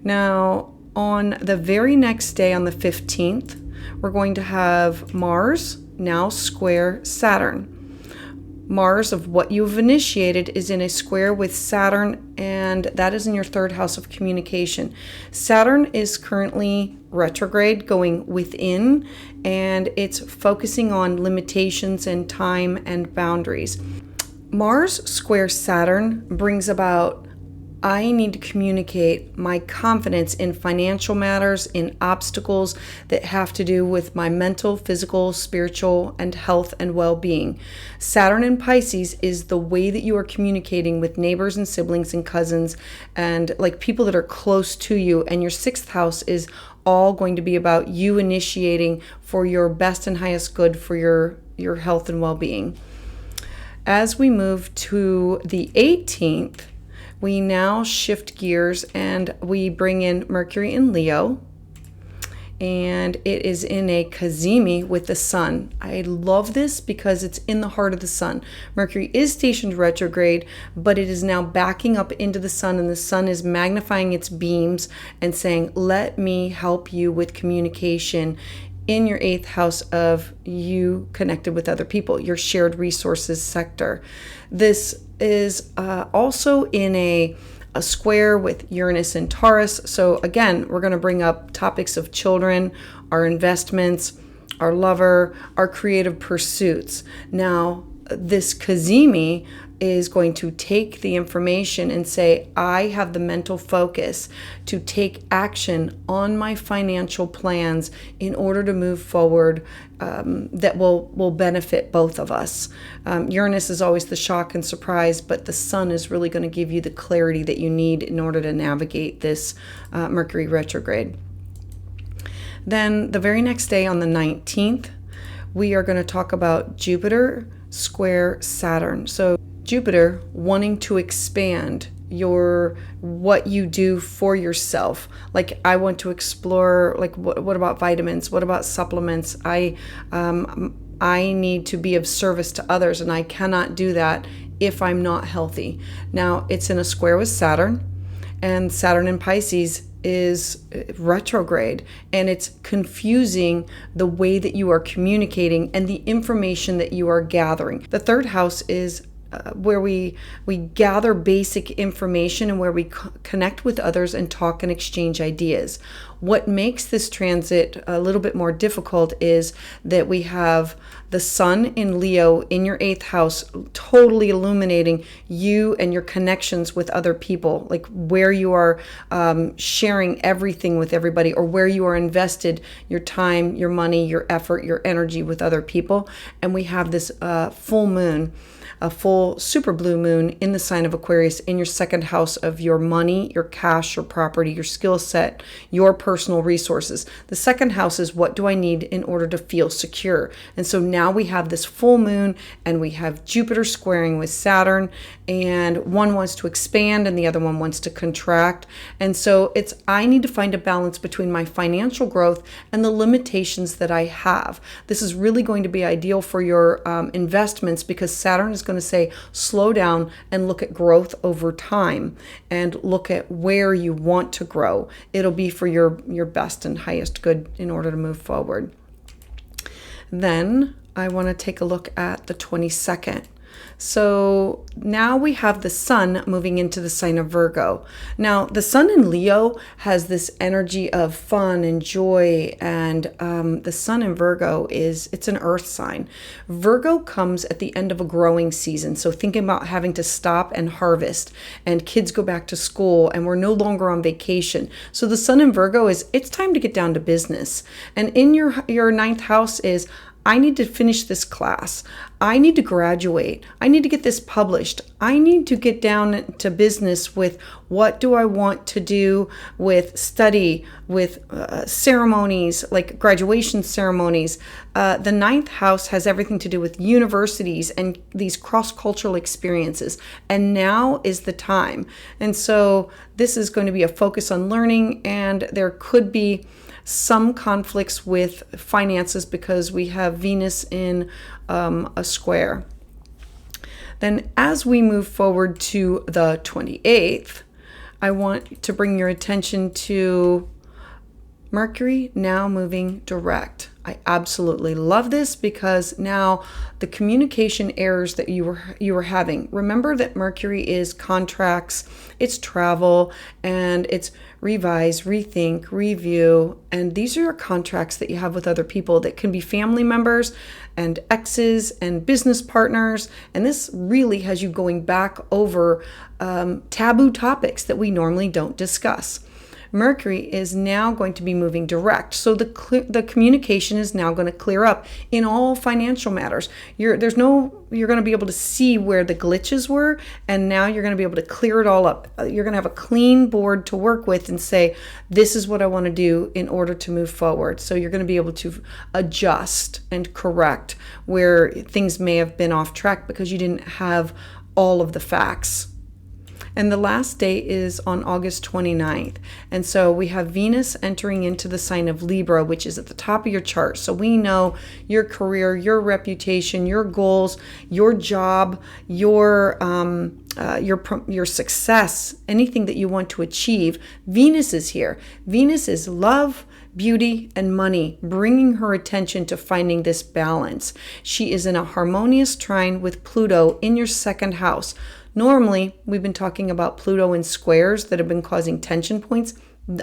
Now, on the very next day, on the 15th, we're going to have Mars now square Saturn. Mars, of what you've initiated, is in a square with Saturn, and that is in your 3rd house of communication. Saturn is currently retrograde, going within, and it's focusing on limitations and time and boundaries. Mars square Saturn brings about, I need to communicate my confidence in financial matters, in obstacles that have to do with my mental, physical, spiritual, and health and well-being. Saturn in Pisces is the way that you are communicating with neighbors and siblings and cousins and like people that are close to you. And your 6th house is all going to be about you initiating for your best and highest good for your health and well-being. As we move to the 18th, we now shift gears and we bring in Mercury in Leo, and it is in a cazimi with the sun. I love this because it's in the heart of the sun. Mercury is stationed retrograde, but it is now backing up into the sun, and the sun is magnifying its beams and saying, let me help you with communication in your 8th house of you connected with other people, your shared resources sector. This is also in a square with Uranus and Taurus. So again, we're going to bring up topics of children, our investments, our lover, our creative pursuits. Now, this Cazimi is going to take the information and say, I have the mental focus to take action on my financial plans in order to move forward that will benefit both of us. Uranus is always the shock and surprise, but the sun is really going to give you the clarity that you need in order to navigate this Mercury retrograde. Then the very next day on the 19th, we are going to talk about Jupiter square Saturn. So Jupiter wanting to expand what you do for yourself. Like, I want to explore, like, what about vitamins? What about supplements? I need to be of service to others, and I cannot do that if I'm not healthy. Now, it's in a square with Saturn, and Saturn in Pisces is retrograde, and it's confusing the way that you are communicating and the information that you are gathering. The 3rd house is where we gather basic information and where we connect with others and talk and exchange ideas. What makes this transit a little bit more difficult is that we have the sun in Leo in your 8th house, totally illuminating you and your connections with other people, like where you are sharing everything with everybody, or where you are invested your time, your money, your effort, your energy with other people. And we have this full moon, a full super blue moon in the sign of Aquarius in your 2nd house of your money, your cash, your property, your skill set, your personal resources. The 2nd house is, what do I need in order to feel secure? And so now we have this full moon, and we have Jupiter squaring with Saturn, and one wants to expand and the other one wants to contract. And so I need to find a balance between my financial growth and the limitations that I have. This is really going to be ideal for your investments, because Saturn is going to say, slow down and look at growth over time and look at where you want to grow. It'll be for your best and highest good in order to move forward. Then I want to take a look at the 22nd. So now we have the sun moving into the sign of Virgo. Now, the sun in Leo has this energy of fun and joy, and the sun in Virgo it's an earth sign. Virgo comes at the end of a growing season. So thinking about having to stop and harvest, and kids go back to school, and we're no longer on vacation. So the sun in Virgo it's time to get down to business. And in your 9th house is, I need to finish this class. I need to graduate. I need to get this published. I need to get down to business with what do I want to do with study, with ceremonies, like graduation ceremonies. The 9th house has everything to do with universities and these cross-cultural experiences. And now is the time. And so this is going to be a focus on learning, and there could be some conflicts with finances because we have Venus in a square. Then as we move forward to the 28th, I want to bring your attention to Mercury now moving direct. I absolutely love this, because now the communication errors that you were having. Remember that Mercury is contracts, it's travel, and it's revise, rethink, review. And these are your contracts that you have with other people that can be family members and exes and business partners. And this really has you going back over taboo topics that we normally don't discuss. Mercury is now going to be moving direct. So the communication is now going to clear up in all financial matters. You're going to be able to see where the glitches were, and now you're going to be able to clear it all up. You're going to have a clean board to work with and say, this is what I want to do in order to move forward. So you're going to be able to adjust and correct where things may have been off track because you didn't have all of the facts. And the last day is on August 29th. And so we have Venus entering into the sign of Libra, which is at the top of your chart. So we know your career, your reputation, your goals, your job, your success, anything that you want to achieve. Venus is here. Venus is love. beauty and money, bringing her attention to finding this balance. She is in a harmonious trine with Pluto in your second house. Normally, we've been talking about Pluto in squares that have been causing tension points.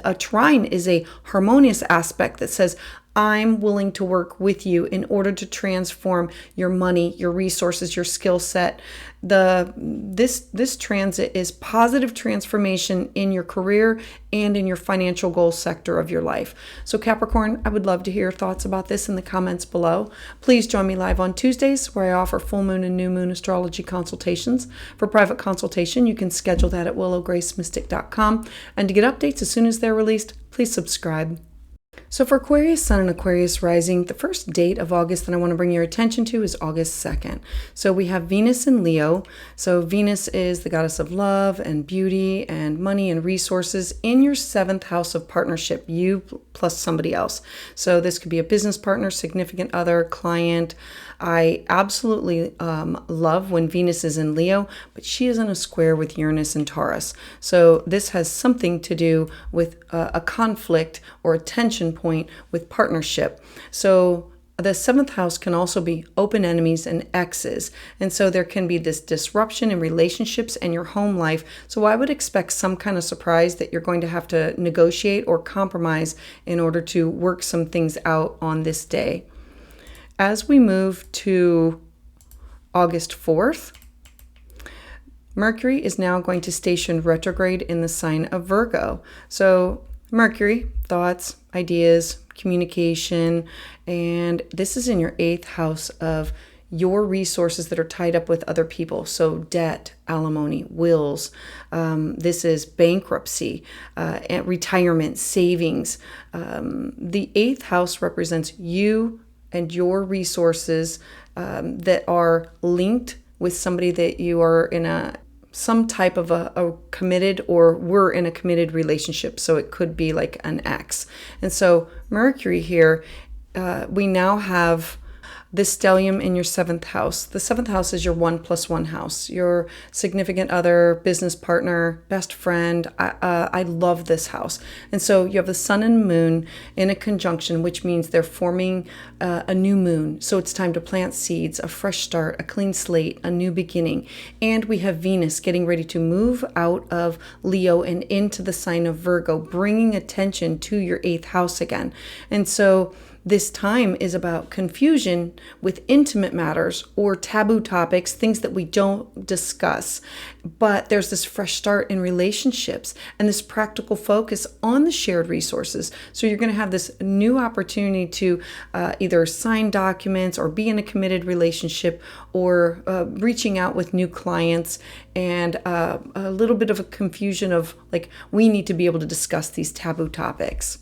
A trine is a harmonious aspect that says, I'm willing to work with you in order to transform your money, your resources, your skill set. This transit is positive transformation in your career and in your financial goal sector of your life. So Capricorn, I would love to hear your thoughts about this in the comments below. Please join me live on Tuesdays where I offer full moon and new moon astrology consultations. For private consultation, you can schedule that at willowgracemystic.com. And to get updates as soon as they're released, please subscribe. So for Aquarius Sun and Aquarius Rising, the first date of August that I want to bring your attention to is August 2nd. So we have Venus in Leo. So Venus is the goddess of love and beauty and money and resources in your 7th house of partnership, you plus somebody else. So this could be a business partner, significant other, client. I absolutely love when Venus is in Leo, but she is in a square with Uranus and Taurus. So this has something to do with a conflict or a tension point with partnership. So the 7th house can also be open enemies and exes. And so there can be this disruption in relationships and your home life. So I would expect some kind of surprise that you're going to have to negotiate or compromise in order to work some things out on this day. As we move to August 4th, Mercury is now going to station retrograde in the sign of Virgo. So Mercury, thoughts, ideas, communication, and this is in your 8th house of your resources that are tied up with other people. So debt, alimony, wills. This is bankruptcy, retirement, savings. The 8th house represents you and your resources that are linked with somebody that you are in some type of a committed or were in a committed relationship. So it could be like an ex. And so Mercury here, we now have this stellium in your 7th house. The 7th house is your 1+1 house, your significant other, business partner, best friend. I love this house. And so you have the sun and moon in a conjunction, which means they're forming a new moon. So it's time to plant seeds, a fresh start, a clean slate, a new beginning. And we have Venus getting ready to move out of Leo and into the sign of Virgo, bringing attention to your 8th house again. And so this time is about confusion with intimate matters or taboo topics, things that we don't discuss. But there's this fresh start in relationships and this practical focus on the shared resources. So you're going to have this new opportunity to either sign documents or be in a committed relationship or reaching out with new clients, and a little bit of a confusion of like, we need to be able to discuss these taboo topics.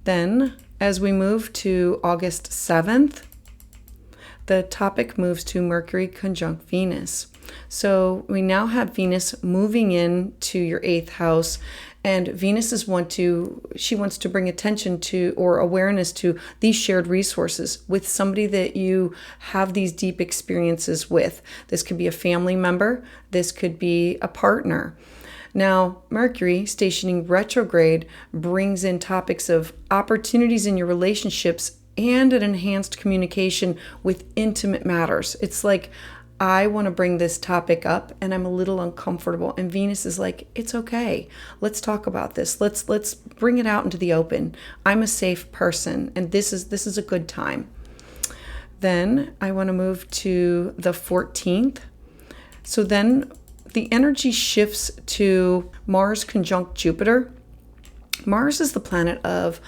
Then as we move to August 7th, the topic moves to Mercury conjunct Venus. So we now have Venus moving in to your 8th house, and Venus she wants to bring attention to or awareness to these shared resources with somebody that you have these deep experiences with. This could be a family member. This could be a partner. Now, Mercury stationing retrograde brings in topics of opportunities in your relationships and an enhanced communication with intimate matters. It's like, I want to bring this topic up and I'm a little uncomfortable. And Venus is like, it's okay. Let's talk about this. Let's bring it out into the open. I'm a safe person and this is a good time. Then I want to move to the 14th. So then the energy shifts to Mars conjunct Jupiter. Mars is the planet of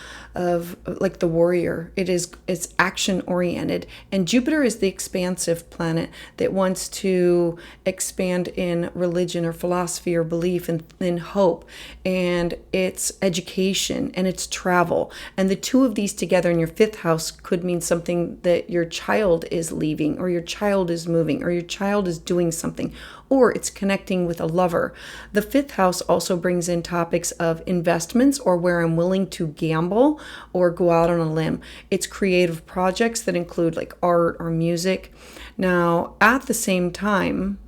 like the warrior. It's action oriented, and Jupiter is the expansive planet that wants to expand in religion or philosophy or belief and in hope, and it's education and it's travel. And the two of these together in your 5th house could mean something that your child is leaving or your child is moving or your child is doing something, or it's connecting with a lover. The 5th house also brings in topics of investments or where I'm willing to gamble or go out on a limb. It's creative projects that include like art or music. Now, at the same time,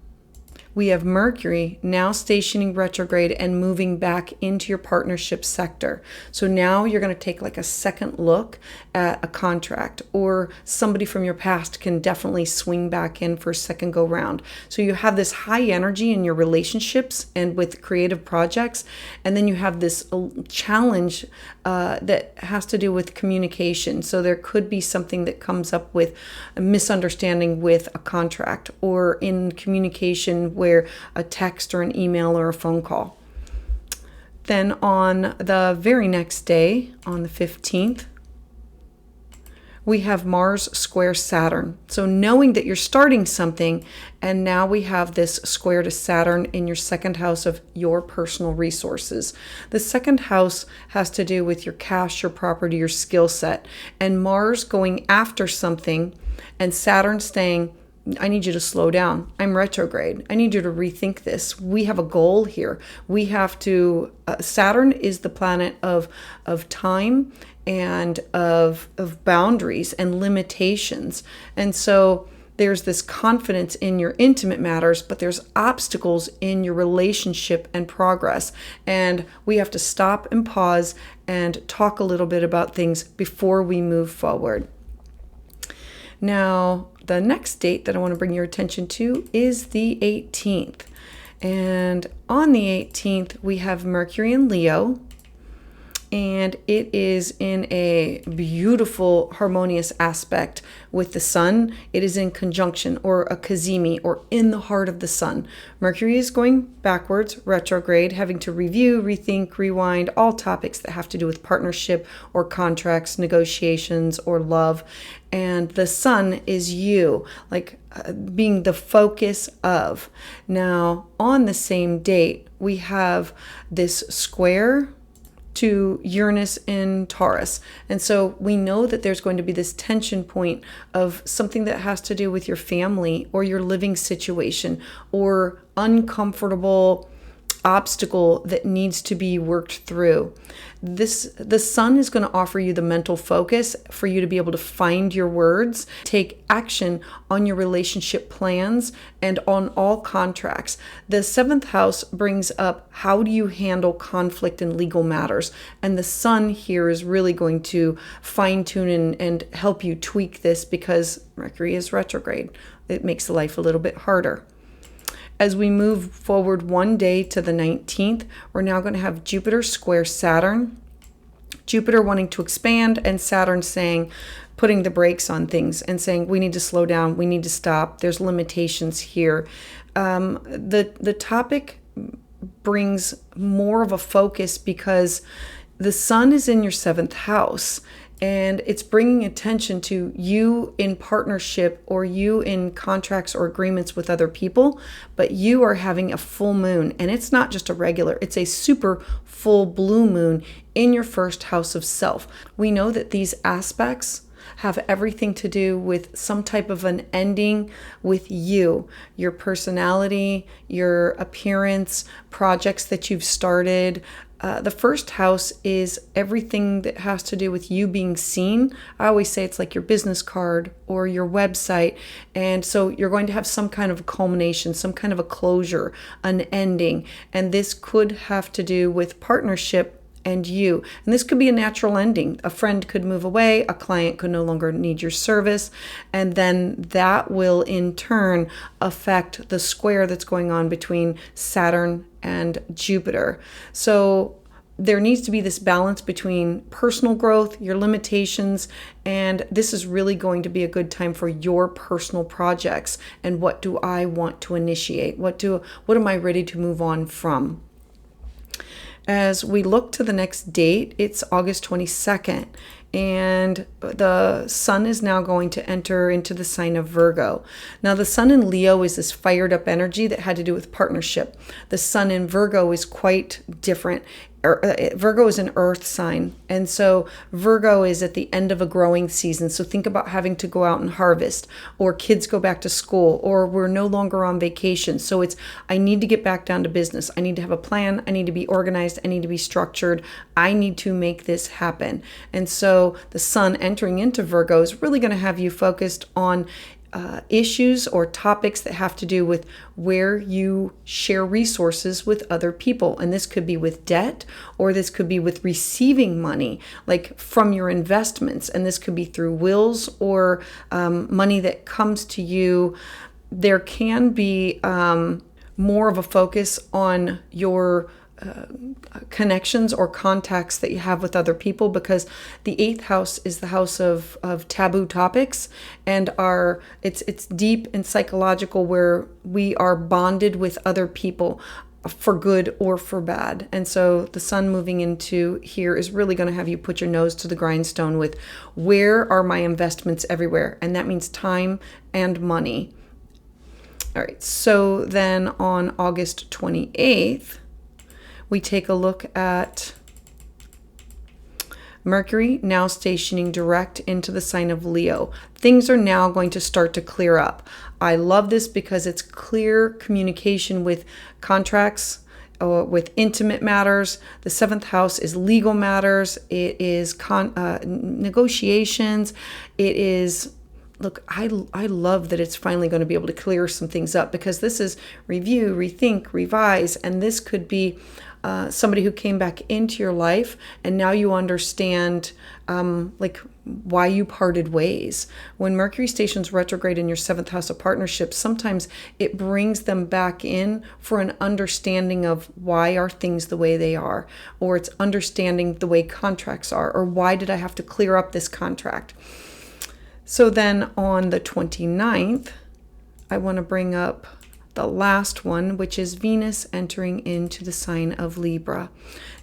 we have Mercury now stationing retrograde and moving back into your partnership sector. So now you're going to take like a second look at a contract, or somebody from your past can definitely swing back in for a second go round. So you have this high energy in your relationships and with creative projects. And then you have this challenge that has to do with communication. So there could be something that comes up with a misunderstanding with a contract, or in communication where a text or an email or a phone call. Then on the very next day, on the 15th, we have Mars square Saturn. So knowing that you're starting something, and now we have this square to Saturn in your second house of your personal resources. The second house has to do with your cash, your property, your skill set, and Mars going after something, and Saturn saying, I need you to slow down. I'm retrograde. I need you to rethink this. We have a goal here. We have to, Saturn is the planet of time and of boundaries and limitations. And so there's this confidence in your intimate matters, but there's obstacles in your relationship and progress. And we have to stop and pause and talk a little bit about things before we move forward. Now, the next date that I want to bring your attention to is the 18th. And on the 18th, we have Mercury in Leo. And it is in a beautiful, harmonious aspect with the sun. It is in conjunction, or a cazimi, or in the heart of the sun. Mercury is going backwards, retrograde, having to review, rethink, rewind, all topics that have to do with partnership or contracts, negotiations, or love. And the sun is you, like being the focus of. Now, on the same date, we have this square to Uranus in Taurus. And so we know that there's going to be this tension point of something that has to do with your family or your living situation, or uncomfortable obstacle that needs to be worked through. The sun is going to offer you the mental focus for you to be able to find your words, take action on your relationship plans, and on all contracts. The seventh house brings up, how do you handle conflict and legal matters? And the sun here is really going to fine tune and help you tweak this, because Mercury is retrograde. It makes life a little bit harder. As we move forward one day to the 19th, we're now going to have Jupiter square Saturn. Jupiter wanting to expand, and Saturn saying, putting the brakes on things and saying, we need to slow down, we need to stop, there's limitations here. The topic brings more of a focus because the sun is in your seventh house. And it's bringing attention to you in partnership, or you in contracts or agreements with other people, but you are having a full moon. And it's not just a regular, it's a super full blue moon in your first house of self. We know that these aspects have everything to do with some type of an ending with you, your personality, your appearance, projects that you've started. The first house is everything that has to do with you being seen. I always say it's like your business card or your website. And so you're going to have some kind of a culmination, some kind of a closure, an ending. And this could have to do with partnership and you. And this could be a natural ending. A friend could move away, a client could no longer need your service, and then that will in turn affect the square that's going on between Saturn and Jupiter. So there needs to be this balance between personal growth, your limitations, and this is really going to be a good time for your personal projects. And what do I want to initiate? What am I ready to move on from? As we look to the next date, it's August 22nd, and the sun is now going to enter into the sign of Virgo. Now, the sun in Leo is this fired up energy that had to do with partnership. The sun in Virgo is quite different. Virgo is an earth sign, and so Virgo is at the end of a growing season. So think about having to go out and harvest, or kids go back to school, or we're no longer on vacation. So it's, I need to get back down to business. I need to have a plan. I need to be organized. I need to be structured. I need to make this happen. And so the sun entering into Virgo is really going to have you focused on issues or topics that have to do with where you share resources with other people. And this could be with debt, or this could be with receiving money, like from your investments. And this could be through wills or money that comes to you. There can be more of a focus on your connections or contacts that you have with other people, because the eighth house is the house of taboo topics, and it's deep and psychological, where we are bonded with other people for good or for bad. And so the sun moving into here is really going to have you put your nose to the grindstone with, where are my investments everywhere? And that means time and money. All right, so then on August 28th, we take a look at Mercury now stationing direct into the sign of Leo. Things are now going to start to clear up. I love this because it's clear communication with contracts, with intimate matters. The seventh house is legal matters. It is negotiations. It is... Look, I love that it's finally going to be able to clear some things up, because this is review, rethink, revise, and this could be somebody who came back into your life, and now you understand like why you parted ways. When Mercury stations retrograde in your seventh house of partnerships, sometimes it brings them back in for an understanding of why are things the way they are, or it's understanding the way contracts are, or why did I have to clear up this contract. So then on the 29th, I want to bring up the last one, which is Venus entering into the sign of Libra.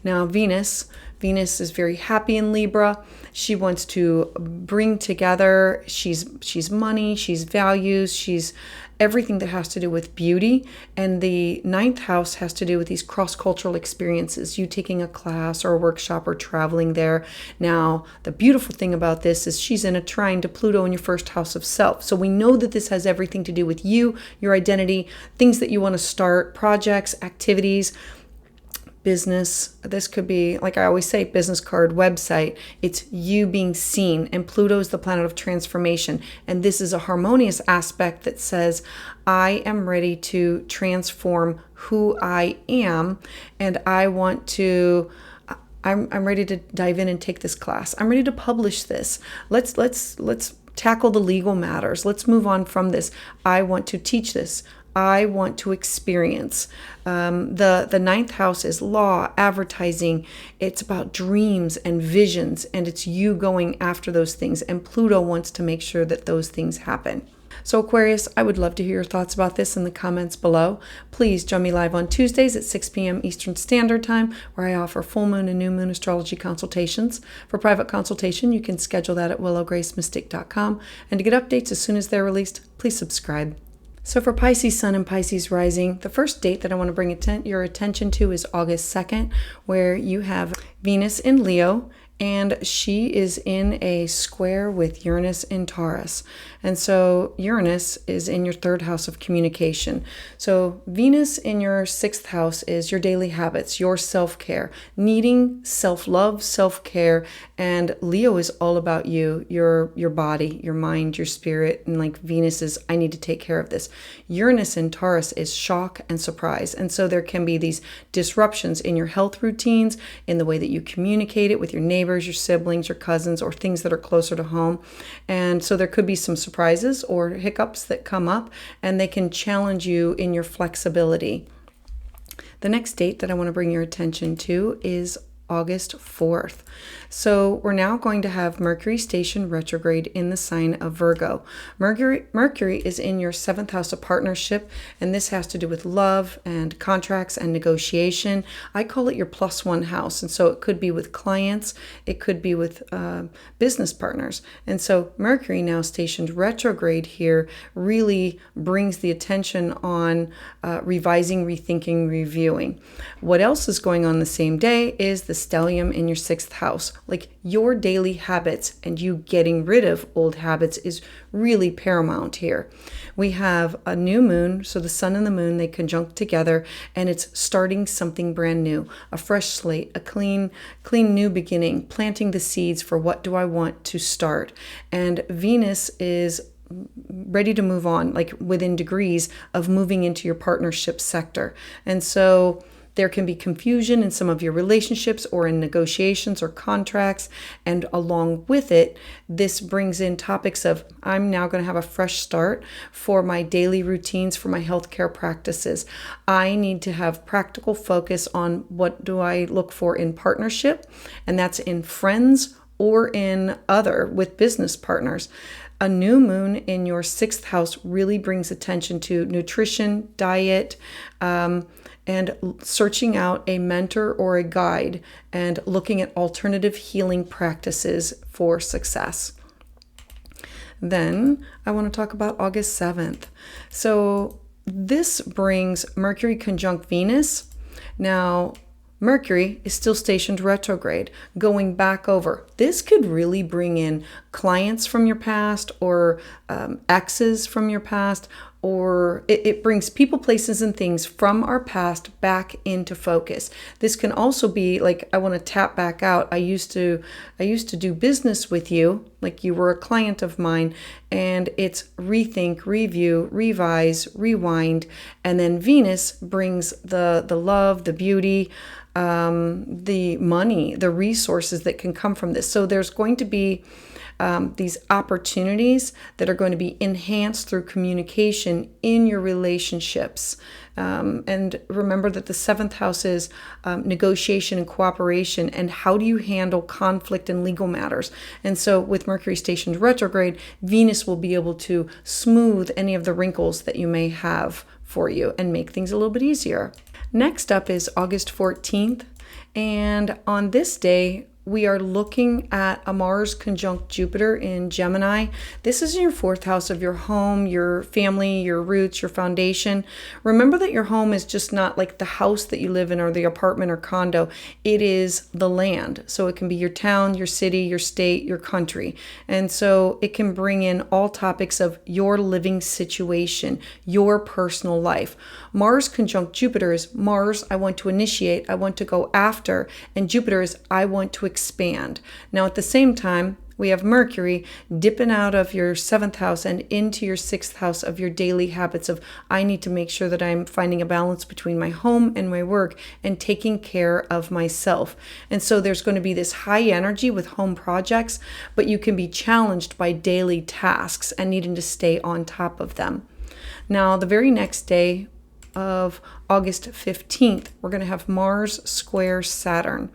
Now, Venus is very happy in Libra. She wants to bring together, she's money, she's values, she's everything that has to do with beauty. And the ninth house has to do with these cross-cultural experiences, you taking a class or a workshop or traveling there. Now, the beautiful thing about this is she's in a trine to Pluto in your first house of self. So we know that this has everything to do with you, your identity, things that you want to start, projects, activities, business. This could be, like I always say, business card, website. It's you being seen. And Pluto is the planet of transformation. And this is a harmonious aspect that says, I am ready to transform who I am. And I want to, I'm ready to dive in and take this class. I'm ready to publish this. Let's tackle the legal matters. Let's move on from this. I want to teach this. I want to experience. The ninth house is law, advertising. It's about dreams and visions, and it's you going after those things. And Pluto wants to make sure that those things happen. So Aquarius, I would love to hear your thoughts about this in the comments below. Please join me live on Tuesdays at 6 p.m. Eastern Standard Time, where I offer full moon and new moon astrology consultations. For private consultation, you can schedule that at willowgracemystic.com. And to get updates as soon as they're released, please subscribe. So for Pisces Sun and Pisces Rising, the first date that I want to bring your attention to is August 2nd, where you have Venus in Leo, and she is in a square with Uranus in Taurus. And so Uranus is in your third house of communication. So Venus in your sixth house is your daily habits, your self-care, needing self-love, self-care. And Leo is all about you, your body, your mind, your spirit. And like Venus is, I need to take care of this. Uranus in Taurus is shock and surprise. And so there can be these disruptions in your health routines, in the way that you communicate it with your neighbors, your siblings, your cousins, or things that are closer to home. And so there could be some surprises or hiccups that come up, and they can challenge you in your flexibility. The next date that I want to bring your attention to is August 4th. So we're now going to have Mercury station retrograde in the sign of Virgo. Mercury is in your seventh house of partnership, and this has to do with love and contracts and negotiation. I call it your +1 house, and so it could be with clients, it could be with business partners. And so Mercury now stationed retrograde here really brings the attention on revising, rethinking, reviewing. What else is going on the same day is the stellium in your sixth house. Like your daily habits and you getting rid of old habits is really paramount here. We have a new moon, so the sun and the moon, they conjunct together, and it's starting something brand new, a fresh slate, a clean new beginning, planting the seeds for what do I want to start. And Venus is ready to move on, like within degrees of moving into your partnership sector. And so there can be confusion in some of your relationships or in negotiations or contracts. And along with it, this brings in topics of, I'm now going to have a fresh start for my daily routines, for my healthcare practices. I need to have practical focus on what do I look for in partnership, and that's in friends or in other with business partners. A new moon in your 6th house really brings attention to nutrition, diet, and searching out a mentor or a guide and looking at alternative healing practices for success. Then I want to talk about August 7th. So this brings Mercury conjunct Venus. Now, Mercury is still stationed retrograde, going back over. This could really bring in clients from your past or exes from your past, or it brings people, places, and things from our past back into focus. This can also be like, I want to tap back out. I used to do business with you, like you were a client of mine, and it's rethink, review, revise, rewind, and then Venus brings the love, the beauty, the money, the resources that can come from this. So there's going to be these opportunities that are going to be enhanced through communication in your relationships. And remember that the 7th house is negotiation and cooperation, and how do you handle conflict and legal matters. And so with Mercury stationed retrograde, Venus will be able to smooth any of the wrinkles that you may have for you and make things a little bit easier. Next up is August 14th, and on this day, we are looking at a Mars conjunct Jupiter in Gemini. This is in your 4th house of your home, your family, your roots, your foundation. Remember that your home is just not like the house that you live in or the apartment or condo. It is the land. So it can be your town, your city, your state, your country. And so it can bring in all topics of your living situation, your personal life. Mars conjunct Jupiter is Mars, I want to initiate, I want to go after, and Jupiter is I want to expand. Now at the same time, we have Mercury dipping out of your 7th house and into your 6th house of your daily habits of, I need to make sure that I'm finding a balance between my home and my work and taking care of myself. And so there's going to be this high energy with home projects, but you can be challenged by daily tasks and needing to stay on top of them. Now, the very next day of August 15th, we're going to have Mars square Saturn.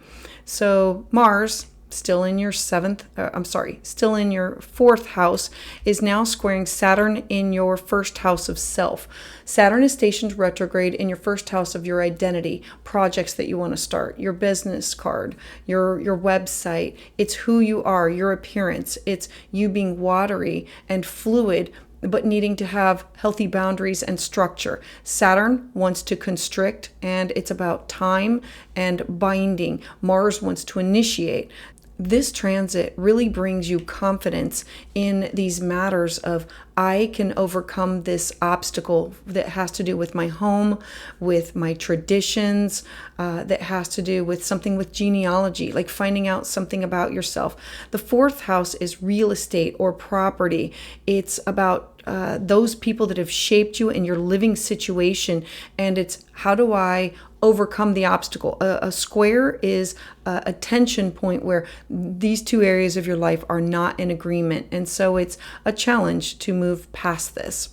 So Mars, still in your 4th house, is now squaring Saturn in your 1st house of self. Saturn is stationed retrograde in your 1st house of your identity, projects that you want to start, your business card, your website. It's who you are, your appearance. It's you being watery and fluid, but needing to have healthy boundaries and structure. Saturn wants to constrict, and it's about time and binding. Mars wants to initiate. This transit really brings you confidence in these matters of, I can overcome this obstacle that has to do with my home, with my traditions, that has to do with something with genealogy, like finding out something about yourself. The 4th house is real estate or property. It's about those people that have shaped you and your living situation, and it's how do I overcome the obstacle. A square is a tension point where these two areas of your life are not in agreement, and so it's a challenge to move past this.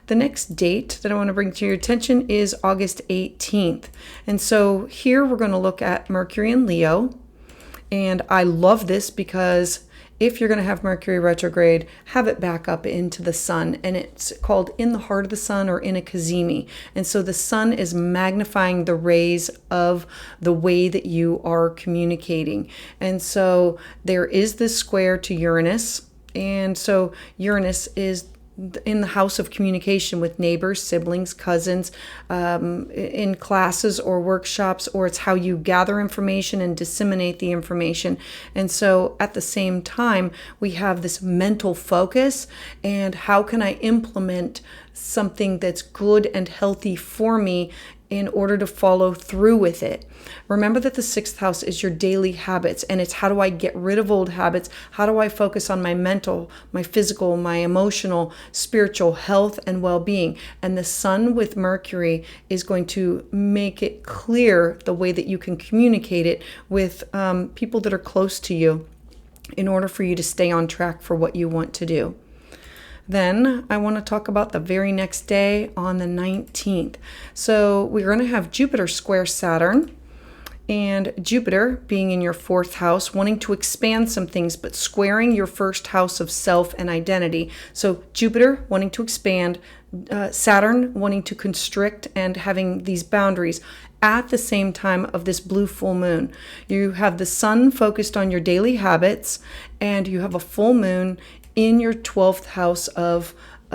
The next date that I want to bring to your attention is August 18th. And so here we're going to look at Mercury in Leo. And I love this because if you're going to have Mercury retrograde, have it back up into the sun. And it's called in the heart of the sun or in a cazimi. And so the sun is magnifying the rays of the way that you are communicating. And so there is this square to Uranus. And so Uranus is in the house of communication with neighbors, siblings, cousins, in classes or workshops, or it's how you gather information and disseminate the information. And so at the same time, we have this mental focus and how can I implement something that's good and healthy for me in order to follow through with it. Remember that the sixth house is your daily habits, and it's how do I get rid of old habits? How do I focus on my mental, my physical, my emotional, spiritual health and well-being? And the sun with Mercury is going to make it clear the way that you can communicate it with people that are close to you in order for you to stay on track for what you want to do. Then I want to talk about the very next day on the 19th. So we're going to have Jupiter square Saturn, and Jupiter being in your fourth house, wanting to expand some things, but squaring your first house of self and identity. So Jupiter wanting to expand, Saturn wanting to constrict and having these boundaries at the same time of this blue full moon. You have the sun focused on your daily habits, and you have a full moon in your 12th house of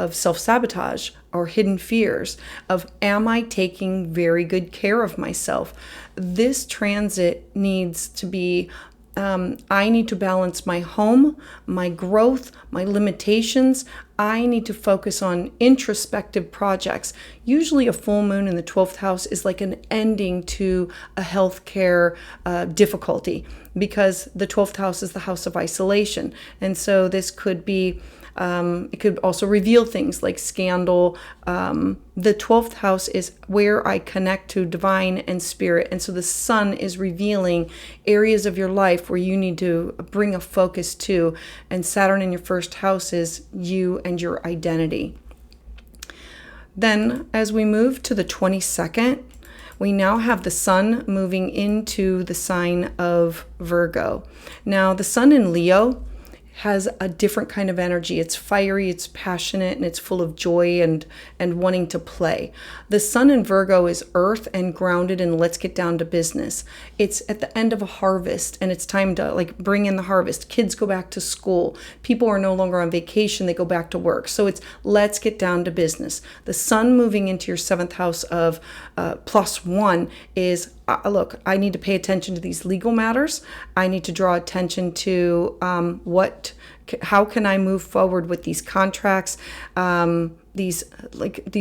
self-sabotage or hidden fears of, am I taking very good care of myself? This transit needs to be, I need to balance my home, my growth, my limitations. I need to focus on introspective projects. Usually a full moon in the 12th house is like an ending to a healthcare difficulty, because the 12th house is the house of isolation. And so this could be, it could also reveal things like scandal. The 12th house is where I connect to divine and spirit. And so the sun is revealing areas of your life where you need to bring a focus to. And Saturn in your first house is you and your identity. Then as we move to the 22nd, we now have the sun moving into the sign of Virgo. Now, the sun in Leo has a different kind of energy. It's fiery, it's passionate, and it's full of joy and wanting to play. The sun in Virgo is earth and grounded, and let's get down to business. It's at the end of a harvest, and it's time to like bring in the harvest. Kids go back to school. People are no longer on vacation, they go back to work. So it's let's get down to business. The sun moving into your seventh house of +1 is look, I need to pay attention to these legal matters. I need to draw attention to how can I move forward with these contracts, these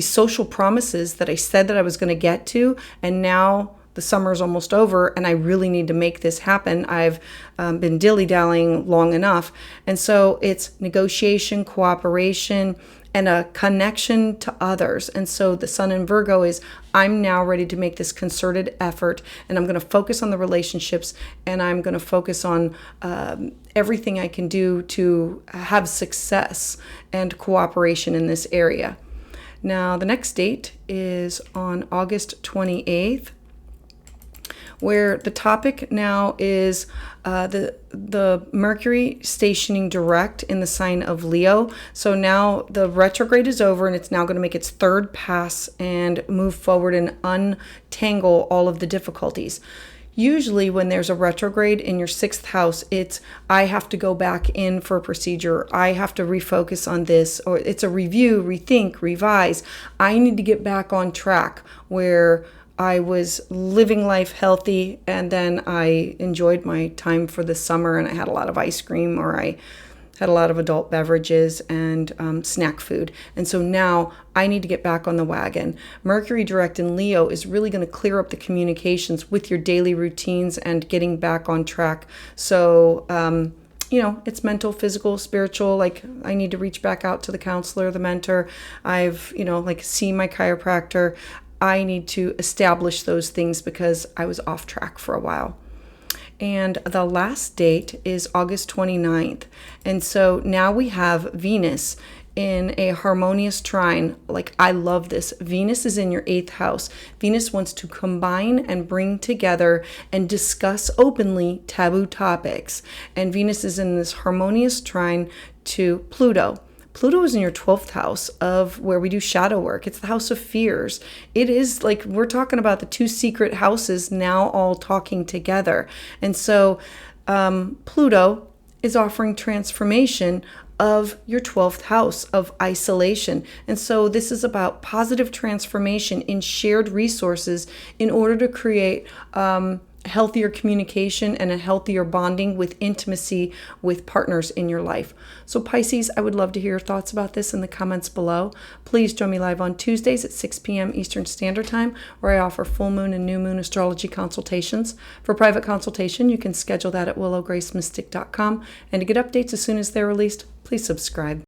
social promises that I said that I was going to get to, and now the summer is almost over, and I really need to make this happen. I've been dilly-dallying long enough, and so it's negotiation, cooperation, and a connection to others. And so the sun in Virgo is, I'm now ready to make this concerted effort, and I'm going to focus on the relationships, and I'm going to focus on everything I can do to have success and cooperation in this area. Now, the next date is on August 28th, where the topic now is the Mercury stationing direct in the sign of Leo. So now the retrograde is over, and it's now going to make its third pass and move forward and untangle all of the difficulties. Usually when there's a retrograde in your sixth house, it's I have to go back in for a procedure. I have to refocus on this, or it's a review, rethink, revise. I need to get back on track where I was living life healthy, and then I enjoyed my time for the summer, and I had a lot of ice cream, or I had a lot of adult beverages and snack food. And so now I need to get back on the wagon. Mercury direct in Leo is really going to clear up the communications with your daily routines and getting back on track. So, it's mental, physical, spiritual. Like I need to reach back out to the counselor, the mentor. I've, see my chiropractor. I need to establish those things because I was off track for a while. And the last date is August 29th. And so now we have Venus in a harmonious trine. Like, I love this. Venus is in your 8th house. Venus wants to combine and bring together and discuss openly taboo topics. And Venus is in this harmonious trine to Pluto. Pluto is in your 12th house of where we do shadow work. It's the house of fears. It is like we're talking about the two secret houses now all talking together. And so Pluto is offering transformation of your 12th house of isolation. And so this is about positive transformation in shared resources in order to create healthier communication and a healthier bonding with intimacy with partners in your life. So Pisces, I would love to hear your thoughts about this in the comments below. Please join me live on Tuesdays at 6 p.m. Eastern Standard Time, where I offer full moon and new moon astrology consultations. For private consultation, you can schedule that at willowgracemystic.com. And to get updates as soon as they're released, please subscribe.